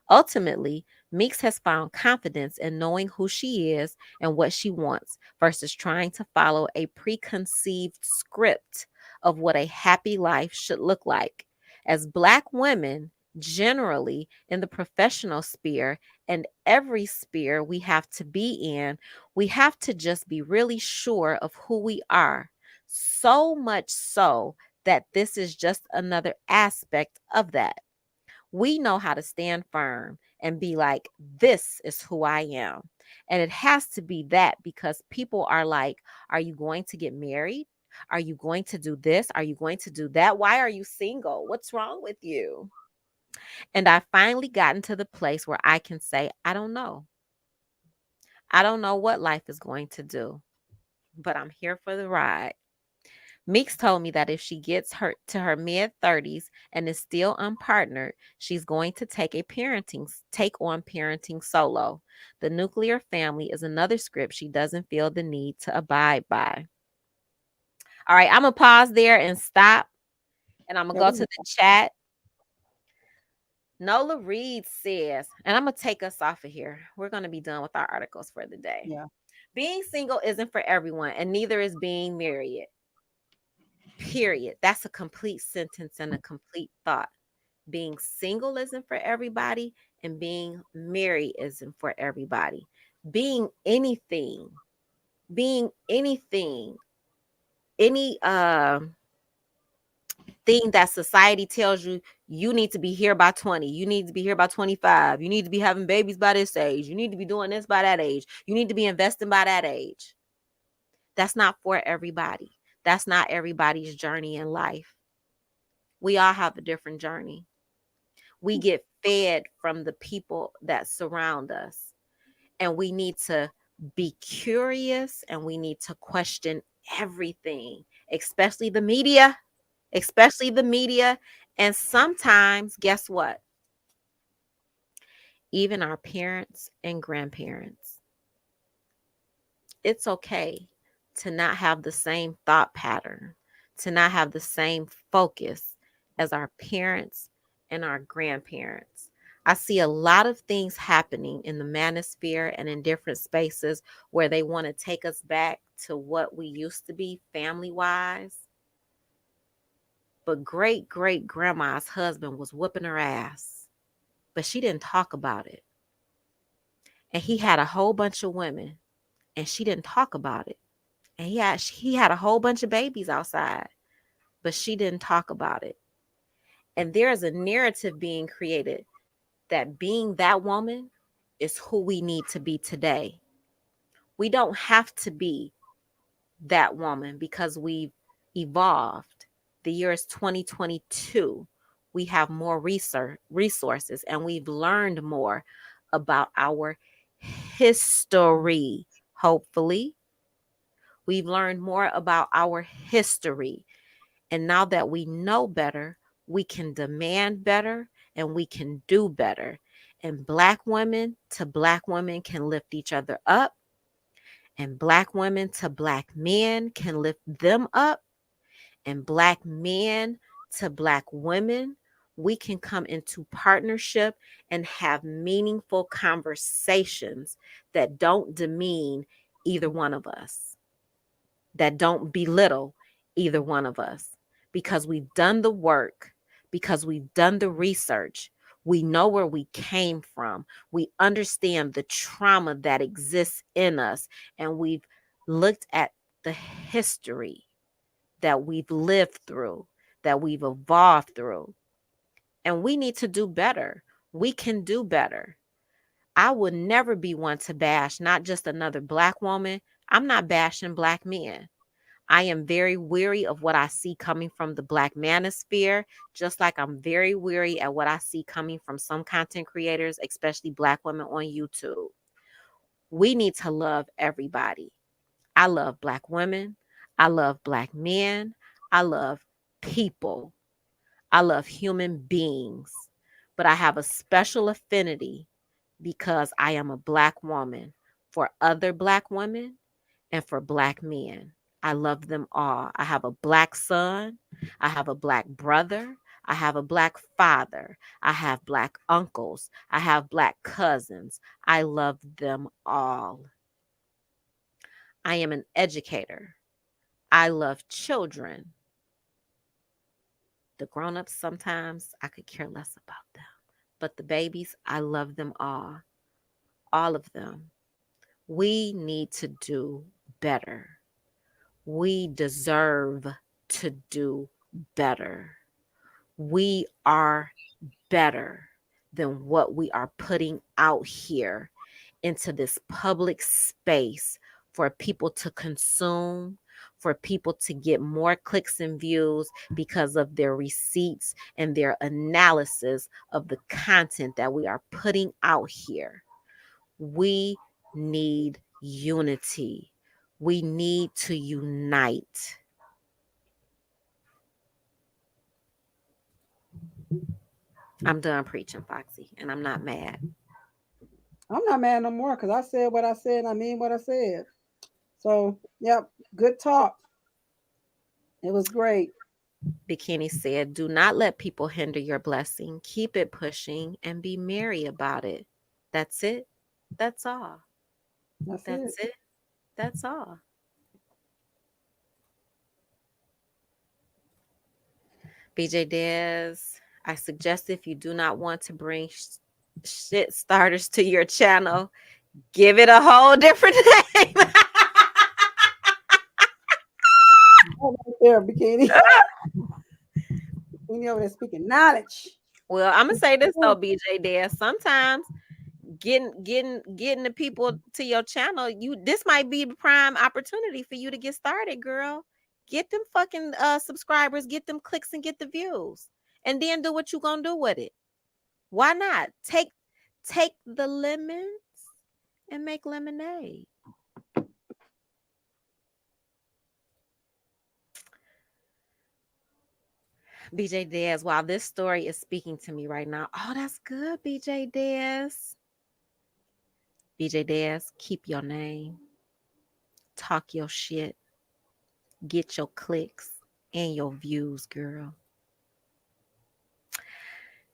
Ultimately, Meeks has found confidence in knowing who she is and what she wants versus trying to follow a preconceived script of what a happy life should look like. As Black women, generally in the professional sphere and every sphere we have to be in, we have to just be really sure of who we are. So much so that this is just another aspect of that. We know how to stand firm and be like, this is who I am. And it has to be that because people are like, are you going to get married? Are you going to do this? Are you going to do that? Why are you single? What's wrong with you? And I finally gotten to the place where I can say, I don't know. I don't know what life is going to do, but I'm here for the ride. Meeks told me that if she gets her to her mid 30s and is still unpartnered, she's going to take on parenting solo. The nuclear family is another script she doesn't feel the need to abide by. All right, I'm gonna pause there and stop, and I'm gonna go to the chat. Nola Reed says, and I'm gonna take us off of here. We're gonna be done with our articles for the day. Yeah. Being single isn't for everyone, and neither is being married. Period. That's a complete sentence and a complete thought. Being single isn't for everybody, and being married isn't for everybody. Being anything, being anything, any thing that society tells you, you need to be here by 20, you need to be here by 25, you need to be having babies by this age, you need to be doing this by that age, you need to be investing by that age. That's not for everybody. That's not everybody's journey in life. We all have a different journey. We get fed from the people that surround us, and we need to be curious, and we need to question everything, especially the media, And sometimes, guess what? Even our parents and grandparents. It's okay to not have the same thought pattern, to not have the same focus as our parents and our grandparents. I see a lot of things happening in the manosphere and in different spaces where they want to take us back to what we used to be family-wise. But great-great-grandma's husband was whooping her ass, but she didn't talk about it. And he had a whole bunch of women, and she didn't talk about it. And he had a whole bunch of babies outside, but she didn't talk about it. And there is a narrative being created that being that woman is who we need to be today. We don't have to be that woman because we've evolved. The year is 2022. We have more resources, and we've learned more about our history. Hopefully, we've learned more about our history. And now that we know better, we can demand better and we can do better. And Black women to Black women can lift each other up. And Black women to Black men can lift them up. And Black men to Black women, we can come into partnership and have meaningful conversations that don't demean either one of us, that don't belittle either one of us, because we've done the work, because we've done the research. We know where we came from. We understand the trauma that exists in us, and we've looked at the history that we've lived through, that we've evolved through. And we need to do better. We can do better. I would never be one to bash not just another Black woman. I'm not bashing Black men. I am very weary of what I see coming from the Black manosphere, just like I'm very weary at what I see coming from some content creators, especially Black women on YouTube. We need to love everybody. I love Black women. I love Black men. I love people. I love human beings. But I have a special affinity because I am a Black woman for other Black women and for Black men. I love them all. I have a Black son. I have a Black brother. I have a Black father. I have Black uncles. I have Black cousins. I love them all. I am an educator. I love children. The grown-ups, sometimes I could care less about them. But the babies, I love them all of them. We need to do better. We deserve to do better. We are better than what we are putting out here into this public space for people to consume, for people to get more clicks and views because of their receipts and their analysis of the content that we are putting out here. We need unity. We need to unite. I'm done preaching, Foxy, and I'm not mad. I'm not mad no more because I said what I said and I mean what I said. So, yep, good talk. It was great. Bikini said, do not let people hinder your blessing. Keep it pushing and be merry about it. That's it. That's all. That's it. That's all. BJ Des, I suggest if you do not want to bring shit starters to your channel, give it a whole different name. There, Bikini. He over there speaking knowledge. Well, I'm gonna say this though, BJ Dad. Sometimes getting the people to your channel, this might be the prime opportunity for you to get started, girl. Get them fucking subscribers, get them clicks, and get the views, and then do what you gonna do with it. Why not take the lemons and make lemonade? BJ Dez, while this story is speaking to me right now. Oh, that's good, BJ Dez. BJ Dez, keep your name. Talk your shit. Get your clicks and your views, girl.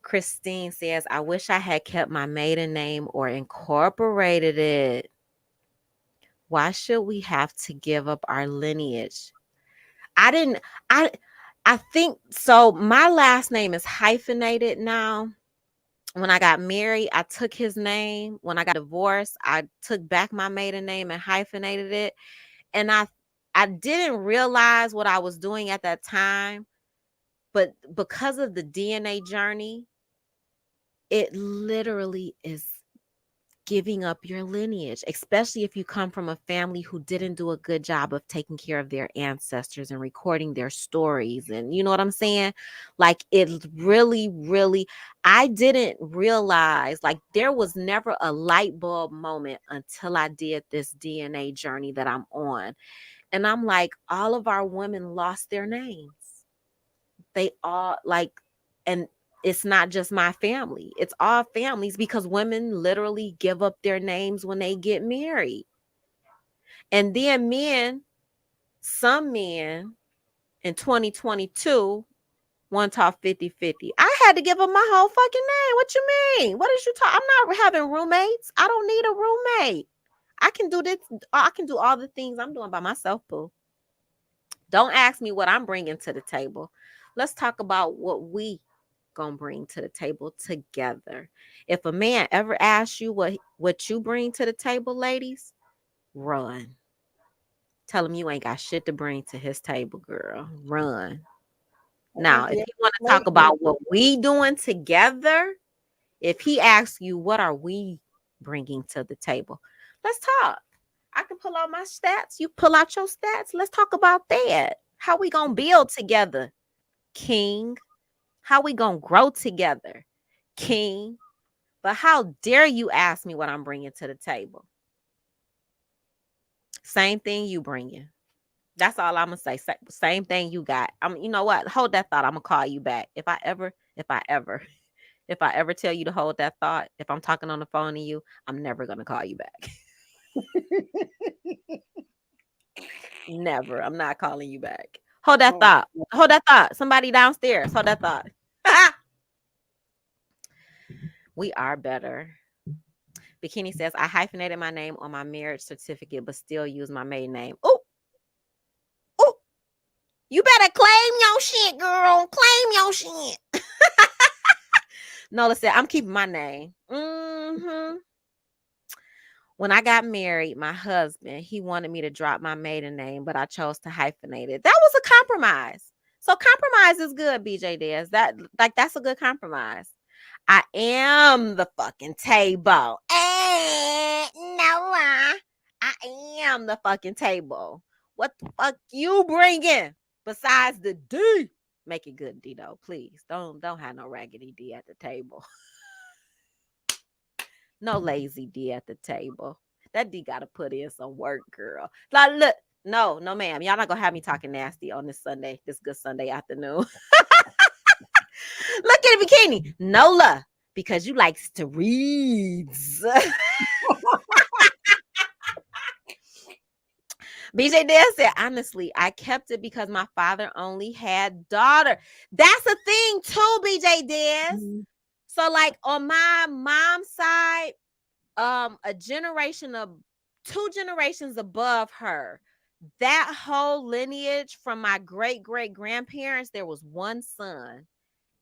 Christine says, I wish I had kept my maiden name or incorporated it. Why should we have to give up our lineage? I think so. My last name is hyphenated now. When I got married, I took his name. When I got divorced, I took back my maiden name and hyphenated it. And I didn't realize what I was doing at that time. But because of the DNA journey, it literally is giving up your lineage, especially if you come from a family who didn't do a good job of taking care of their ancestors and recording their stories. And you know what I'm saying? Like, it really, I didn't realize, like, there was never a light bulb moment until I did this DNA journey that I'm on. And I'm like, all of our women lost their names. They all, like, and it's not just my family. It's all families, because women literally give up their names when they get married. And then some men in 2022 want to talk 50-50. I had to give up my whole fucking name. What you mean? What is you talking? I'm not having roommates. I don't need a roommate. I can do this. I can do all the things I'm doing by myself, boo. Don't ask me what I'm bringing to the table. Let's talk about what we gonna bring to the table together. If a man ever asks you what you bring to the table, ladies, run. Tell him you ain't got shit to bring to his table, girl. Run. Now, if you want to talk about what we doing together, if he asks you what are we bringing to the table, let's talk. I can pull out my stats. You pull out your stats. Let's talk about that. How we gonna build together, King? How we gonna grow together, King? But how dare you ask me what I'm bringing to the table? Same thing you bringing. That's all I'm gonna say. Same thing you got. You know what? Hold that thought. I'm gonna call you back. If I ever tell you to hold that thought, if I'm talking on the phone to you, I'm never gonna call you back. Never. I'm not calling you back. Hold that thought. Hold that thought. Somebody downstairs. Hold that thought. We are better. Bikini says, I hyphenated my name on my marriage certificate, but still use my maiden name. Ooh. Ooh. You better claim your shit, girl. Claim your shit. Nola said, I'm keeping my name. Mm-hmm. When I got married, my husband, he wanted me to drop my maiden name, but I chose to hyphenate it. That was a compromise. So compromise is good, BJ Dez. That's a good compromise. I am the fucking table. Noah, I am the fucking table. What the fuck you bringing besides the D? Make it good, D, though, please. Don't have no raggedy D at the table. No lazy D at the table. That D got to put in some work, girl. Like, look, no, ma'am. Y'all not going to have me talking nasty on this good Sunday afternoon. Look at the bikini. Nola, because you likes to read. BJ Dale said, honestly, I kept it because my father only had daughter. That's a thing too, BJ Dez. Mm-hmm. So, like, on my mom's side, two generations above her, that whole lineage from my great-great-grandparents, there was one son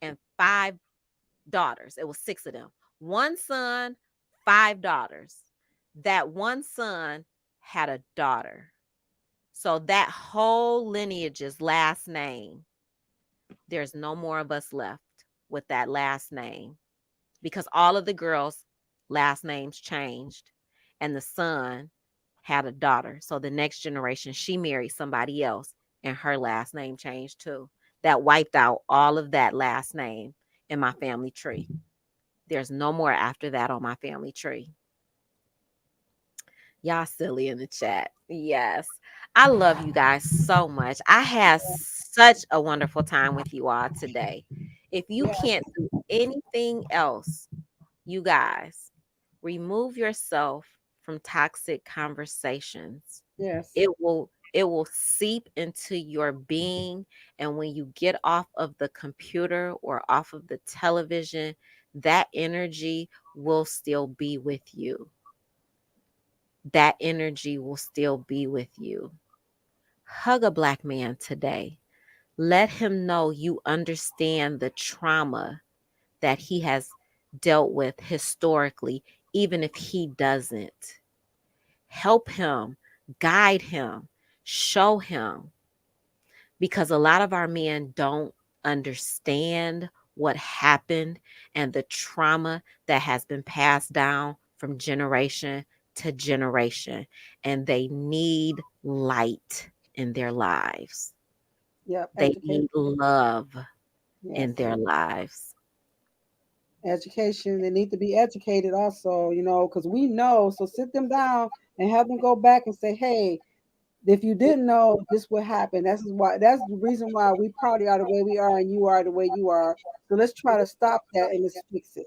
and 5 daughters. It was 6 of them. One son, 5 daughters. That one son had a daughter. So that whole lineage's last name there's no more of us left with that last name because all of the girls' last names changed and the son had a daughter. So the next generation, she married somebody else and her last name changed too. That wiped out all of that last name in my family tree. There's no more after that on my family tree. Y'all silly in the chat. Yes. I love you guys so much. I had such a wonderful time with you all today. If you can't do anything else, you guys, remove yourself from toxic conversations. Yes. It will seep into your being, and when you get off of the computer or off of the television, that energy will still be with you. That energy will still be with you. Hug a Black man today. Let him know you understand the trauma that he has dealt with historically, even if he doesn't. Help him, guide him, show him. Because a lot of our men don't understand what happened and the trauma that has been passed down from generation to generation, and they need light in their lives. Yep. They need love in their lives. Education. They need to be educated also, because we know. So sit them down and have them go back and say, hey, if you didn't know, this would happen. That's the reason why we probably are the way we are and you are the way you are. So let's try to stop that and let's fix it.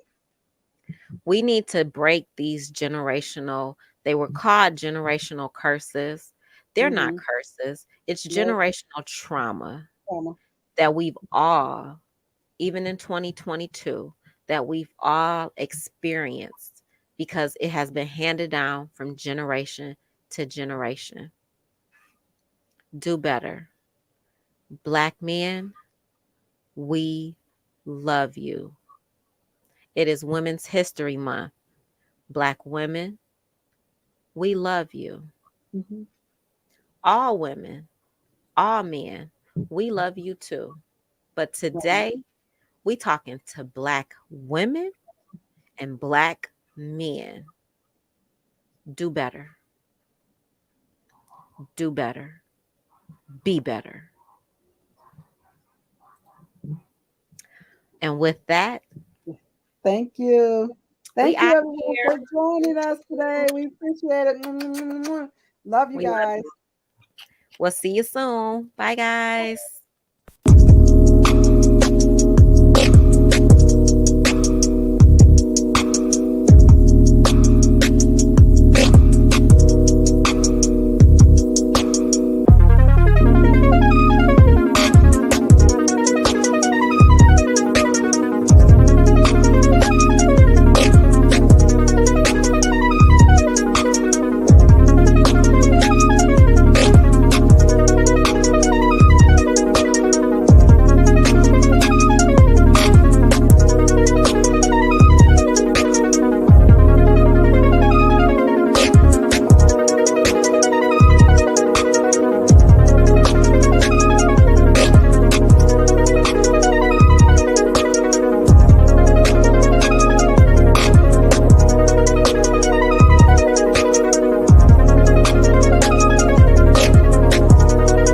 We need to break these generational, they were called generational curses. They're not curses. It's generational trauma that we've all, even in 2022, that we've all experienced because it has been handed down from generation to generation. Do better. Black men, we love you. It is Women's History Month. Black women, we love you. All women, all men, we love you too. But today, we talking to Black women and Black men. Do better. Do better. Be better. And with that, thank you. Thank you, everyone, for joining us today. We appreciate it. Love you guys. We'll see you soon. Bye, guys.